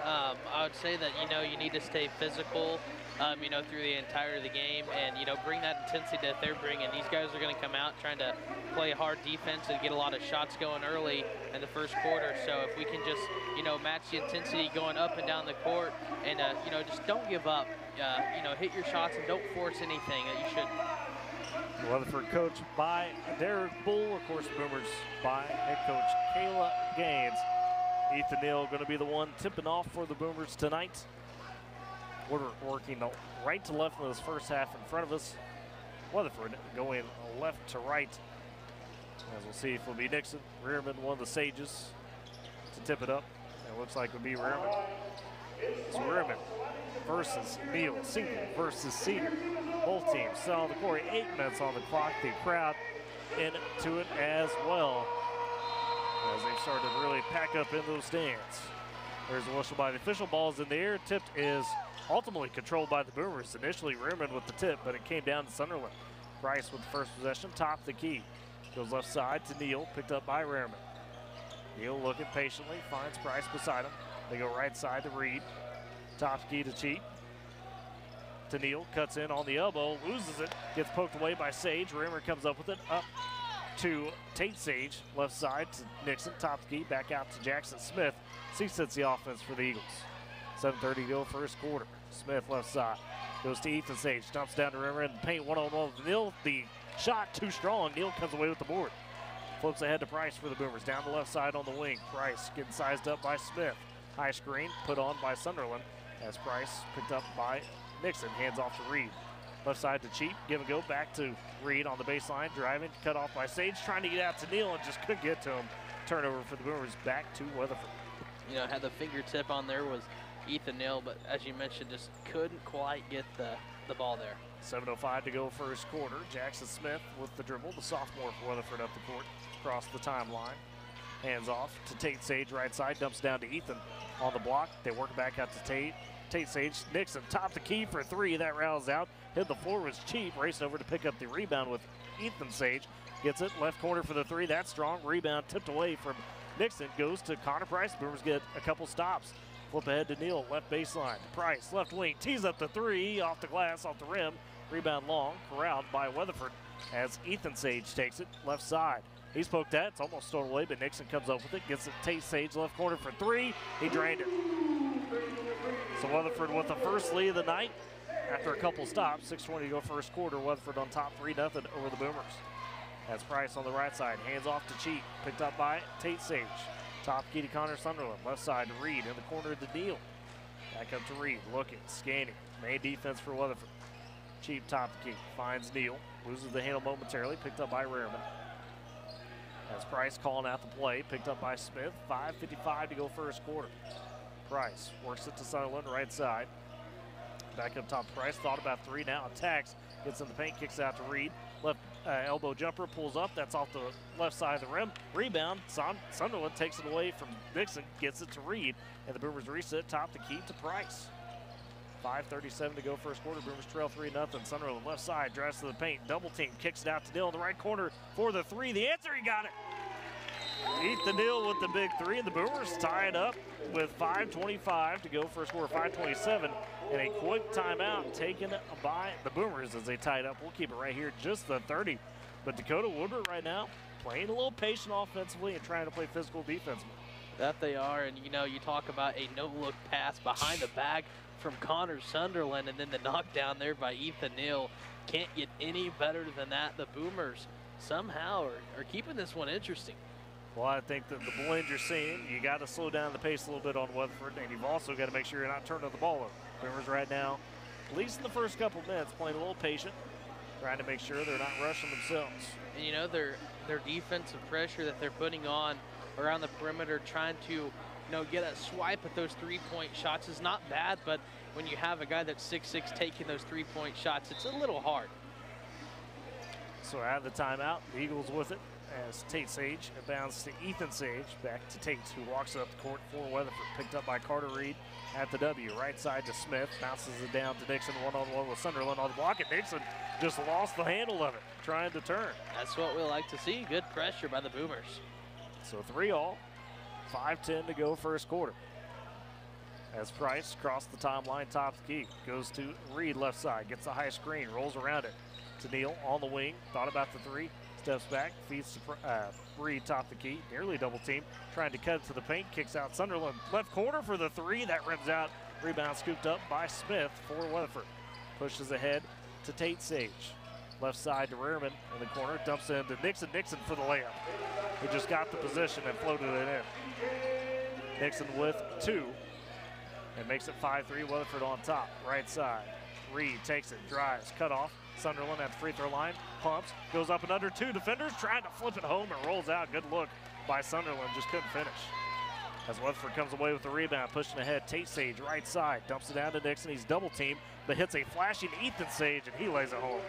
I would say that, you need to stay physical, through the entirety of the game, and, bring that intensity that they're bringing. These guys are going to come out trying to play hard defense and get a lot of shots going early in the first quarter. So if we can just, match the intensity going up and down the court and, just don't give up, hit your shots and don't force anything that you shouldn't. Weatherford coached by Derek Bull, of course, Boomers by head coach Kayla Gaines. Ethan Neal going to be the one tipping off for the Boomers tonight. We're working right to left in this first half in front of us. Weatherford going left to right. As we'll see if it'll be Nixon. Rearman, one of the Sages, to tip it up. It looks like it'll be Rearman. It's Rearman versus Neal, senior versus senior. Both teams still on the court, 8 minutes on the clock. The crowd into it as well, as they started to really pack up in those stands. There's a whistle by the official. Ball's in the air. Tipped is ultimately controlled by the Boomers. Initially Rearman with the tip, but it came down to Sunderland. Price with the first possession, top the key. Goes left side to Neal, picked up by Rearman. Neal looking patiently, finds Price beside him. They go right side to Reed. Top key to Cheap. To Neal, cuts in on the elbow, loses it, gets poked away by Sage. Rearman comes up with it, up to Tate Sage, left side to Nixon, top key, back out to Jackson Smith. He sets the offense for the Eagles. 7:30 to go first quarter. Smith left side, goes to Ethan Sage, dumps down to Rearman in the paint, one-on-one with Neal. The shot too strong, Neal comes away with the board. Flips ahead to Price for the Boomers, down the left side on the wing. Price getting sized up by Smith. High screen put on by Sunderland as Price picked up by Nixon, hands off to Reed. Left side to Cheap, give and go back to Reed on the baseline, driving, cut off by Sage, trying to get out to Neal and just couldn't get to him. Turnover for the Boomers, back to Weatherford. Had the fingertip on there was Ethan Neal, but as you mentioned, just couldn't quite get the ball there. 7:05 to go first quarter. Jackson Smith with the dribble, the sophomore for Weatherford up the court, across the timeline. Hands off to Tate Sage, right side, dumps down to Ethan on the block. They work back out to Tate. Tate Sage, Nixon, top the key for 3. That rattles out. Hit the floor was Cheap. Racing over to pick up the rebound with Ethan Sage. Gets it, left corner for the 3. That's strong. Rebound tipped away from Nixon. Goes to Connor Price. Boomers get a couple stops. Flip ahead to Neal, left baseline. Price, left wing, tees up the 3. Off the glass, off the rim. Rebound long, corralled by Weatherford as Ethan Sage takes it, left side. He's poked at, it's almost stolen away, but Nixon comes up with it, gets it Tate Sage, left corner for 3. He drained it. So Weatherford with the first lead of the night after a couple stops. 6:20 to go first quarter. Weatherford on top 3-0 over the Boomers. As Price on the right side, hands off to Cheap, picked up by Tate Sage. Top key to Connor Sunderland, left side to Reed, in the corner to Neal. Back up to Reed, looking, scanning, main defense for Weatherford. Cheap top key, finds Neal, loses the handle momentarily, picked up by Rearman. As Price calling out the play, picked up by Smith. 5:55 to go first quarter. Price works it to Sunderland, right side. Back up top, Price thought about 3, now attacks, gets in the paint, kicks out to Reed. Left elbow jumper, pulls up, that's off the left side of the rim. Rebound, Sunderland takes it away from Nixon, gets it to Reed, and the Boomers reset, top the key to Price. 5:37 to go first quarter. Boomers trail 3-0. Sunderland left side, drives to the paint, double team, kicks it out to Neal in the right corner for the 3. The answer, he got it. Ethan Neal with the big three, and the Boomers tie it up with 5:25 to go, first quarter 5:27, and a quick timeout taken by the Boomers as they tie it up. We'll keep it right here, just the 30. But Dakota Woodward right now playing a little patient offensively and trying to play physical defensively. That they are, and you know, you talk about a no-look pass behind the back from Connor Sunderland, and then the knockdown there by Ethan Neal. Can't get any better than that. The Boomers somehow are keeping this one interesting. Well, I think that the blend you're seeing, you got to slow down the pace a little bit on Weatherford, and you've also got to make sure you're not turning the ball over. Boomers right now, at least in the first couple minutes, playing a little patient, trying to make sure they're not rushing themselves. And you know, their defensive pressure that they're putting on around the perimeter, trying to, you know, get a swipe at those three-point shots is not bad, but when you have a guy that's 6'6" taking those three-point shots, it's a little hard. So out of the timeout, the Eagles with it as Tate Sage inbounds to Ethan Sage, back to Tate, who walks up the court for Weatherford, picked up by Carter Reed at the W. Right side to Smith, bounces it down to Nixon, one-on-one with Sunderland on the block, and Nixon just lost the handle of it, trying to turn. That's what we like to see, good pressure by the Boomers. So 3-all, 5:10 to go first quarter. As Price across the timeline, top the key, goes to Reed left side, gets the high screen, rolls around it to Neal on the wing, thought about the three, steps back, feeds to Reed top the key, nearly double team, trying to cut it to the paint, kicks out Sunderland left corner for the three, that rims out, rebound scooped up by Smith for Weatherford. Pushes ahead to Tate Sage. Left side to Rearman in the corner, dumps it into Nixon. Nixon for the layup. He just got the position and floated it in. Nixon with two and makes it 5-3. Weatherford on top, right side. Reed takes it, drives, cut off. Sunderland at the free throw line, pumps, goes up and under two defenders, trying to flip it home and rolls out. Good look by Sunderland, just couldn't finish. As Weatherford comes away with the rebound, pushing ahead, Tate Sage, right side, dumps it down to Nixon. He's double teamed, but hits a flashing Ethan Sage, and he lays it home.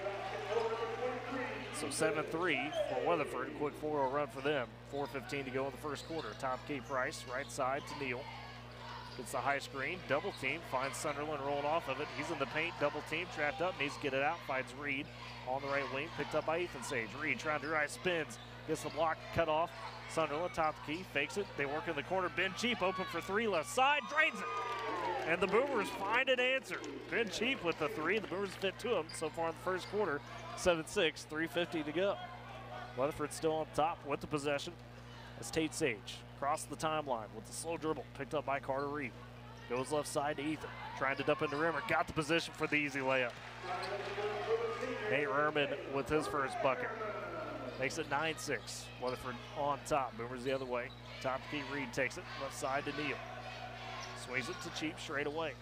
So 7-3 for Weatherford, a quick 4-0 run for them. 4:15 to go in the first quarter. Top key Price, right side to Neal. Gets the high screen, double team, finds Sunderland rolling off of it. He's in the paint, double team, trapped up, needs to get it out, finds Reed on the right wing, picked up by Ethan Sage. Reed trying to drive, spins, gets the block cut off. Sunderland, top key, fakes it. They work in the corner. Ben Cheap open for three, left side, drains it. And the Boomers find an answer. Ben Cheap with the three. The Boomers fit to him so far in the first quarter. 7-6, 3:50 to go. Weatherford still on top with the possession. As Tate Sage across the timeline with the slow dribble, picked up by Carter Reed. Goes left side to Ethan, trying to dump into Rimmer. Got the position for the easy layup. Nate Rearman with his first bucket. Makes it 9-6. Weatherford on top. Boomers the other way. Top key Reed takes it. Left side to Neal. Swings it to Cheap straight away.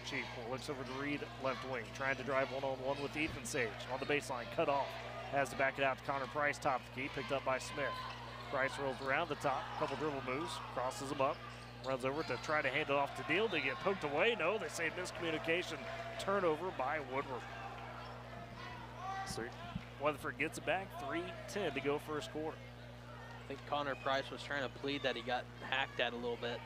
Cheap looks over to Reed left wing. Trying to drive one-on-one with Ethan Sage. On the baseline, cut off. Has to back it out to Connor Price. Top the key. Picked up by Smith. Price rolls around the top. Couple dribble moves. Crosses him up. Runs over to try to hand it off to Neal. They get poked away. No, they say miscommunication. Turnover by Woodward. So Weatherford gets it back, 3:10 to go first quarter. I think Connor Price was trying to plead that he got hacked at a little bit.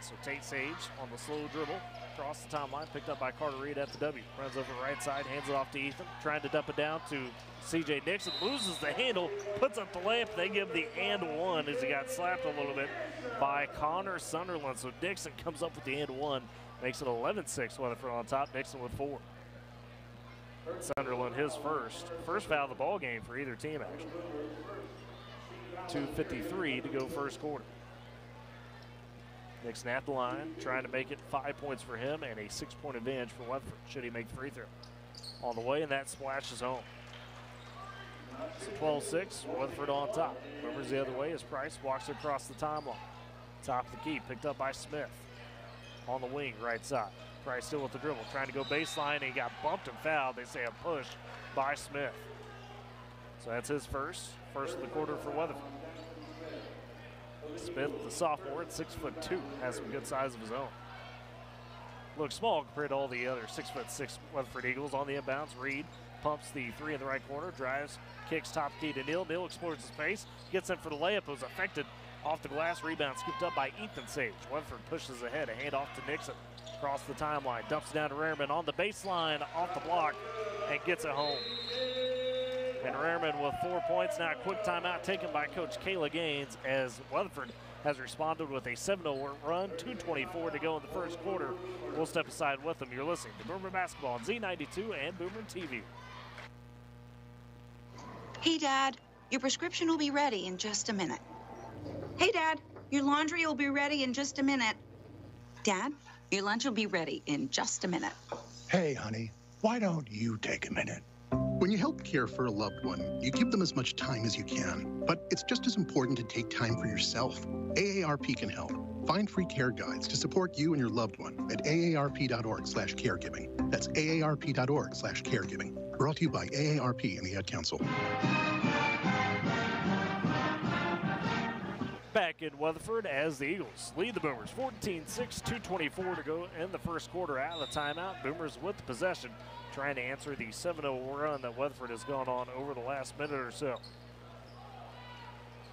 So Tate Sage on the slow dribble, across the timeline, picked up by Carter Reed at the W. Runs over right side, hands it off to Ethan, trying to dump it down to CJ Nixon, loses the handle, puts up the layup. They give the and one as he got slapped a little bit by Connor Sunderland. So Nixon comes up with the and one, makes it 11-6. Weatherford on top, Nixon with four. Sunderland his first foul of the ball game for either team, actually. 2:53 to go first quarter. Nixon at the line, trying to make it 5 points for him and a 6-point advantage for Weatherford should he make the free throw. On the way, and that splashes home. So 12-6, Weatherford on top. Boomers the other way as Price walks across the timeline. Top of the key, picked up by Smith. On the wing, right side. Price still with the dribble, trying to go baseline, and he got bumped and fouled. They say a push by Smith. So that's his first of the quarter for Weatherford. Smith, the sophomore at 6'2", has some good size of his own. Looks small compared to all the other 6'6" Weatherford Eagles. On the inbounds, Reed pumps the three in the right corner, drives, kicks top key to Neal. Neal explores the space, gets in for the layup. It was affected off the glass. Rebound scooped up by Ethan Sage. Weatherford pushes ahead, a handoff to Nixon. Across the timeline, dumps it down to Rearman on the baseline, off the block, and gets it home. And Rehrman with 4 points. Now a quick timeout taken by Coach Kayla Gaines as Weatherford has responded with a 7-0 run, 2:24 to go in the first quarter. We'll step aside with them. You're listening to Boomer Basketball on Z92 and Boomer TV. Hey, Dad, your prescription will be ready in just a minute. Hey, Dad, your laundry will be ready in just a minute. Dad, your lunch will be ready in just a minute. Hey, honey, why don't you take a minute? When you help care for a loved one, you give them as much time as you can. But it's just as important to take time for yourself. AARP can help. Find free care guides to support you and your loved one at aarp.org/caregiving. That's aarp.org/caregiving. Brought to you by AARP and the Ad Council. Back in Weatherford as the Eagles lead the Boomers 14-6, 2:24 to go in the first quarter. Out of the timeout, Boomers with possession, trying to answer the 7-0 run that Weatherford has gone on over the last minute or so.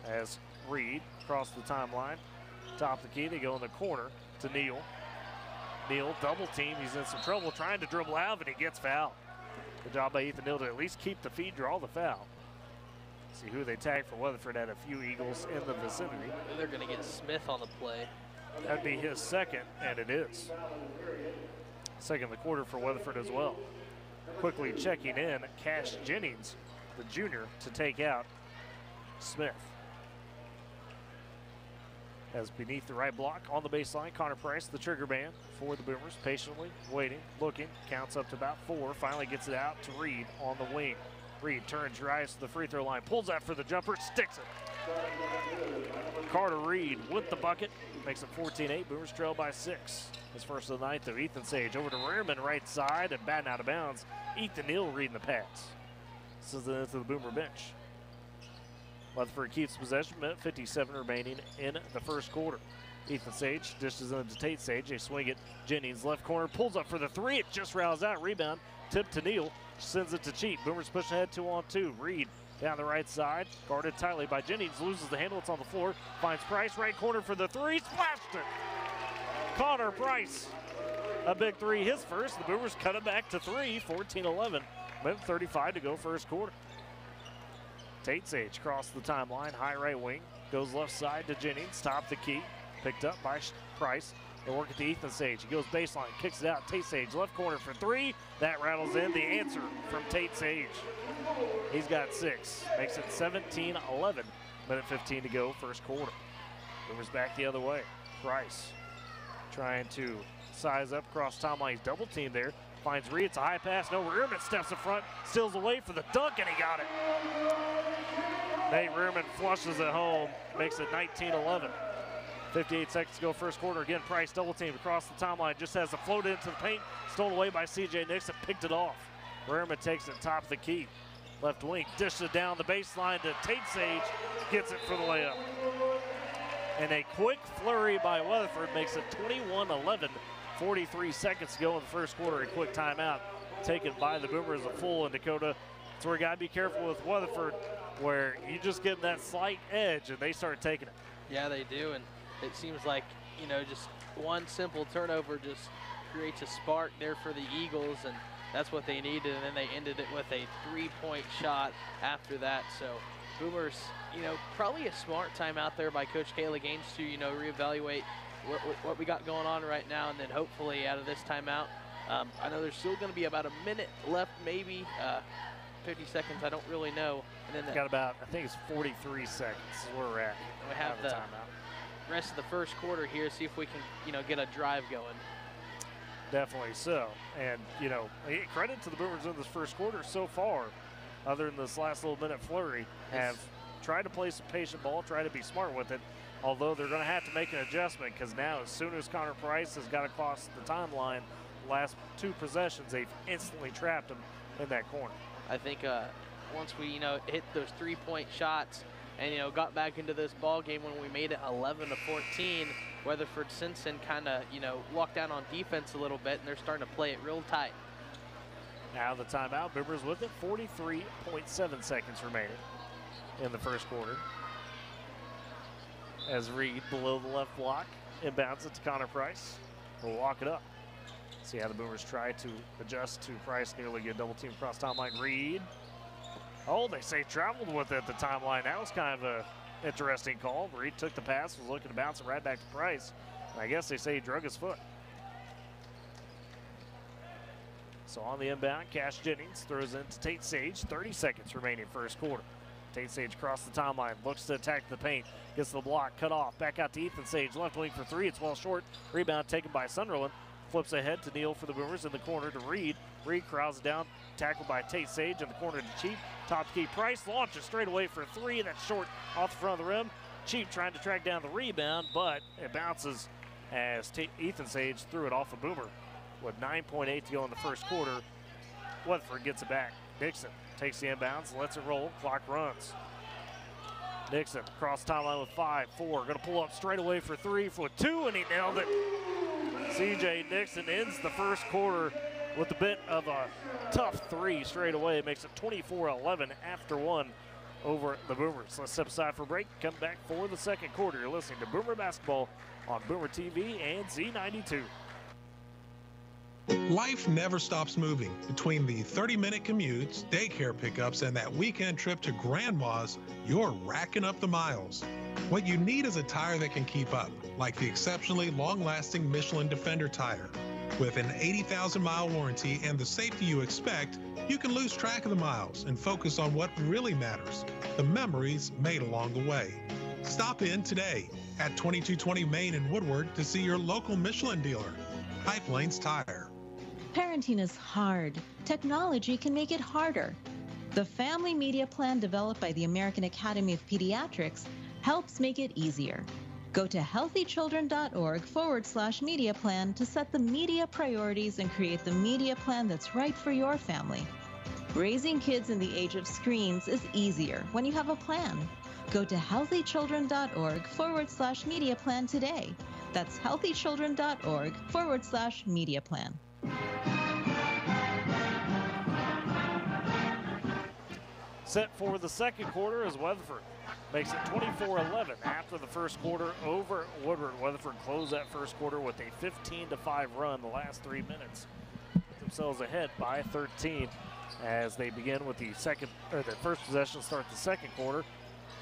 As Reed across the timeline, top of the key, they go in the corner to Neal. Neal double team, he's in some trouble trying to dribble out, and he gets fouled. Good job by Ethan Neal to at least keep the feed, draw the foul. See who they tag for Weatherford. Had a few Eagles in the vicinity. They're going to get Smith on the play. That'd be his second, and it is. Second of the quarter for Weatherford as well. Quickly checking in, Cash Jennings, the junior, to take out Smith. As beneath the right block on the baseline, Connor Price, the trigger man for the Boomers, patiently waiting, looking, counts up to about 4, finally gets it out to Reed on the wing. Reed turns, drives to the free throw line, pulls out for the jumper, sticks it. Carter Reed with the bucket, makes it 14-8. Boomers trail by 6. His first of the night, though. Ethan Sage over to Rehrman, right side, and batting out of bounds. Ethan Neal reading the pass. Sends it into the Boomer bench. Weatherford keeps possession, minute 57 remaining in the first quarter. Ethan Sage dishes into Tate Sage. They swing it. Jennings left corner, pulls up for the 3. It just rounds out. Rebound, tip to Neal. Sends it to Cheat. Boomers pushing ahead 2-on-2. Reed down the right side, guarded tightly by Jennings. Loses the handle. It's on the floor. Finds Price, right corner for the 3. Splashed it. Connor Price, a big 3, his first. The Boomers cut it back to 3. 14-11. Minute 35 to go first quarter. Tate Sage across the timeline, high right wing, goes left side to Jennings, top the key, picked up by Price. They work it to Ethan Sage. He goes baseline, kicks it out. Tate Sage, left corner for 3. That rattles in. The answer from Tate Sage. He's got 6. Makes it 17-11. Minute 15 to go, first quarter. Boomers back the other way. Price trying to size up across timeline. He's double teamed there. Finds Reed. It's a high pass. No, Rehrman steps in front, steals away for the dunk, and he got it. Nate Rehrman flushes it home, makes it 19-11. 58 seconds to go first quarter. Again, Price double teamed across the timeline. Just has a float into the paint. Stolen away by C.J. Nixon. Picked it off. Rehrman takes it top of the key. Left wing. Dishes it down the baseline to Tate Sage. Gets it for the layup. And a quick flurry by Weatherford makes it 21-11. 43 seconds to go in the first quarter. A quick timeout taken by the Boomers. A full in Dakota. So we got to be careful with Weatherford, where you just give them that slight edge and they start taking it. Yeah, they do. And it seems like, you know, just one simple turnover just creates a spark there for the Eagles, and that's what they needed, and then they ended it with a 3-point shot after that. So Boomers, you know, probably a smart timeout there by Coach Kayla Gaines to, you know, reevaluate what we got going on right now, and then hopefully out of this timeout, I know there's still going to be about a minute left, maybe 50 seconds, I don't really know. And then got about, I think it's 43 seconds is where we're at. We have the timeout. Rest of the first quarter here, see if we can, you know, get a drive going. Definitely so. And, you know, credit to the Boomers in this first quarter so far, other than this last little minute flurry, have tried to play some patient ball, try to be smart with it, although they're going to have to make an adjustment because now as soon as Connor Price has got across the timeline, last 2 possessions, they've instantly trapped him in that corner. I think once we, you know, hit those 3-point shots and, you know, got back into this ball game when we made it 11-14, Weatherford since then kind of, you know, walked down on defense a little bit, and they're starting to play it real tight. Now the timeout, Boomers with it, 43.7 seconds remaining in the first quarter. As Reed below the left block, inbounds it to Connor Price. We'll walk it up. See how the Boomers try to adjust to Price, nearly get double team across timeline. Reed Oh, they say traveled with it at the timeline. That was kind of a interesting call. Reed took the pass, was looking to bounce it right back to Price. And I guess they say he drug his foot. So on the inbound, Cash Jennings throws into Tate Sage. 30 seconds remaining first quarter. Tate Sage across the timeline, looks to attack the paint, gets the block, cut off, back out to Ethan Sage, left wing for three. It's well short. Rebound taken by Sunderland. Flips ahead to Neal for the Boomers in the corner to Reed. Reed crowds it down, tackled by Tate Sage in the corner to Cheap. Top key Price launches straight away for three. That's short off the front of the rim. Cheap trying to track down the rebound, but it bounces as Ethan Sage threw it off a Boomer. With 9.8 to go in the first quarter, Weatherford gets it back. Nixon takes the inbounds, lets it roll, clock runs. Nixon across the timeline with 5-4, gonna pull up straight away for three, for two, and he nailed it. CJ Nixon ends the first quarter with a bit of a tough three straight away. Makes it 24-11 after one over the Boomers. Let's step aside for a break, come back for the second quarter. You're listening to Boomer Basketball on Boomer TV and Z92. Life never stops moving. Between the 30-minute commutes, daycare pickups, and that weekend trip to Grandma's, you're racking up the miles. What you need is a tire that can keep up, like the exceptionally long-lasting Michelin Defender tire. With an 80,000-mile warranty and the safety you expect, you can lose track of the miles and focus on what really matters, the memories made along the way. Stop in today at 2220 Main in Woodward to see your local Michelin dealer, Pipe Lanes Tire. Parenting is hard. Technology can make it harder. The Family Media Plan developed by the American Academy of Pediatrics helps make it easier. Go to healthychildren.org/media plan to set the media priorities and create the media plan that's right for your family. Raising kids in the age of screens is easier when you have a plan. Go to healthychildren.org/media plan today. That's healthychildren.org/media plan. Set for the second quarter as Weatherford makes it 24-11 after the first quarter over Woodward. Weatherford closed that first quarter with a 15-5 run the last 3 minutes. Put themselves ahead by 13 as they begin with the first possession to start the second quarter.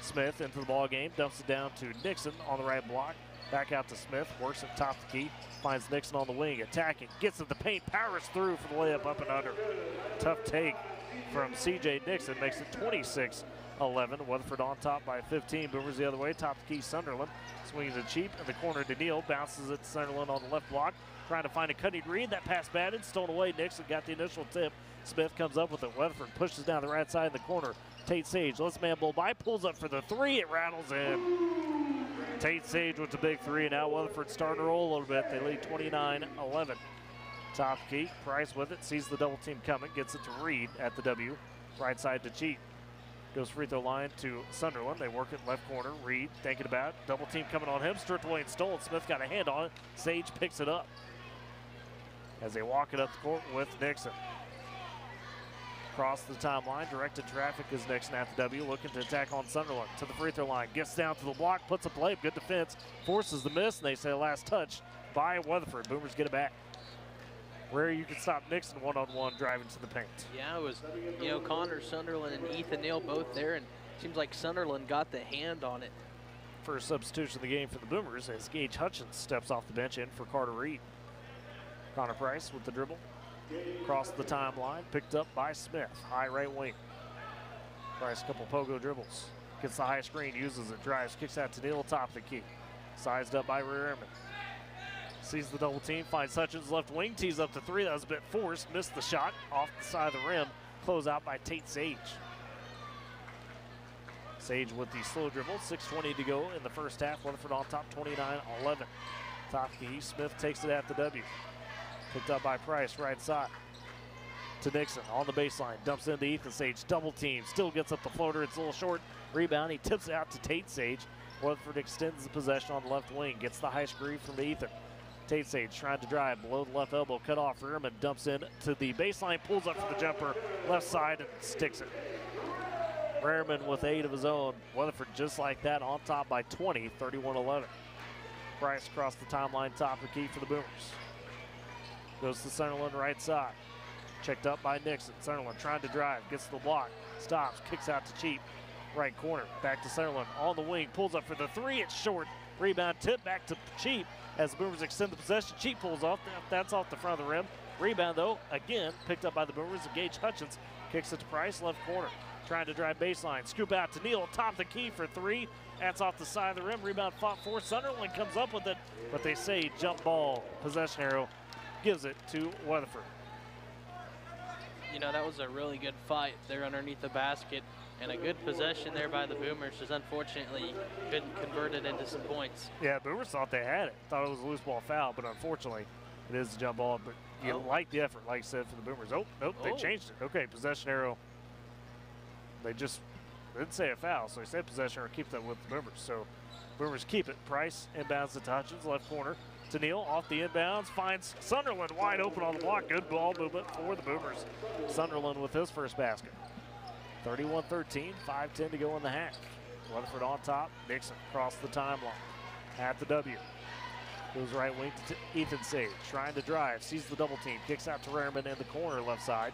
Smith into the ball game, dumps it down to Nixon on the right block. Back out to Smith, works at top of the key, finds Nixon on the wing, attacking, gets at the paint, powers through for the layup up and under. Tough take from CJ Nixon, makes it 26-11. Weatherford on top by 15. Boomers the other way, top of the key, Sunderland. Swings it cheap in the corner to Neal, bounces it to Sunderland on the left block. Trying to find a cutting Reed, that pass batted, stolen away. Nixon got the initial tip. Smith comes up with it. Weatherford pushes down the right side in the corner. Tate Sage lets man blow by, pulls up for the three, it rattles in. Tate Sage with the big three, and now Weatherford starting to roll a little bit. They lead 29-11. Top key, Price with it, sees the double team coming, gets it to Reed at the W. Right side to Cheat. Goes free throw line to Sunderland. They work it left corner. Reed thinking about it. Double team coming on him. Stripped away and stolen. Smith got a hand on it. Sage picks it up as they walk it up the court with Nixon. Across the timeline, directed traffic is Nixon at the W, looking to attack on Sunderland. To the free throw line, gets down to the block, puts a play, good defense, forces the miss, and they say last touch by Weatherford. Boomers get it back. Where you can stop Nixon one-on-one driving to the paint. Yeah, it was, Connor Sunderland and Ethan Neal both there, and it seems like Sunderland got the hand on it. First substitution of the game for the Boomers as Gage Hutchins steps off the bench in for Carter Reed. Connor Price with the dribble. Across the timeline, picked up by Smith. High right wing. Price a couple pogo dribbles. Gets the high screen, uses it, drives, kicks out to Neal, top of the key. Sized up by Rearman. Sees the double team, finds Hutchins left wing, tees up the three. That was a bit forced, missed the shot off the side of the rim. Close out by Tate Sage. Sage with the slow dribble, 6:20 to go in the first half. Weatherford on top, 29-11. Top key, Smith takes it at the W. Picked up by Price, right side. To Nixon on the baseline, dumps into Ethan Sage, double team, still gets up the floater, it's a little short. Rebound, he tips it out to Tate Sage. Weatherford extends the possession on the left wing, gets the high screen from Ethan. Tate Sage trying to drive below the left elbow, cut off. Rearman dumps in to the baseline, pulls up for the jumper, left side, and sticks it. Rearman with 8 of his own. Weatherford just like that on top by 20, 31-11. Price across the timeline, top of the key for the Boomers. Goes to Sunderland right side. checked up by Nixon. Sunderland trying to drive, gets to the block, stops, kicks out to Cheap. Right corner, back to Sunderland on the wing, pulls up for the three, it's short. Rebound tip back to Cheap as the Boomers extend the possession. Cheap pulls off, that's off the front of the rim. Rebound though, again, picked up by the Boomers. Gage Hutchins kicks it to Price, left corner. Trying to drive baseline, scoop out to Neal, top the key for three. That's off the side of the rim, rebound fought for. Sunderland comes up with it, but they say jump ball, possession arrow, gives it to Weatherford. You know, that was a really good fight there underneath the basket. And a good possession there by the Boomers, just unfortunately couldn't convert it into some points. Yeah, Boomers thought they had it. Thought it was a loose ball foul, but unfortunately it is a jump ball. But you like the effort, like I said, for the Boomers. Oh, nope, they changed it. Okay, possession arrow. They just didn't say a foul, so they said possession arrow, keep that with the Boomers. So Boomers keep it. Price inbounds to Hutchins, left corner to Neal, off the inbounds, finds Sunderland wide open on the block. Good ball movement for the Boomers. Sunderland with his first basket. 31-13, 5:10 to go in the half. Weatherford on top, Nixon across the timeline at the W. Goes right wing to Ethan Sage, trying to drive, sees the double team, kicks out to Rehrman in the corner left side.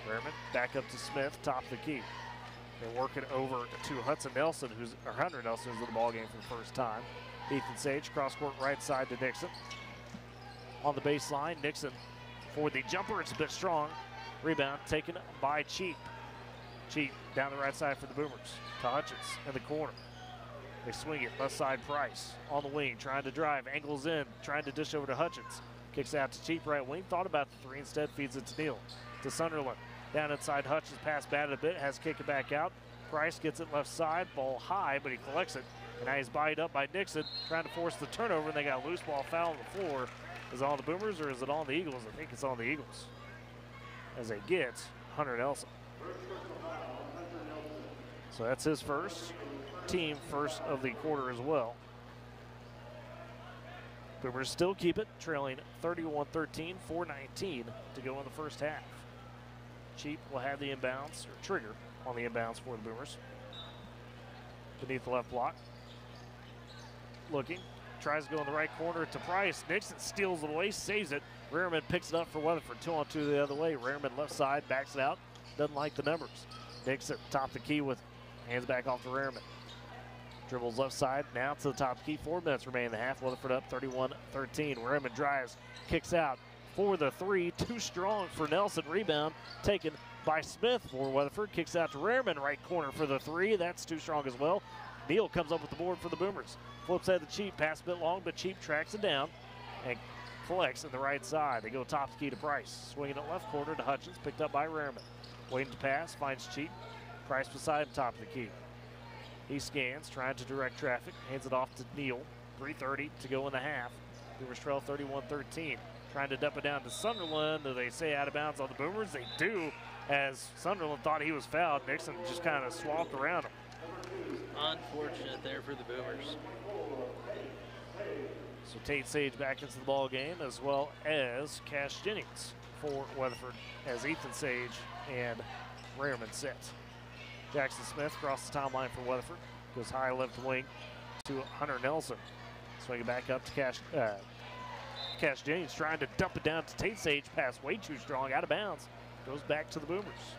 Rehrman back up to Smith, top of the key. They work it over to Hunter Nelson, who's in the ball game for the first time. Ethan Sage, cross court right side to Nixon. On the baseline, Nixon for the jumper, it's a bit strong. Rebound taken by Cheap. Cheap down the right side for the Boomers. To Hutchins in the corner. They swing it left side. Price on the wing, trying to drive, angles in, trying to dish over to Hutchins. Kicks out to Cheap right wing. Thought about the three, instead feeds it to Neal. To Sunderland. Down inside, Hutchins pass batted a bit, has kick it back out. Price gets it left side, ball high, but he collects it. And now he's bodied up by Nixon, trying to force the turnover, and they got a loose ball foul on the floor. Is it on the Boomers or is it on the Eagles? I think it's on the Eagles. As they get Hunter Nelson. So that's his first, team first of the quarter as well. Boomers still keep it, trailing 31-13, 4:19 to go in the first half. Cheap will have the inbounds, or trigger on the inbounds for the Boomers. Beneath the left block. Looking, tries to go in the right corner to Price. Nixon steals it away, saves it. Rehrman picks it up for Weatherford, 2-on-2 the other way. Rehrman left side, backs it out, doesn't like the numbers. Nixon top the key with hands back off to Rehrman. Dribbles left side, now to the top key. 4 minutes remain in the half. Weatherford up 31-13. Rehrman drives, kicks out for the three. Too strong for Nelson. Rebound taken by Smith for Weatherford. Kicks out to Rehrman, right corner for the three. That's too strong as well. Neal comes up with the board for the Boomers. Flips head to Cheap, pass a bit long, but Cheap tracks it down and collects in the right side. They go top key to Price. Swinging it left corner to Hutchins, picked up by Rehrman. Waiting to pass, finds Cheap. Price beside him, top of the key. He scans, trying to direct traffic, hands it off to Neal. 3:30 to go in the half. Boomers trail 31-13. Trying to dump it down to Sunderland. Do they say out of bounds on the Boomers? They do, as Sunderland thought he was fouled. Nixon just kind of swapped around him. Unfortunate there for the Boomers. So Tate Sage back into the ball game, as well as Cash Jennings for Weatherford, as Ethan Sage and Rehrman set. Jackson Smith across the timeline for Weatherford. Goes high left wing to Hunter Nelson. Swing it back up to Cash Jennings, trying to dump it down to Tate Sage. Pass way too strong, out of bounds. Goes back to the Boomers.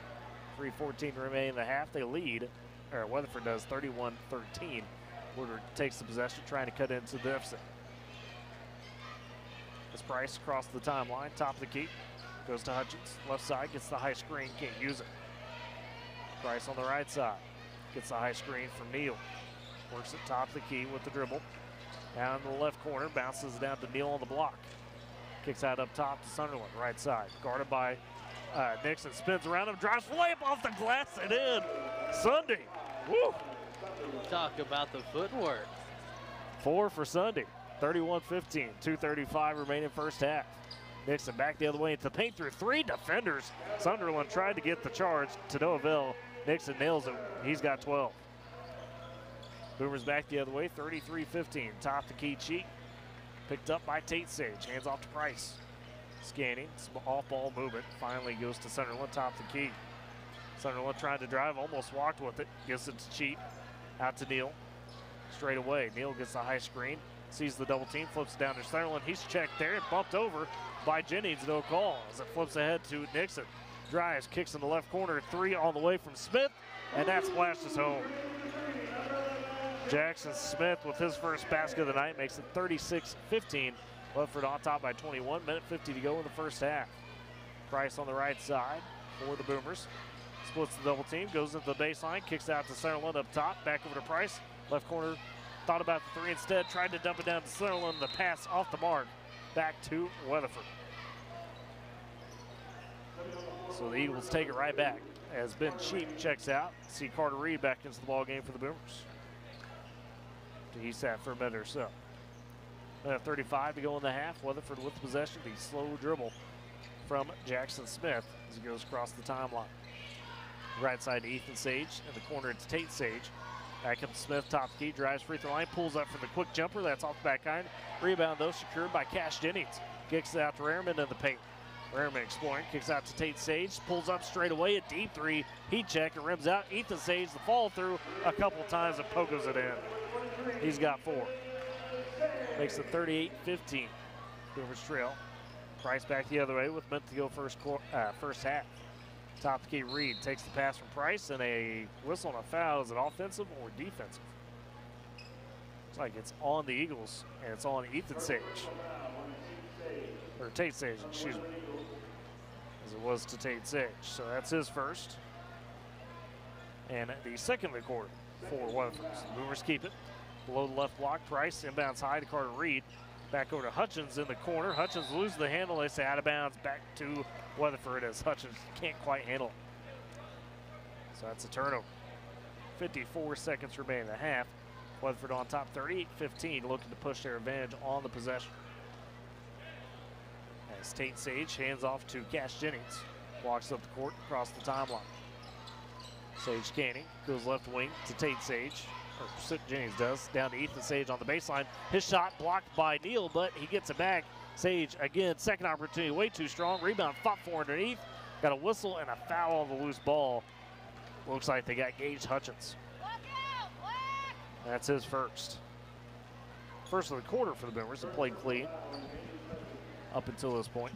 3:14 remain in the half. They lead, or Weatherford does, 31-13. Woodward takes the possession, trying to cut into the deficit. As Price across the timeline, top of the key. Goes to Hutchins, left side, gets the high screen, can't use it. Price on the right side, gets the high screen from Neal. Works it top of the key with the dribble. Down to the left corner, bounces down to Neal on the block. Kicks out up top to Sunderland, right side. Guarded by Nixon, spins around him, drives for layup off the glass and in. Sunday, woo! Talk about the footwork. 4 for Sunday, 31-15, 2:35 remaining first half. Nixon back the other way into the paint through 3 defenders. Sunderland tried to get the charge to no avail. Nixon nails it, he's got 12. Boomers back the other way, 33-15. Top the key cheat. Picked up by Tate Sage. Hands off to Price. Scanning, some off-ball movement. Finally goes to Sunderland, top the key. Sunderland trying to drive, almost walked with it. Gives it to Cheap. Out to Neal. Straight away, Neal gets the high screen. Sees the double team, flips it down to Sutherland. He's checked there and bumped over by Jennings. No call as it flips ahead to Nixon. Drives, kicks in the left corner. 3 on the way from Smith, and that splashes home. Jackson Smith with his first basket of the night makes it 36-15. Weatherford on top by 21. Minute 50 to go in the first half. Price on the right side for the Boomers. Splits the double team, goes into the baseline, kicks out to Sutherland up top, back over to Price. Left corner, thought about the 3 instead, tried to dump it down to Sutherland. The pass off the mark, back to Weatherford. So the Eagles take it right back as Ben Cheap checks out. See Carter Reed back into the ball game for the Boomers. He sat for a minute or so. 35 to go in the half. Weatherford with possession. The slow dribble from Jackson Smith as he goes across the timeline. Right side to Ethan Sage. In the corner it's Tate Sage. Back up to Smith, top key, drives free throw line, pulls up for the quick jumper. That's off the back iron. Rebound though secured by Cash Jennings. Kicks it out to Rehrman in the paint. Rehrman exploring, kicks out to Tate Sage, pulls up straight away, a deep 3. Heat check, it rims out. Ethan Sage, the fall through a couple times and pokes it in. He's got 4. Makes it 38-15. Boomers trail. Price back the other way with minute to go first half. Top key Reed takes the pass from Price and a whistle and a foul. Is it offensive or defensive? Looks like it's on the Eagles and it's on Ethan Sage. Or Tate Sage, excuse me. As it was to Tate Sage. So that's his first. And the second of the quarter for Weatherford. The Boomers keep it. Below the left block, Price inbounds high to Carter Reed. Back over to Hutchins in the corner. Hutchins loses the handle. They say out of bounds back to Weatherford as Hutchins can't quite handle it. So that's a turnover. 54 seconds remain in the half. Weatherford on top 38-15, looking to push their advantage on the possession. As Tate Sage hands off to Cash Jennings. Walks up the court across the timeline. Sage Canning goes left wing to Tate Sage. Or Jennings does, down to Ethan Sage on the baseline. His shot blocked by Neal, but he gets it back. Sage, again, second opportunity, way too strong. Rebound fought for underneath. Got a whistle and a foul on the loose ball. Looks like they got Gage Hutchins. That's his first. First of the quarter for the Boomers. They played clean up until this point.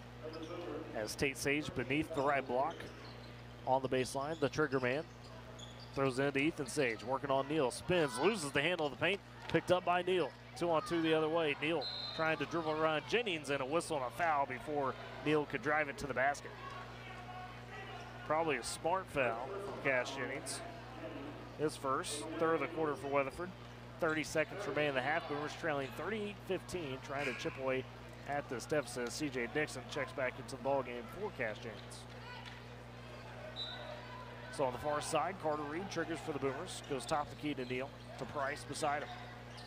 As Tate Sage beneath the right block on the baseline, the trigger man. Throws it into Ethan Sage, working on Neal. Spins, loses the handle of the paint. Picked up by Neal. 2-on-2 the other way. Neal trying to dribble around Jennings and a whistle and a foul before Neal could drive it to the basket. Probably a smart foul from Cash Jennings. His first, third of the quarter for Weatherford. 30 seconds remain in the half. Boomers trailing 38-15, trying to chip away at this deficit. CJ Dixon checks back into the ballgame for Cash Jennings. So on the far side, Carter Reed triggers for the Boomers. Goes top the key to Neal, to Price beside him.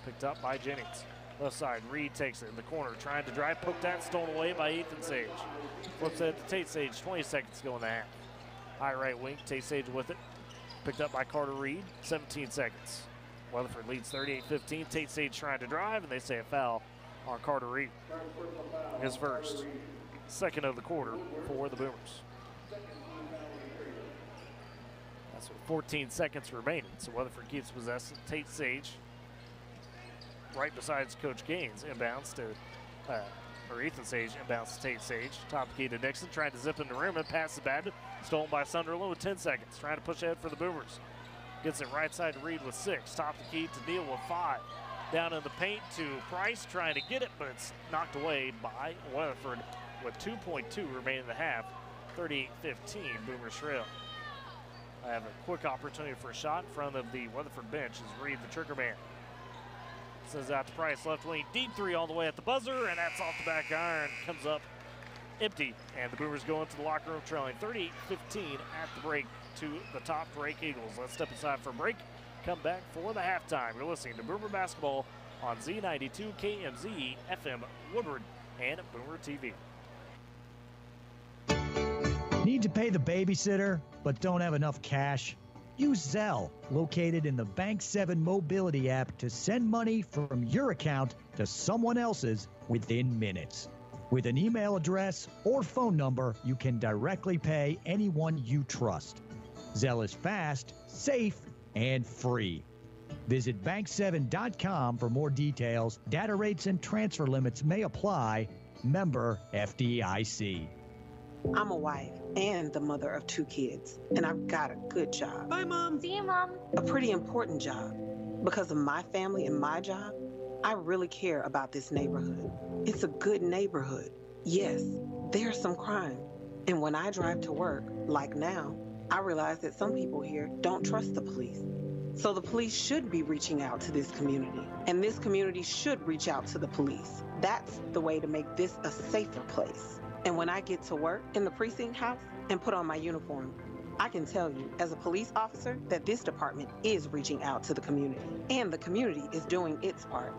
Picked up by Jennings. Left side, Reed takes it in the corner, trying to drive, poked that, stolen away by Ethan Sage. Flips it to Tate Sage, 20 seconds to go in the half. High right wing, Tate Sage with it. Picked up by Carter Reed, 17 seconds. Weatherford leads 38-15. Tate Sage trying to drive, and they say a foul on Carter Reed. His first. Second of the quarter for the Boomers. That's with 14 seconds remaining. So Weatherford keeps possession. Tate Sage right beside Coach Gaines inbounds to, or Ethan Sage inbounds to Tate Sage. Top key to Nixon, trying to zip into the rim and pass the bad. Stolen by Sunderland with 10 seconds. Trying to push ahead for the Boomers. Gets it right side to Reed with 6. Top the key to Neal with 5. Down in the paint to Price, trying to get it, but it's knocked away by Weatherford with 2.2 remaining in the half. 38-15, Boomers trail. I have a quick opportunity for a shot in front of the Weatherford bench as Reed, the trigger man. Sends out to Price, left wing, deep 3 all the way at the buzzer, and that's off the back iron. Comes up empty, and the Boomers go into the locker room trailing 38-15 at the break to the top break Eagles. Let's step aside for a break. Come back for the halftime. You're listening to Boomer Basketball on Z92 KMZ FM Woodward and Boomer TV. Need to pay the babysitter, but don't have enough cash? Use Zelle, located in the Bank 7 mobility app, to send money from your account to someone else's within minutes. With an email address or phone number, you can directly pay anyone you trust. Zelle is fast, safe, and free. Visit bank7.com for more details. Data rates and transfer limits may apply. Member FDIC. I'm a wife and the mother of 2 kids, and I've got a good job. Bye, Mom. See you, Mom. A pretty important job. Because of my family and my job, I really care about this neighborhood. It's a good neighborhood. Yes, there's some crime. And when I drive to work, like now, I realize that some people here don't trust the police. So the police should be reaching out to this community, and this community should reach out to the police. That's the way to make this a safer place. And when I get to work in the precinct house and put on my uniform, I can tell you, as a police officer, that this department is reaching out to the community, and the community is doing its part.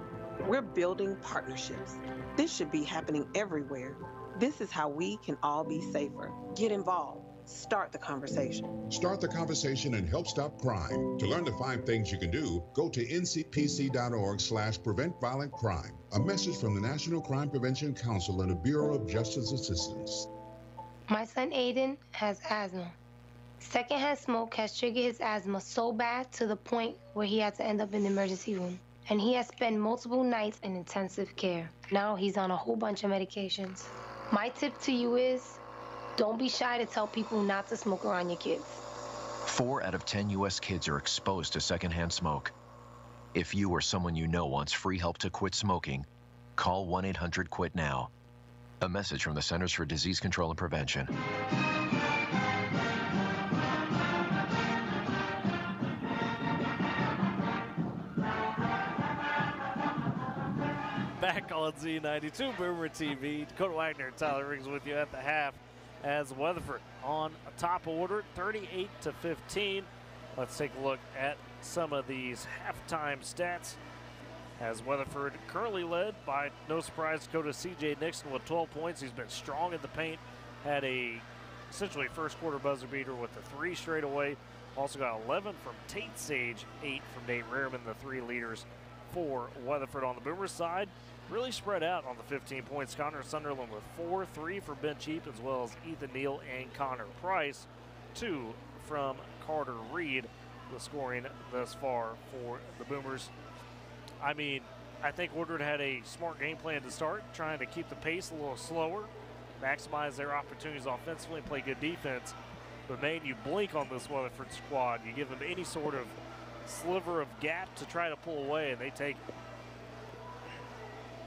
We're building partnerships. This should be happening everywhere. This is how we can all be safer. Get involved. Start the conversation. Start the conversation and help stop crime. To learn the 5 things you can do, go to ncpc.org/prevent violent crime. A message from the National Crime Prevention Council and the Bureau of Justice Assistance. My son Aiden has asthma. Secondhand smoke has triggered his asthma so bad to the point where he had to end up in the emergency room. And he has spent multiple nights in intensive care. Now he's on a whole bunch of medications. My tip to you is, don't be shy to tell people not to smoke around your kids. 4 out of 10 U.S. kids are exposed to secondhand smoke. If you or someone you know wants free help to quit smoking, call 1-800-QUIT-NOW. A message from the Centers for Disease Control and Prevention. Back on Z92 Boomer TV, Dakota Wagner and Tyler Riggs with you at the half as Weatherford on a top order, 38-15. Let's take a look at some of these halftime stats. As Weatherford currently led by, no surprise, Dakota C.J. Nixon with 12 points. He's been strong in the paint, had a essentially first quarter buzzer beater with the 3 straight away. Also got 11 from Tate Sage, 8 from Nate Rehrman, the 3 leaders for Weatherford. On the Boomers side, really spread out on the 15 points. Connor Sunderland with 4, 3 for Ben Cheap, as well as Ethan Neal and Connor Price, 2 from Carter Reed, the scoring thus far for the Boomers. I mean, I think Woodward had a smart game plan to start, trying to keep the pace a little slower, maximize their opportunities offensively, and play good defense. But man, you blink on this Weatherford squad, you give them any sort of sliver of gap to try to pull away, and they take it.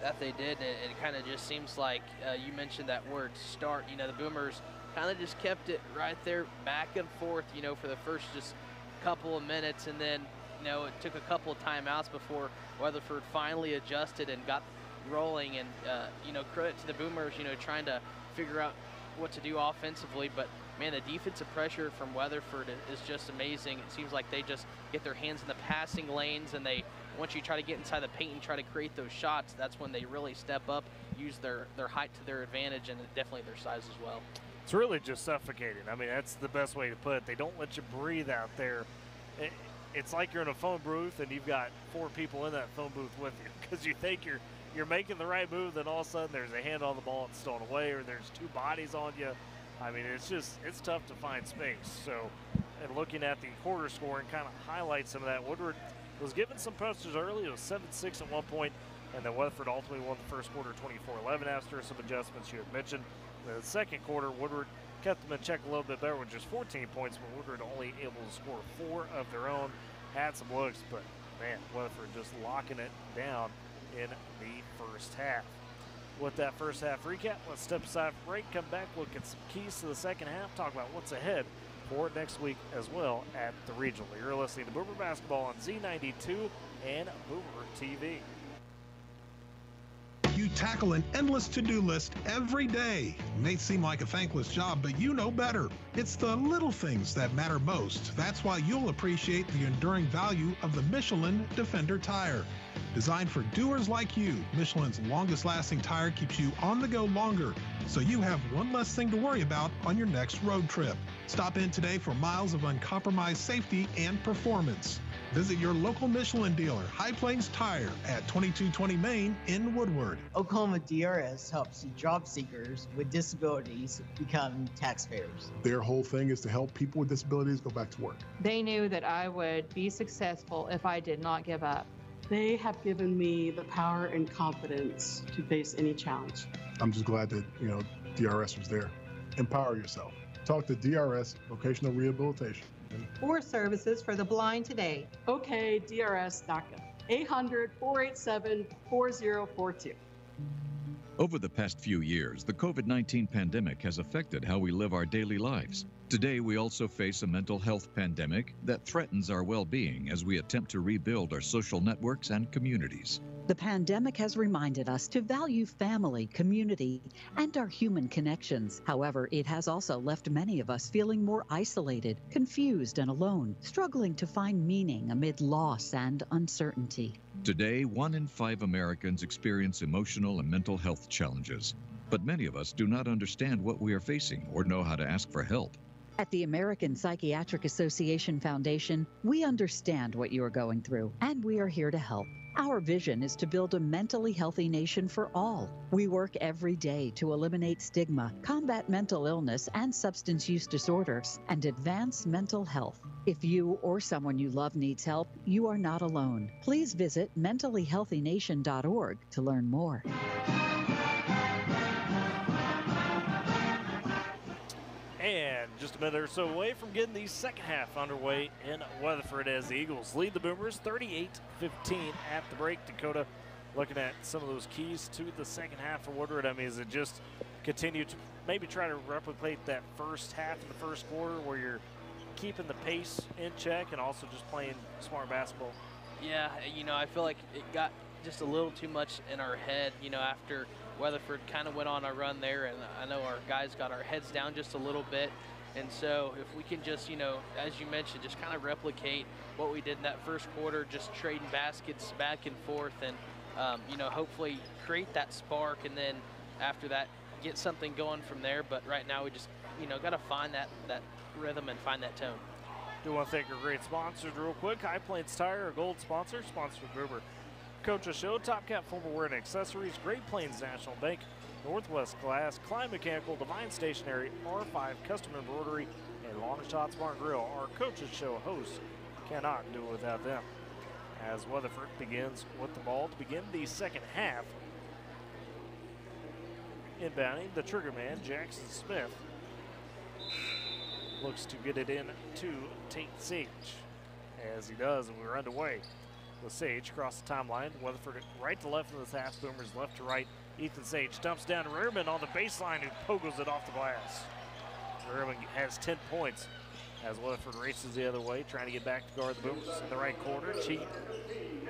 That they did, and it kind of just seems like you mentioned that word start. You know, the Boomers kind of just kept it right there back and forth, you know, for the first just couple of minutes, and then, you know, it took a couple of timeouts before Weatherford finally adjusted and got rolling. And, you know, credit to the Boomers, you know, trying to figure out what to do offensively. But, man, the defensive pressure from Weatherford is just amazing. It seems like they just get their hands in the passing lanes, and they, once you try to get inside the paint and try to create those shots, that's when they really step up, use their height to their advantage, and definitely their size as well. It's really just suffocating. I mean, that's the best way to put it. They don't let you breathe out there. It's like you're in a phone booth and you've got 4 people in that phone booth with you, because you think you're making the right move, then all of a sudden there's a hand on the ball and stolen away, or there's 2 bodies on you. I mean, it's tough to find space. So, and looking at the quarter scoring kind of highlights some of that. Woodward was given some posters early. It was 7-6 at one point, and then Weatherford ultimately won the first quarter 24-11 after some adjustments you had mentioned. In the second quarter, Woodward kept them in check a little bit better with just 14 points, but Woodward only able to score 4 of their own. Had some looks, but man, Weatherford just locking it down in the first half. With that first half recap, let's step aside for break, come back, look at some keys to the second half, talk about what's ahead for next week as well at the regional. You're listening to Boomer Basketball on Z92 and Boomer TV. You tackle an endless to-do list every day. It may seem like a thankless job, but you know better. It's the little things that matter most. That's why you'll appreciate the enduring value of the Michelin Defender tire. Designed for doers like you, Michelin's longest-lasting tire keeps you on the go longer, so you have one less thing to worry about on your next road trip. Stop in today for miles of uncompromised safety and performance. Visit your local Michelin dealer, High Plains Tire, at 2220 Main in Woodward. Oklahoma DRS helps job seekers with disabilities become taxpayers. Their whole thing is to help people with disabilities go back to work. They knew that I would be successful if I did not give up. They have given me the power and confidence to face any challenge. I'm just glad that, DRS was there. Empower yourself. Talk to DRS Vocational Rehabilitation. For services for the blind today. OKDRS.gov. 800-487-4042. Over the past few years, the COVID-19 pandemic has affected how we live our daily lives. Today, we also face a mental health pandemic that threatens our well-being as we attempt to rebuild our social networks and communities. The pandemic has reminded us to value family, community, and our human connections. However, it has also left many of us feeling more isolated, confused, and alone, struggling to find meaning amid loss and uncertainty. Today, 1 in 5 Americans experience emotional and mental health challenges. But many of us do not understand what we are facing or know how to ask for help. At the American Psychiatric Association Foundation, we understand what you are going through, and we are here to help. Our vision is to build a mentally healthy nation for all. We work every day to eliminate stigma, combat mental illness and substance use disorders, and advance mental health. If you or someone you love needs help, you are not alone. Please visit mentallyhealthynation.org to learn more. And just a minute or so away from getting the second half underway in Weatherford as the Eagles lead the Boomers 38-15 at the break. Dakota, looking at some of those keys to the second half for Woodward. I mean, is it just continue to maybe try to replicate that first half in the first quarter where you're keeping the pace in check and also just playing smart basketball? Yeah, I feel like it got just a little too much in our head, after Weatherford kind of went on a run there, and I know our guys got our heads down just a little bit. And so if we can just, as you mentioned, just kind of replicate what we did in that first quarter, just trading baskets back and forth and, hopefully create that spark, and then after that get something going from there. But right now we just, got to find that rhythm and find that tone. Do want to thank our great sponsors real quick. High Plains Tire, a gold sponsor, sponsored with Gruber. Coach Show, Top Cat Footwear Wear and Accessories, Great Plains National Bank, Northwest Glass, Klein Mechanical, Divine Stationery, R5 Custom Embroidery, and Long Shot Smart Grill. Our Coaches Show hosts cannot do it without them. As Weatherford begins with the ball to begin the second half. Inbounding, the trigger man, Jackson Smith, looks to get it in to Tate Sage. As he does, and we're underway with Sage across the timeline. Weatherford right to left in this half, Boomers left to right. Ethan Sage dumps down to Rearman on the baseline, who pogos it off the glass. Rearman has 10 points as Weatherford races the other way, trying to get back to guard the Boomers in the right corner. Cheap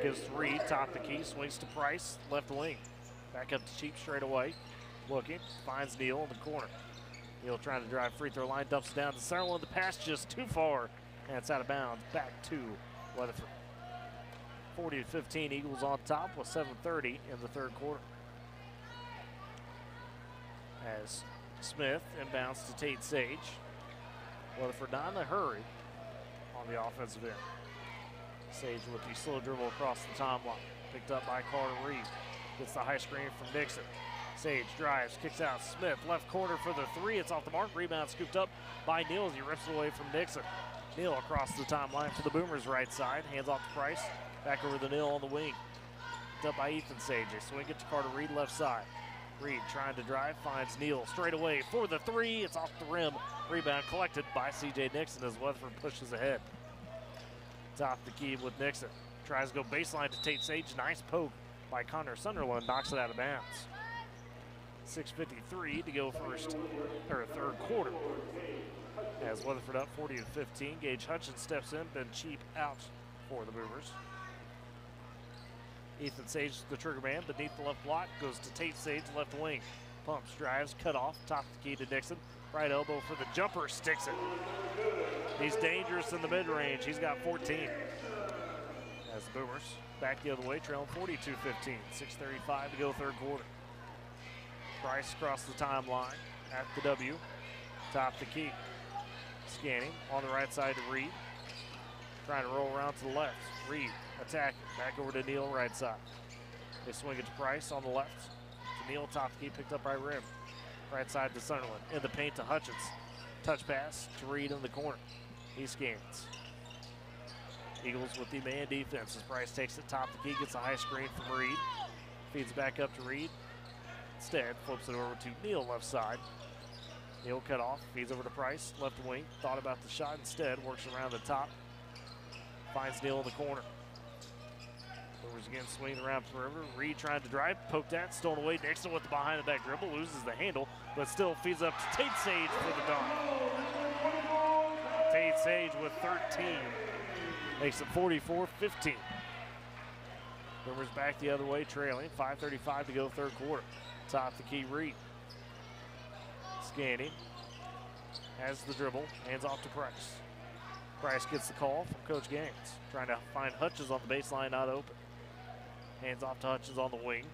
gives 3, top the key, swings to Price, left wing. Back up to Cheap straight away. Looking, finds Neal in the corner. Neal trying to drive free throw line, dumps it down to Sutherland. The pass just too far, and it's out of bounds. Back to Weatherford. 40-15, Eagles on top with 7:30 in the third quarter. As Smith inbounds to Tate Sage. Weatherford not in a hurry on the offensive end. Sage with the slow dribble across the timeline. Picked up by Carter Reed. Gets the high screen from Dixon. Sage drives, kicks out Smith. Left corner for the 3. It's off the mark. Rebound scooped up by Neal as he rips it away from Dixon. Neal across the timeline to the Boomers' right side. Hands off to Price. Back over the Neal on the wing. Picked up by Ethan Sage. They swing it to Carter Reed left side. Reed trying to drive, finds Neal straight away for the 3. It's off the rim. Rebound collected by C.J. Nixon as Weatherford pushes ahead. Top the key with Nixon. Tries to go baseline to Tate Sage. Nice poke by Connor Sunderland. Knocks it out of bounds. 6:53 to go third quarter. As Weatherford up 40-15. Gage Hutchins steps in. Ben Cheap out for the Boomers. Ethan Sage, the trigger man, beneath the left block, goes to Tate Sage, left wing. Pumps, drives, cut off, top the key to Nixon. Right elbow for the jumper, sticks it. He's dangerous in the mid-range. He's got 14. as the Boomers back the other way, trailing 42-15. 6:35 to go third quarter. Price across the timeline at the W. Top the key. Scanning on the right side to Reed. Trying to roll around to the left. Reed attacking. Back over to Neal, right side. They swing it to Price on the left. To Neal, top the key, picked up by Rim. Right side to Sunderland. In the paint to Hutchins. Touch pass to Reed in the corner. He scans. Eagles with the man defense as Price takes it top the key, gets a high screen from Reed. Feeds back up to Reed. Instead, flips it over to Neal left side. Neal cut off, feeds over to Price, left wing. Thought about the shot instead, works around the top. Finds Neal in the corner. Boomers again swinging around perimeter. Reed trying to drive, poked at, stolen away. Nixon with the behind the back dribble, loses the handle, but still feeds up to Tate Sage for the dunk. Tate Sage with 13. Makes it 44-15. Boomers back the other way, trailing. 5:35 to go third quarter. Top the key, Reed. Scanning. Has the dribble. Hands off to Price. Price gets the call from Coach Gaines. Trying to find Hutchins on the baseline, not open. Hands off to Hutchins on the wing.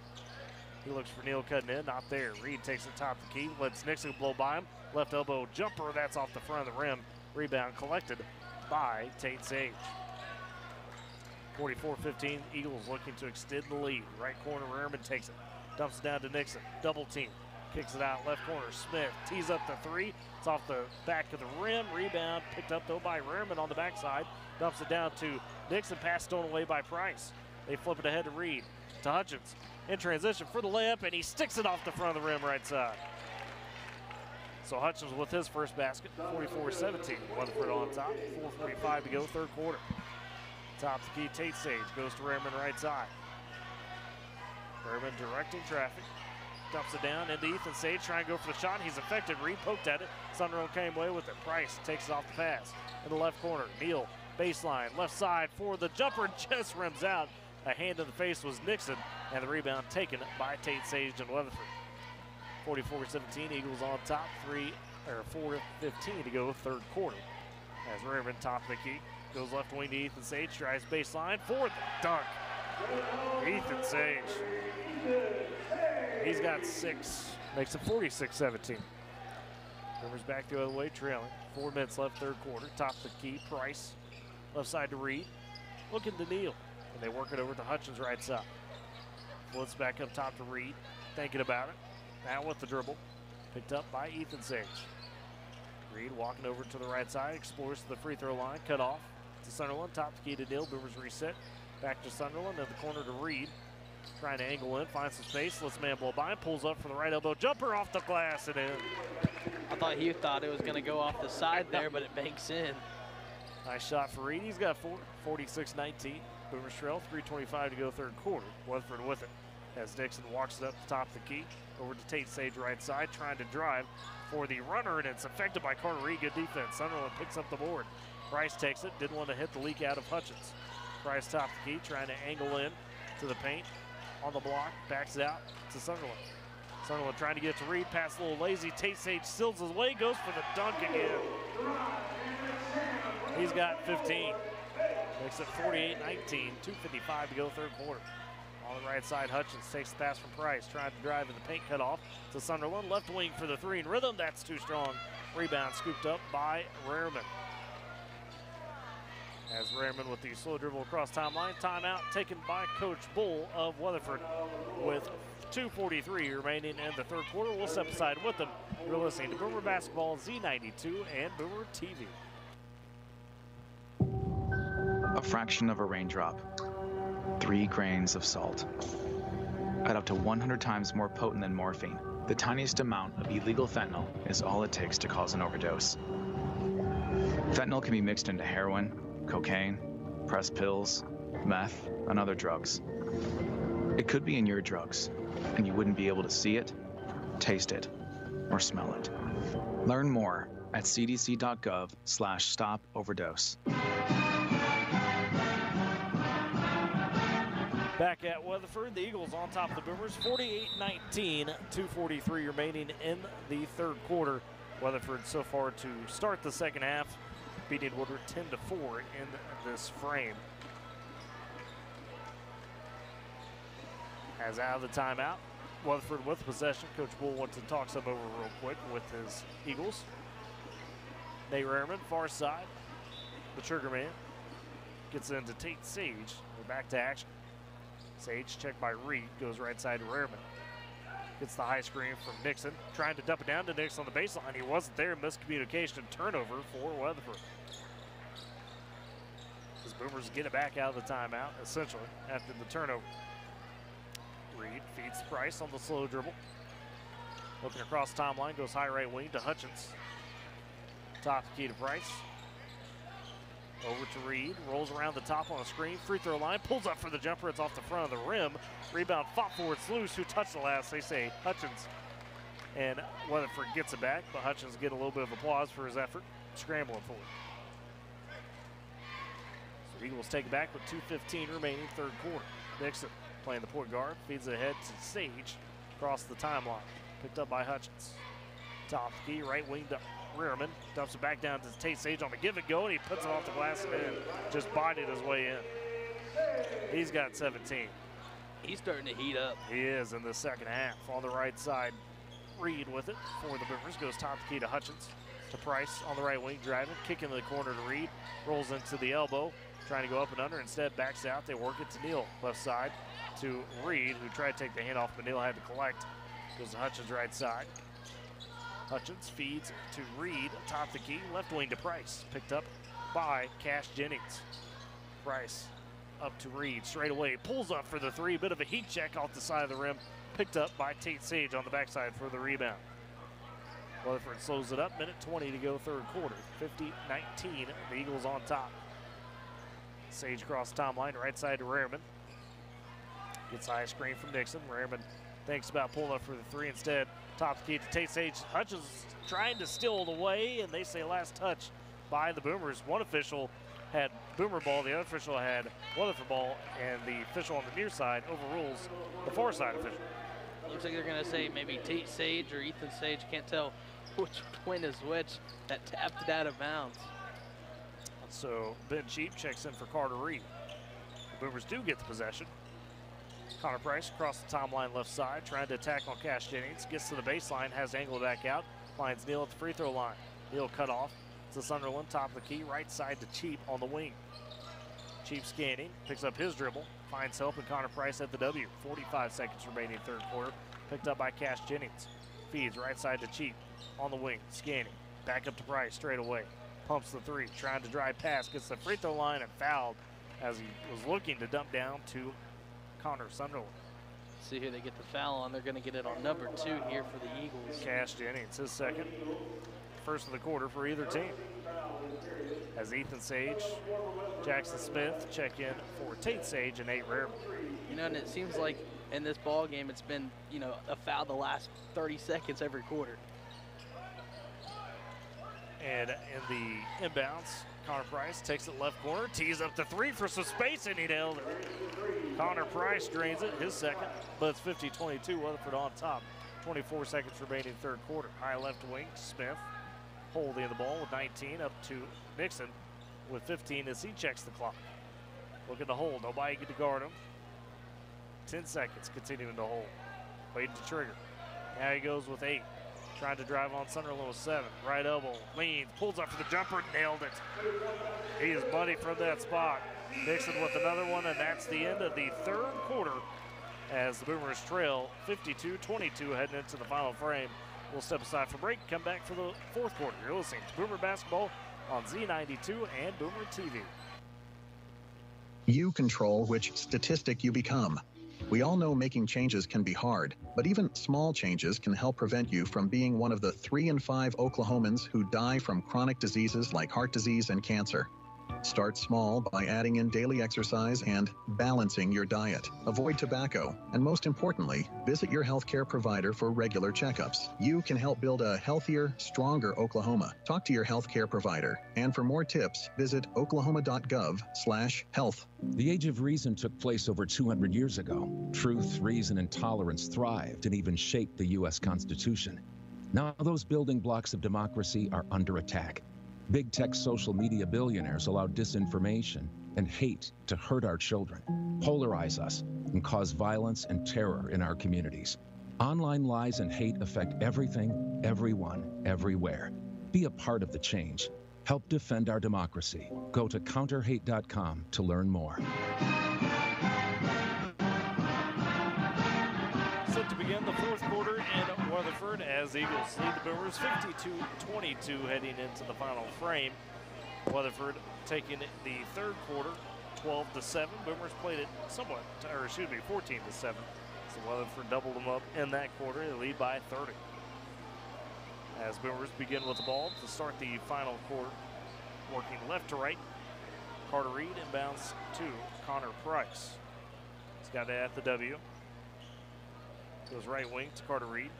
He looks for Neal cutting in, not there. Reed takes it top the key, lets Nixon blow by him. Left elbow jumper, that's off the front of the rim. Rebound collected by Tate Sage. 44-15, Eagles looking to extend the lead. Right corner, Rehrman takes it. Dumps it down to Nixon, double team. Kicks it out, left corner, Smith tees up the three. It's off the back of the rim. Rebound picked up though by Rehrman on the backside. Dumps it down to Nixon, pass stolen away by Price. They flip it ahead to Reed, to Hutchins. In transition for the layup, and he sticks it off the front of the rim right side. So Hutchins with his first basket, 44-17. Weatherford on top, 4:45 to go, third quarter. Top the key, Tate Sage goes to Rehrman right side. Rehrman directing traffic. Dumps it down into Ethan Sage, trying to go for the shot. He's effective. Reed poked at it. Sunderland came away with it. Price takes it off the pass. In the left corner, Neal, baseline, left side for the jumper, just rims out. A hand in the face was Nixon, and the rebound taken by Tate Sage and Weatherford. 44-17, Eagles on top, 4:15 to go, third quarter. As Rehrman top the key, goes left wing to Ethan Sage, drives baseline for the dunk. Ethan Sage. He's got 6, makes it 46-17. Boomers back the other way, trailing. 4 minutes left, third quarter. Top the key, Price. Left side to Reed. Looking to Neal. And they work it over to Hutchins right side. Blitz back up top to Reed. Thinking about it. Now with the dribble. Picked up by Ethan Sage. Reed walking over to the right side. Explores to the free throw line. Cut off to Sunderland. Top the key to Neal. Boomers reset. Back to Sunderland. In the corner to Reed. Trying to angle in. Finds some space. Lets man blow by. Pulls up for the right elbow. Jumper off the glass and in. I thought he thought it was going to go off the side there, but it banks in. Nice shot for Reed. He's got 4. 46-19. Boomers trail. 3:25 to go third quarter. Weatherford with it. As Nixon walks it up the top of the key. Over to Tate Sage right side. Trying to drive for the runner, and it's affected by Carter Reed. Good defense. Sunderland picks up the board. Price takes it. Didn't want to hit the leak out of Hutchins. Price top the key. Trying to angle in to the paint. On the block. Backs it out to Sunderland. Sunderland trying to get to Reed. Pass a little lazy. Tate Sage seals his way. Goes for the dunk again. He's got 15. Makes it 48-19. 2:55 to go third quarter. On the right side, Hutchins takes the pass from Price. Trying to drive in the paint, cut off to Sunderland. Left wing for the three in rhythm. That's too strong. Rebound scooped up by Rehrman. As Rehrman with the slow dribble across timeline. Timeout taken by Coach Bull of Weatherford with 2:43 remaining in the third quarter. We'll step aside with them. You're listening to Boomer Basketball Z92 and Boomer TV. A fraction of a raindrop, 3 grains of salt. At up to 100 times more potent than morphine, the tiniest amount of illegal fentanyl is all it takes to cause an overdose. Fentanyl can be mixed into heroin, cocaine, pressed pills, meth, and other drugs. It could be in your drugs, and you wouldn't be able to see it, taste it, or smell it. Learn more at cdc.gov/stop-overdose. Back at Weatherford, the Eagles on top of the Boomers, 48-19, 2:43 remaining in the third quarter. Weatherford so far to start the second half, beating Woodward 10-4 in this frame. As out of the timeout, Weatherford with possession. Coach Bull wants to talk some over real quick with his Eagles. Nate Rehrman, far side. The trigger man gets into Tate Sage. We're back to action. Sage checked by Reed, goes right side to Rehrman. Gets the high screen from Nixon, trying to dump it down to Nixon on the baseline. He wasn't there. Miscommunication, turnover for Weatherford. As Boomers get it back out of the timeout, essentially, after the turnover. Reed feeds Price on the slow dribble. Looking across the timeline, goes high right wing to Hutchins. Top key to Price. Over to Reed, rolls around the top on a screen, free throw line, pulls up for the jumper, it's off the front of the rim. Rebound fought for, it's loose, who touched the last? They say Hutchins. And Weatherford gets it back, but Hutchins get a little bit of applause for his effort, scrambling for it. So Eagles take it back with 2:15 remaining, third quarter. Nixon playing the point guard, feeds it ahead to Sage, across the timeline. Picked up by Hutchins. Top key, right wing to Rehrman, dumps it back down to Tate Sage on the give and go, and he puts it off the glass and in. Just bodied his way in. He's got 17. He's starting to heat up. He is in the second half. On the right side, Reed with it for the Boomers. Goes top key to Hutchins. To Price on the right wing, driving, kicking to the corner to Reed. Rolls into the elbow, trying to go up and under. Instead, backs out. They work it to Neal. Left side to Reed, who tried to take the hand off, but Neal had to collect. Goes to Hutchins right side. Hutchins feeds to Reed, top the key, left wing to Price. Picked up by Cash Jennings. Price up to Reed, straight away, pulls up for the three, bit of a heat check off the side of the rim, picked up by Tate Sage on the backside for the rebound. Weatherford slows it up, minute 20 to go third quarter, 50-19, the Eagles on top. Sage across the timeline, right side to Rehrman. Gets high screen from Nixon. Rehrman thinks about pulling up for the three instead. Top key to Tate Sage. Hutchins trying to steal it away, and they say last touch by the Boomers. One official had Boomer ball, the other official had Weatherford ball, and the official on the near side overrules the far side official. Looks like they're going to say maybe Tate Sage or Ethan Sage, can't tell which point is which, that tapped it out of bounds. So Ben Cheap checks in for Carter Reed. The Boomers do get the possession. Connor Price across the timeline left side, trying to attack on Cash Jennings. Gets to the baseline, has angled back out. Finds Neal at the free throw line. Neal cut off to Sunderland, top of the key, right side to Cheap on the wing. Cheap scanning, picks up his dribble, finds help in Connor Price at the W. 45 seconds remaining third quarter. Picked up by Cash Jennings. Feeds right side to Cheap on the wing, scanning. Back up to Price straight away. Pumps the three, trying to drive past, gets the free throw line and fouled as he was looking to dump down to Connor Sunderland. See who they get the foul on. They're going to get it on number 2 here for the Eagles. Cash Jennings, his second. First of the quarter for either team. As Ethan Sage, Jackson Smith check in for Tate Sage and Nate Rehrman. You know, and it seems like in this ball game, it's been, you know, a foul the last 30 seconds every quarter. And in the inbounds, Connor Price takes it left corner, tees up the three for some space, and he nailed it. Connor Price drains it, his second, but it's 50-22, Weatherford on top. 24 seconds remaining third quarter. High left wing, Smith holding the ball with 19, up to Nixon with 15 as he checks the clock. Looking to hold, nobody get to guard him. 10 seconds, continuing to hold. Waiting to trigger. Now he goes with 8. Trying to drive on Sunderland with 7. Right elbow, leans, pulls up for the jumper, nailed it. He is muddy from that spot. Nixon with another one, and that's the end of the third quarter as the Boomers trail 52-22 heading into the final frame. We'll step aside for break, come back for the fourth quarter. You're listening to Boomer Basketball on Z92 and Boomer TV. You control which statistic you become. We all know making changes can be hard, but even small changes can help prevent you from being one of the 3 in 5 Oklahomans who die from chronic diseases like heart disease and cancer. Start small by adding in daily exercise and balancing your diet. Avoid tobacco, and most importantly, visit your healthcare provider for regular checkups. You can help build a healthier, stronger Oklahoma. Talk to your healthcare provider, and for more tips, visit oklahoma.gov/health. The Age of Reason took place over 200 years ago. Truth, reason, and tolerance thrived and even shaped the U.S. Constitution. Now those building blocks of democracy are under attack. Big tech social media billionaires allow disinformation, and hate to hurt our children, polarize us, and cause violence and terror in our communities. Online lies and hate affect everything, everyone, everywhere. Be a part of the change. Help defend our democracy. Go to counterhate.com to learn more. Set to begin the fourth quarter in Weatherford as the Eagles lead the Boomers 52-22 heading into the final frame. Weatherford taking the third quarter 12-7. Boomers played it somewhat, 14-7. So Weatherford doubled them up in that quarter. They lead by 30. As Boomers begin with the ball to start the final quarter, working left to right. Carter Reed inbounds to Connor Price. He's got it at the W. Goes right wing to Carter Reed.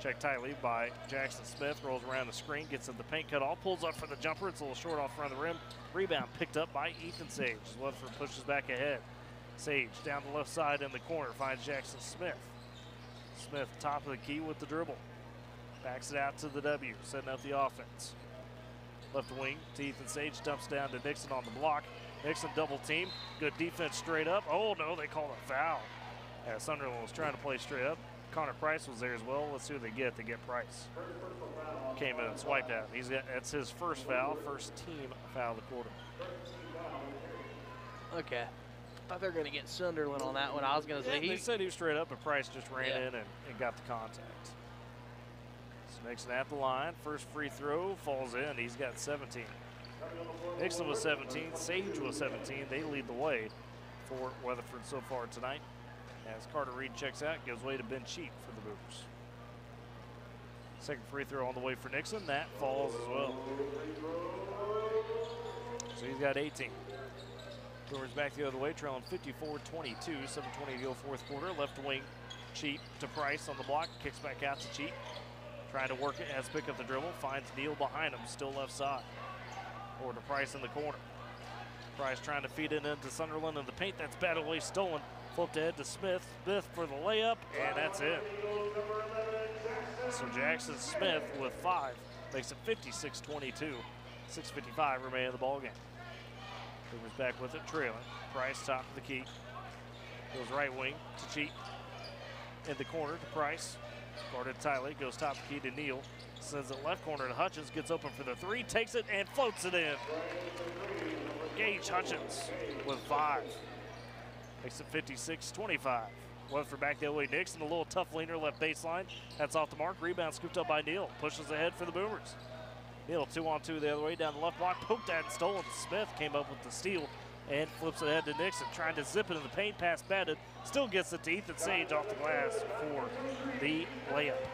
Check tightly by Jackson Smith. Rolls around the screen, gets in the paint, cut off, pulls up for the jumper. It's a little short off front of the rim. Rebound picked up by Ethan Sage. Weatherford pushes back ahead. Sage down the left side in the corner finds Jackson Smith. Smith top of the key with the dribble. Backs it out to the W, setting up the offense. Left wing to Ethan Sage, dumps down to Nixon on the block. Nixon double team, good defense straight up. Oh no, they called a foul. As Sunderland was trying to play straight up. Connor Price was there as well. Let's see who they get. They get Price. Came in and swiped at him. That's his first foul, first team foul of the quarter. Okay. I thought they were going to get Sunderland on that one. I was going to say they said he was straight up, but Price just ran in and got the contact. So Nixon at the line. First free throw falls in. He's got 17. Nixon was 17. Sage was 17. They lead the way for Weatherford so far tonight. As Carter Reed checks out, gives way to Ben Cheap for the Boomers. Second free throw on the way for Nixon. That falls as well. So he's got 18. Boomers back the other way, trailing 54-22, 7:20 to go fourth quarter. Left wing, Cheap to Price on the block. Kicks back out to Cheap. Trying to work it, has to pick up the dribble. Finds Neal behind him, still left side. Or to Price in the corner. Price trying to feed it into Sunderland in the paint. That's batted away, stolen. Flipped ahead to Smith. Smith for the layup, and that's it. So Jackson Smith with 5 makes it 56-22. 6:55 remaining in the ballgame. Boomers back with it, trailing. Price top of the key. Goes right wing to Cheat. In the corner to Price. Guarded tightly, goes top of the key to Neal. Sends it left corner to Hutchins, gets open for the 3, takes it and floats it in. Gage Hutchins with 5. Makes it 56-25. Weatherford back that way. Nixon, a little tough leaner left baseline. That's off the mark. Rebound scooped up by Neal. Pushes ahead for the Boomers. Neal 2-on-2 the other way down the left block. Poked at and stolen. Smith came up with the steal and flips it ahead to Nixon. Trying to zip it in the paint. Pass batted. Still gets it to Ethan Sage off the glass for the layup.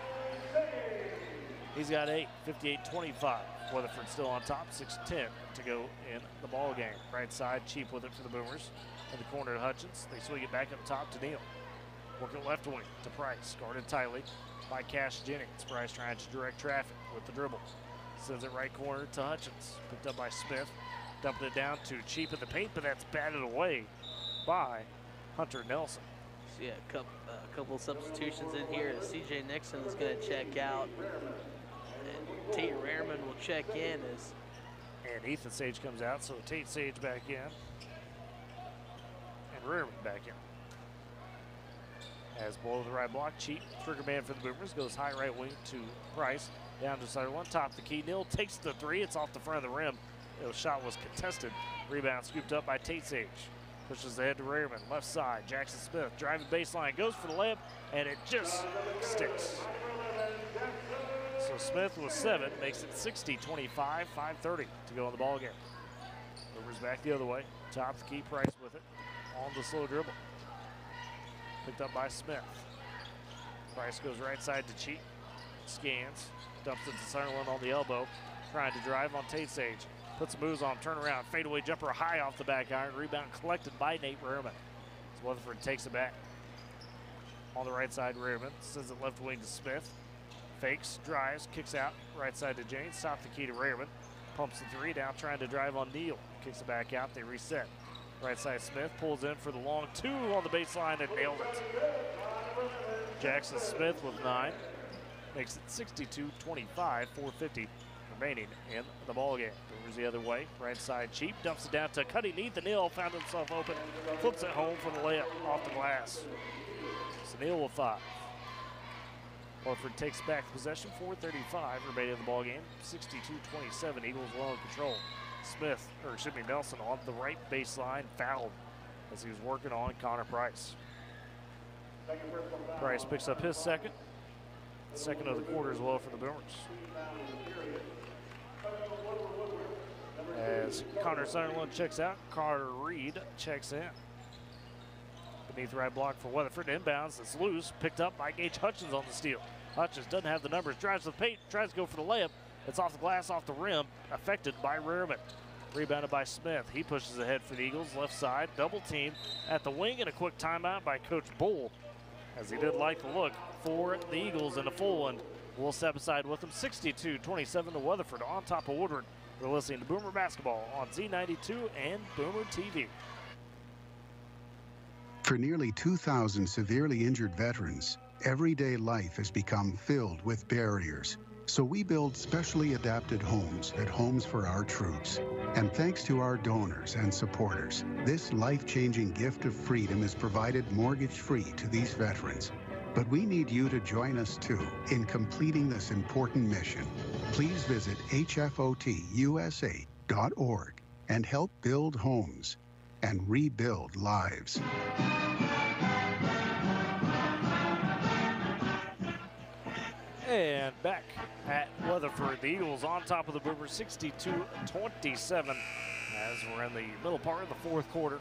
He's got 8, 58-25. Weatherford still on top, 6:10 to go in the ball game. Right side, Cheap with it for the Boomers. In the corner to Hutchins. They swing it back up top to Neal. Working left wing to Price. Guarded tightly by Cash Jennings. Price trying to direct traffic with the dribble. Sends it right corner to Hutchins. Picked up by Smith. Dumping it down to Cheap in the paint, but that's batted away by Hunter Nelson. So yeah, a couple substitutions in here. C.J. Nixon is going to check out. And Tate Rehrman will check in. And Ethan Sage comes out, so Tate Sage back in. And Rehrman back in. As below the right block, Cheap, trigger man for the Boomers, goes high right wing to Price. Down to Sutherland, top the key. Neal takes the 3. It's off the front of the rim. The shot was contested. Rebound scooped up by Tate Sage. Pushes ahead to Rehrman, left side. Jackson Smith driving baseline, goes for the layup, and it just sticks. So Smith with 7 makes it 60-25, 5:30 to go in the ball game. Boomers back the other way. Top the key, Price with it. On the slow dribble. Picked up by Smith. Price goes right side to Cheat. Scans. Dumps it to Sunderland on the elbow. Trying to drive on Tate Sage. Puts some moves on, turn around, fadeaway jumper high off the back iron. Rebound collected by Nate Rehrman. So Weatherford takes it back. On the right side, Rehrman sends it left wing to Smith. Fakes, drives, kicks out. Right side to Jennings. Top the key to Rehrman. Pumps the 3 down, trying to drive on Neal. Kicks it back out, they reset. Right side Smith pulls in for the long 2 on the baseline and nailed it. Jackson Smith with 9. Makes it 62-25, 4:50 remaining in the ballgame. Boomers the other way. Right side, Cheap dumps it down to Cuddy Neath. Neal found himself open. Flips it home for the layup off the glass. So Neal with 5. Weatherford takes back the possession. 4:35 remaining in the ballgame. 62-27. Eagles well in control. Nelson on the right baseline, fouled as he was working on Connor Price. Price picks up his second of the quarter as well for the Boomers. As Connor Sunderland checks out, Carter Reed checks in. Beneath the right block for Weatherford, inbounds, it's loose, picked up by Gage Hutchins on the steal. Hutchins doesn't have the numbers, drives to the paint, tries to go for the layup. It's off the glass, off the rim, affected by Rearman. Rebounded by Smith. He pushes ahead for the Eagles, left side, double team at the wing, and a quick timeout by Coach Bull, as he did like the look for the Eagles, and a full one will step aside with them. 62-27 to Weatherford on top of Woodward. We're listening to Boomer Basketball on Z92 and Boomer TV. For nearly 2,000 severely injured veterans, everyday life has become filled with barriers. So we build specially adapted homes at Homes for Our Troops. And thanks to our donors and supporters, this life-changing gift of freedom is provided mortgage-free to these veterans. But we need you to join us too in completing this important mission. Please visit hfotusa.org and help build homes and rebuild lives. And back at Weatherford, the Eagles on top of the Boomers, 62-27, as we're in the middle part of the fourth quarter.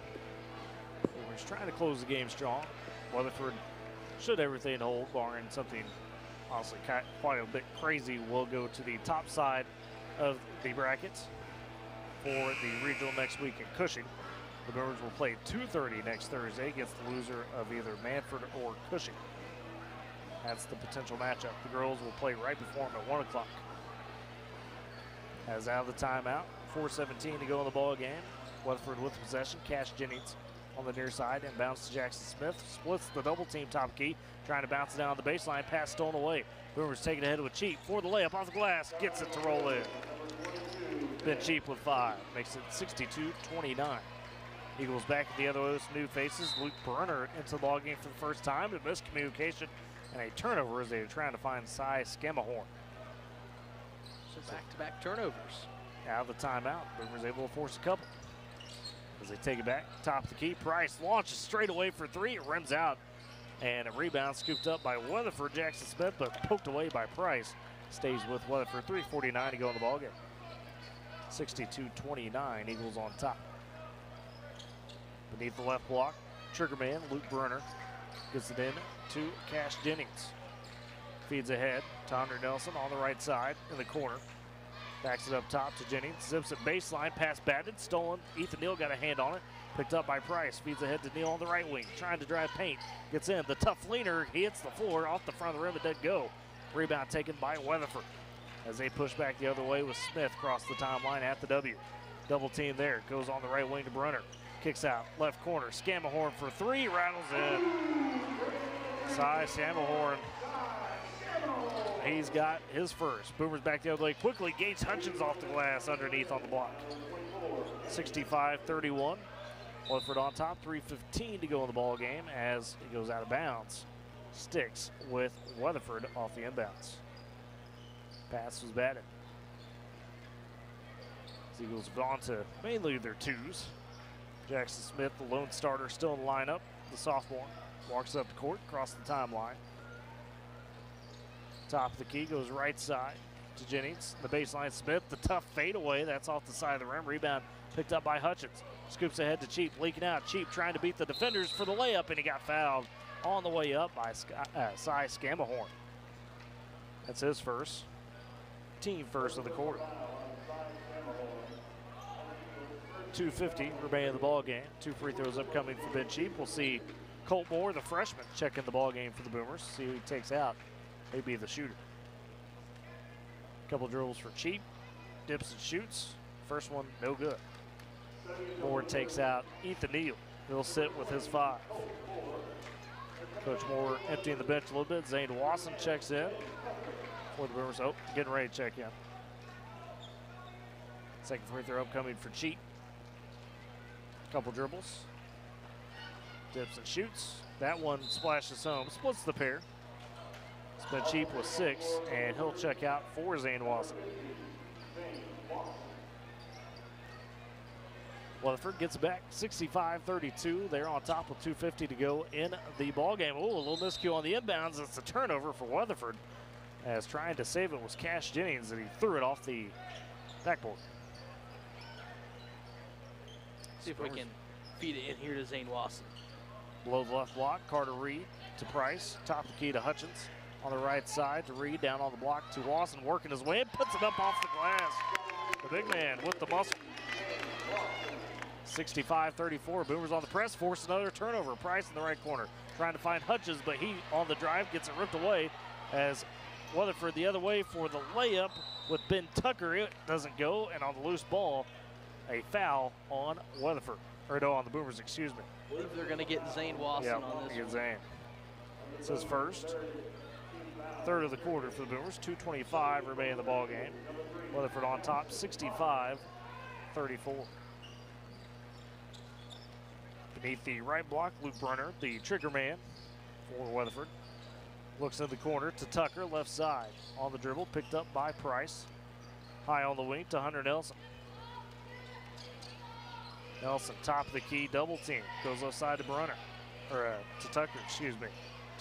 Boomers trying to close the game strong. Weatherford, should everything hold, barring something honestly quite a bit crazy, will go to the top side of the brackets for the regional next week in Cushing. The Boomers will play 2:30 next Thursday against the loser of either Manford or Cushing. That's the potential matchup. The girls will play right before them at 1 o'clock. As out of the timeout, 4:17 to go in the ball game. Weatherford with possession. Cash Jennings on the near side and bounce to Jackson Smith. Splits the double team top key, trying to bounce it down the baseline. Pass stolen away. Boomers take it ahead with Cheap for the layup off the glass. Gets it to roll in. Ben Cheap with 5. Makes it 62-29. Eagles back at the other way with some new faces. Luke Brunner into the ball game for the first time. A miscommunication and a turnover as they were trying to find Cy Scammahorn. So back-to-back turnovers. Out of the timeout, Boomers able to force a couple. As they take it back, top of the key, Price launches straight away for 3. It rims out, and a rebound scooped up by Weatherford. Jackson Smith, but poked away by Price. Stays with Weatherford. 3:49 to go in the ballgame. 62-29, Eagles on top. Beneath the left block, trigger man Luke Brunner gets it in to Cash Jennings. Feeds ahead, Tonder Nelson on the right side in the corner. Backs it up top to Jennings, zips it baseline, pass batted, stolen. Ethan Neal got a hand on it, picked up by Price. Feeds ahead to Neal on the right wing, trying to drive paint. Gets in, the tough leaner, he hits the floor off the front of the rim, it doesn't go. Rebound taken by Weatherford as they push back the other way with Smith across the timeline at the W. Double team there, goes on the right wing to Brunner. Kicks out, left corner, Scammahorn for 3, rattles in. Cy Scammahorn, he's got his first. Boomers back the other way quickly. Gates Hutchins off the glass underneath on the block. 65-31. Woodward on top, 3:15 to go in the ball game as it goes out of bounds. Sticks with Weatherford off the inbounds. Pass was batted. The Eagles have gone to mainly their 2s. Jackson Smith, the lone starter, still in the lineup. The sophomore walks up the court, across the timeline. Top of the key goes right side to Jennings. The baseline, Smith, the tough fadeaway. That's off the side of the rim. Rebound picked up by Hutchins. Scoops ahead to Cheap, leaking out. Cheap trying to beat the defenders for the layup, and he got fouled on the way up by Cy Scammahorn. That's his first. Team first of the quarter. 2:50 remaining in the ball game. 2 free throws upcoming for Ben Cheap. We'll see Colt Moore, the freshman, check in the ball game for the Boomers. See who he takes out. Maybe the shooter. Couple dribbles for Cheap. Dips and shoots. First one, no good. Moore takes out Ethan Neal. He'll sit with his 5. Coach Moore emptying the bench a little bit. Zane Wasson checks in for the Boomers. Oh, getting ready to check in. Second free throw upcoming for Cheat. Couple dribbles. Dips and shoots. That one splashes home. Splits the pair. It's been Cheap with 6, and he'll check out for Zane Wasson. Weatherford gets back 65-32. They're on top with 2:50 to go in the ballgame. Oh, a little miscue on the inbounds. It's a turnover for Weatherford, as trying to save it was Cash Jennings, and he threw it off the backboard. See if we can feed it in here to Zane Wasson. Below the left block, Carter Reed to Price. Top of the key to Hutchins. On the right side to Reed, down on the block to Wasson, working his way in, puts it up off the glass. The big man with the muscle. 65-34, Boomers on the press, force another turnover. Price in the right corner, trying to find Hutchins, but he on the drive gets it ripped away as Weatherford the other way for the layup with Ben Tucker. It doesn't go, and on the loose ball, a foul on Weatherford. Or no, on the Boomers, excuse me. I believe they're going to get Zane Wasson on this one. Zane. This is first. Third of the quarter for the Boomers. 2:25 remain in the ball game. Weatherford on top, 65-34. Beneath the right block, Luke Brunner, the trigger man for Weatherford. Looks in the corner to Tucker, left side. On the dribble, picked up by Price. High on the wing to Hunter Nelson. Nelson, top of the key, double team. Goes left side to Brunner, or to Tucker, excuse me.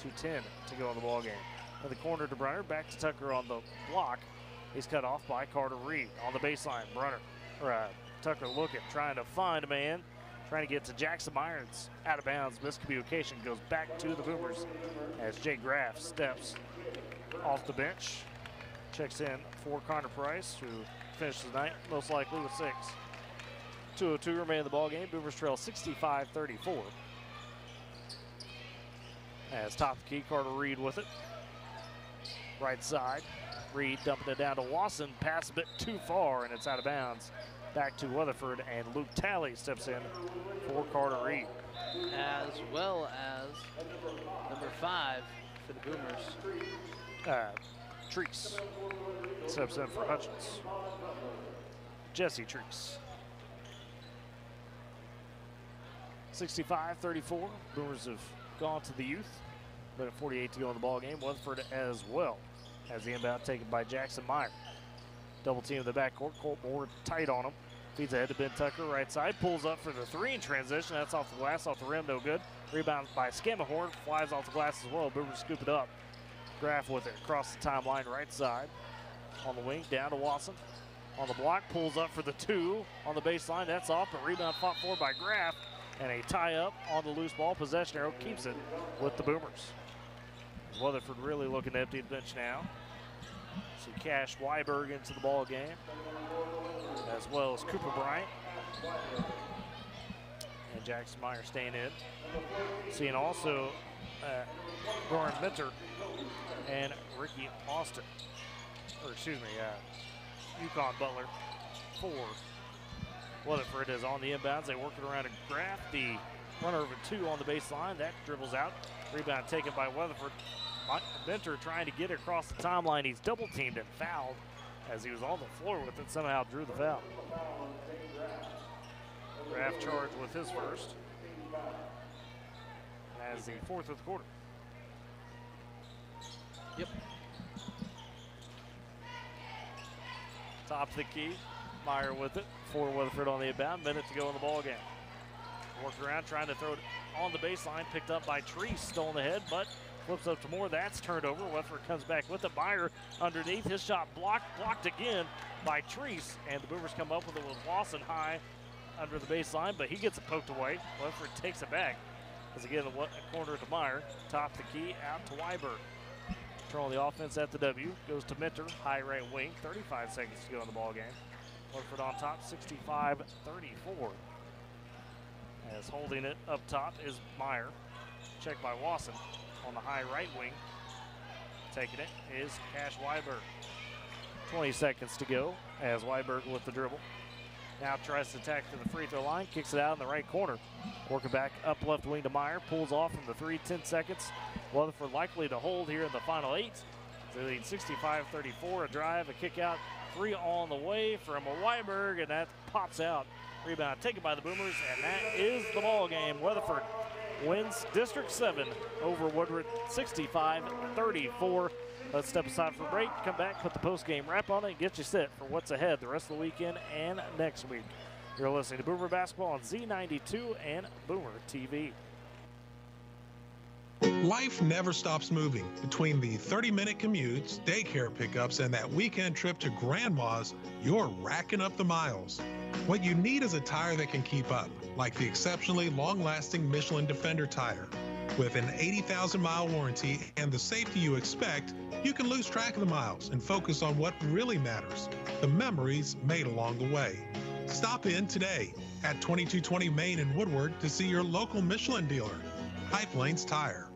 2:10 to go in the ball game. In the corner to Brunner, back to Tucker on the block. He's cut off by Carter Reed. On the baseline, Brunner, or Tucker looking, trying to find a man. Trying to get to Jackson Myers, out of bounds. Miscommunication goes back to the Boomers as Jay Graff steps off the bench. Checks in for Connor Price, who finishes the night most likely with 6. 2:02 remain in the ball game. Boomers trail 65-34. As top of the key, Carter Reed with it. Right side, Reed dumping it down to Wasson. Pass a bit too far, and it's out of bounds. Back to Weatherford, and Luke Talley steps in for Carter Reed. As well as number 5 for the Boomers. Treese steps in for Hutchins. Jesse Treese. 65-34. Boomers have gone to the youth. But at 48 to go in the ball game. Weatherford as well as the inbound taken by Jackson Meyer. Double team in the backcourt. Colt Moore tight on him. Feeds ahead to Ben Tucker, right side. Pulls up for the 3 in transition. That's off the glass, off the rim, no good. Rebound by Scammahorn. Flies off the glass as well. Boomers scoop it up. Graff with it across the timeline, right side. On the wing, down to Wasson. On the block, pulls up for the 2. On the baseline, that's off, but rebound fought for by Graff. And a tie-up on the loose ball. Possession arrow keeps it with the Boomers. Weatherford really looking to empty the bench now. See Cash Weiberg into the ball game, as well as Cooper Bryant. And Jackson Meyer staying in. Seeing also Goran Minter and Ricky Austin. Or excuse me, Yukon Butler for Weatherford is on the inbounds. They work it around to Graff. The runner over 2 on the baseline. That dribbles out. Rebound taken by Weatherford. Minter trying to get across the timeline. He's double teamed and fouled as he was on the floor with it. Somehow drew the foul. Graff charged with his first. As the 4th of the quarter. Yep. Top of the key. Meyer with it for Weatherford on the inbound. Minute to go in the ball game. Worked around trying to throw it on the baseline. Picked up by Treese. Stolen ahead, but flips up to Moore. That's turned over. Weatherford comes back with it. Meyer underneath. His shot blocked again by Treese. And the Boomers come up with it with Wasson high under the baseline, but he gets it poked away. Weatherford takes it back. As again, the corner to Meyer. Top the key out to Weiberg. Controlling the offense at the W. Goes to Minter. High right wing. 35 seconds to go in the ball game. Weatherford on top, 65-34. As holding it up top is Meyer. Checked by Wasson on the high right wing. Taking it is Cash Weiberg. 20 seconds to go as Weiberg with the dribble. Now tries to attack to the free throw line. Kicks it out in the right corner. Working back up left wing to Meyer. Pulls off from the 3, 10 seconds. Weatherford likely to hold here in the final 8. They lead 65-34. A drive, a kick out Three on the way from Weiberg, and that pops out. Rebound taken by the Boomers, and that is the ball game. Weatherford wins District 7 over Woodward 65-34. Let's step aside for a break, come back, put the post-game wrap on it, and get you set for what's ahead the rest of the weekend and next week. You're listening to Boomer Basketball on Z92 and Boomer TV. Life never stops moving. Between the 30-minute commutes, daycare pickups, and that weekend trip to Grandma's, you're racking up the miles. What you need is a tire that can keep up, like the exceptionally long-lasting Michelin Defender tire. With an 80,000-mile warranty and the safety you expect, you can lose track of the miles and focus on what really matters, the memories made along the way. Stop in today at 2220 Main in Woodward to see your local Michelin dealer, Pipe Lanes Tire.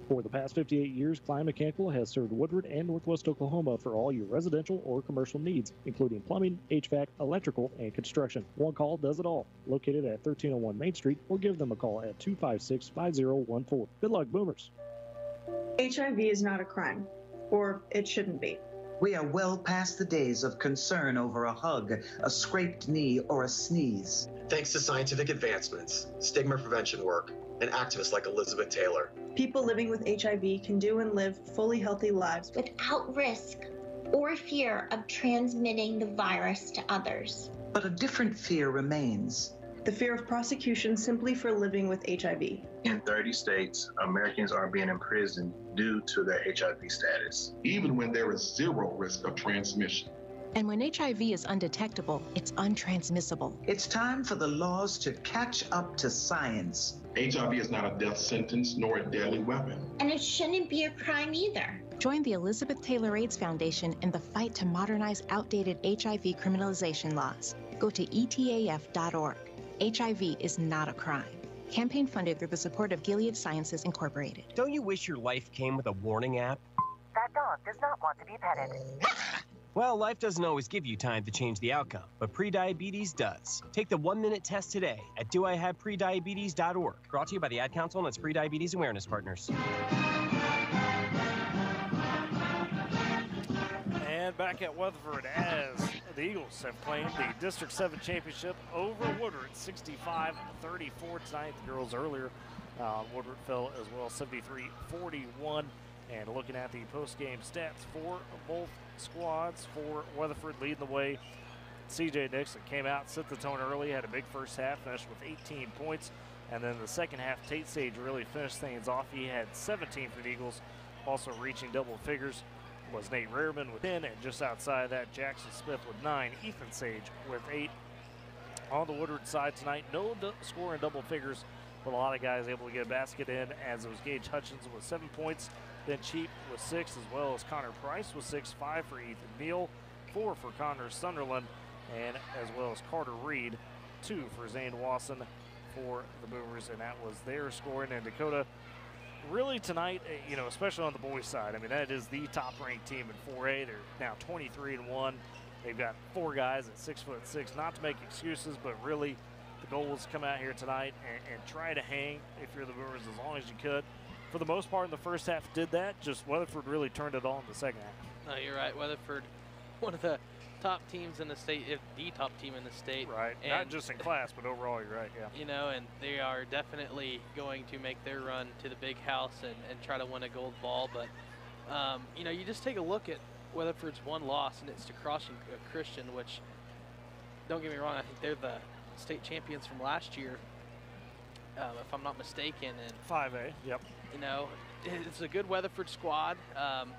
For the past 58 years, Klein Mechanical has served Woodward and Northwest Oklahoma for all your residential or commercial needs, including plumbing, HVAC, electrical, and construction. One call does it all. Located at 1301 Main Street, or give them a call at 256-5014. Good luck, Boomers. HIV is not a crime, or it shouldn't be. We are well past the days of concern over a hug, a scraped knee, or a sneeze. Thanks to scientific advancements, stigma prevention work, and activists like Elizabeth Taylor. People living with HIV can do and live fully healthy lives without risk or fear of transmitting the virus to others. But a different fear remains. The fear of prosecution simply for living with HIV. In 30 states, Americans are being imprisoned due to their HIV status, even when there is zero risk of transmission. And when HIV is undetectable, it's untransmissible. It's time for the laws to catch up to science. HIV is not a death sentence nor a deadly weapon. And it shouldn't be a crime either. Join the Elizabeth Taylor AIDS Foundation in the fight to modernize outdated HIV criminalization laws. Go to etaf.org. HIV is not a crime. Campaign funded through the support of Gilead Sciences Incorporated. Don't you wish your life came with a warning app? That dog does not want to be petted. Well, life doesn't always give you time to change the outcome, but prediabetes does. Take the 1-minute test today at doihaveprediabetes.org. Brought to you by the Ad Council and its prediabetes awareness partners. And back at Weatherford as the Eagles have claimed the District 7 championship over Woodward 65-34 tonight. The girls earlier, Woodward fell as well 73-41. And looking at the post-game stats for both squads, for Weatherford leading the way, C.J. Nixon came out, set the tone early, had a big first half, finished with 18 points. And then the second half, Tate Sage really finished things off. He had 17 for the Eagles, also reaching double figures was Nate Rehrman with 10, and just outside that, Jackson Smith with 9, Ethan Sage with 8. On the Woodward side tonight, no score in double figures, but a lot of guys able to get a basket in, as it was Gage Hutchins with 7 points, then Cheap with 6, as well as Connor Price with 6, 5 for Ethan Neal, 4 for Connor Sunderland, and as well as Carter Reed, 2 for Zane Wasson for the Boomers, and that was their scoring. And Dakota, really tonight, you know, especially on the boys' side, I mean, that is the top-ranked team in 4A. They're now 23-1. They've got 4 guys at 6'6". Not to make excuses, but really the goal is to come out here tonight and try to hang, if you're the Boomers, as long as you could. For the most part in the first half did that, just Weatherford really turned it on in the second half. No, you're right. Weatherford, one of the top teams in the state, if the top team in the state. Right, and not just in class, but overall, you're right, yeah. You know, and they are definitely going to make their run to the big house and try to win a gold ball. But, you know, you just take a look at Weatherford's one loss, and it's to Crossing Christian, which, don't get me wrong, I think they're the state champions from last year, if I'm not mistaken. And 5A, yep. You know, it's a good Weatherford squad,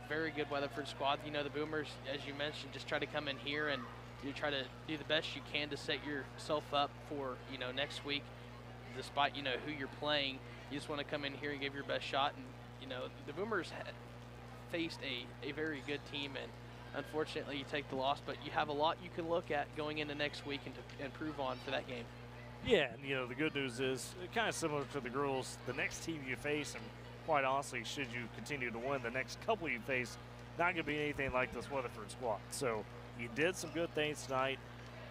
very good Weatherford squad. You know, the Boomers, as you mentioned, just try to come in here and you try to do the best you can to set yourself up for, you know, next week. Despite, you know, who you're playing, you just want to come in here and give your best shot. And, you know, the Boomers faced a very good team, and unfortunately you take the loss, but you have a lot you can look at going into next week and to improve on for that game. Yeah, and, you know, the good news is, kind of similar to the girls, the next team you face, and quite honestly, should you continue to win, the next couple you face, not going to be anything like this Weatherford squad. So you did some good things tonight.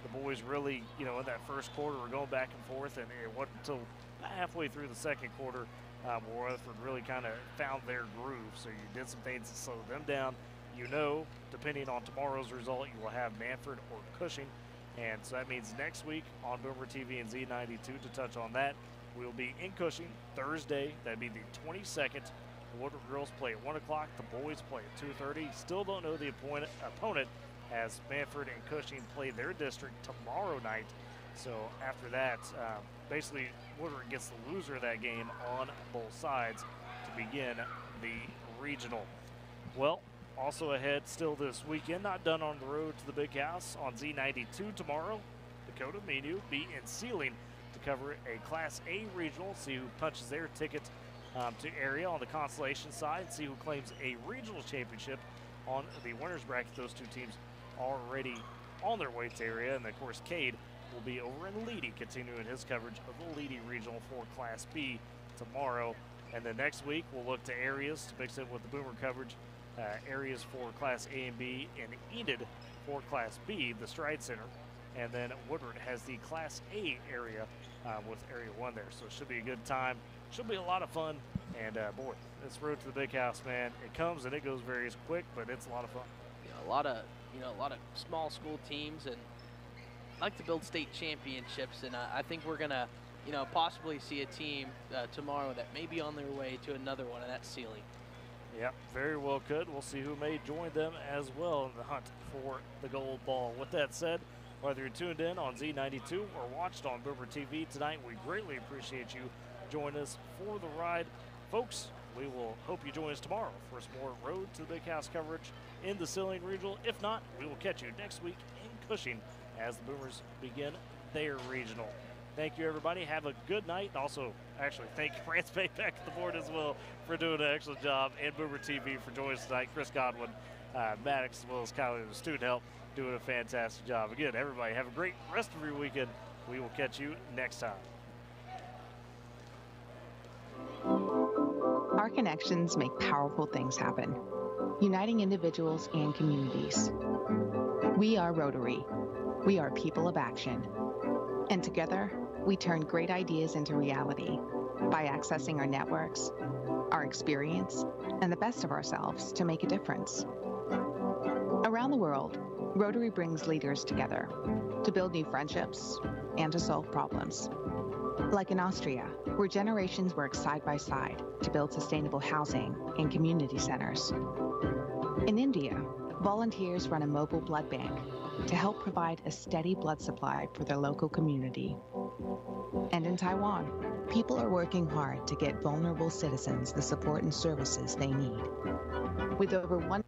The boys really, you know, in that first quarter were going back and forth, and it wasn't until halfway through the second quarter where Weatherford really kind of found their groove. So you did some things to slow them down, you know, depending on tomorrow's result, you will have Manford or Cushing. And so that means next week on Boomer TV and Z92, to touch on that, we will be in Cushing Thursday. That'd be the 22nd. The Woodward girls play at 1 o'clock. The boys play at 2:30. Still don't know the opponent as Manford and Cushing play their district tomorrow night. So after that, basically Woodward gets the loser of that game on both sides to begin the regional. Well, also ahead still this weekend, not done on the road to the Big House on Z92 tomorrow. Dakota Menu be in Sealing to cover a Class A regional, see who punches their ticket to area on the consolation side, see who claims a regional championship on the winners bracket. Those two teams already on their way to area, and of course Cade will be over in Leedy continuing his coverage of the Leedy regional for Class B tomorrow. And then next week we'll look to areas to mix in with the Boomer coverage. Areas for Class A and B, and Enid for Class B, the Stride Center. And then Woodward has the Class A area with Area 1 there. So it should be a good time. Should be a lot of fun. And boy, this road to the Big House, man, it comes and it goes very quick, but it's a lot of fun. Yeah, a lot of small school teams, and like to build state championships. And I think we're gonna, possibly see a team tomorrow that may be on their way to another one, and that's Sealing. Yep, very well could. We'll see who may join them as well in the hunt for the gold ball. With that said, whether you're tuned in on Z92 or watched on Boomer TV tonight, we greatly appreciate you joining us for the ride. Folks, we will hope you join us tomorrow for some more Road to the Big House coverage in the Sealing Regional. If not, we will catch you next week in Cushing as the Boomers begin their regional. Thank you, everybody. Have a good night. Also, actually, thank you, France Bay back at the board as well for doing an excellent job, and Boomer TV for joining us tonight. Chris Godwin, Maddox, as well as Kylie, the student help, doing a fantastic job. Again, everybody, have a great rest of your weekend. We will catch you next time. Our connections make powerful things happen, uniting individuals and communities. We are Rotary. We are people of action. And together, we turn great ideas into reality by accessing our networks, our experience, and the best of ourselves to make a difference. Around the world, Rotary brings leaders together to build new friendships and to solve problems. Like in Austria, where generations work side by side to build sustainable housing and community centers. In India, volunteers run a mobile blood bank to help provide a steady blood supply for their local community. And in Taiwan, people are working hard to get vulnerable citizens the support and services they need. With over 1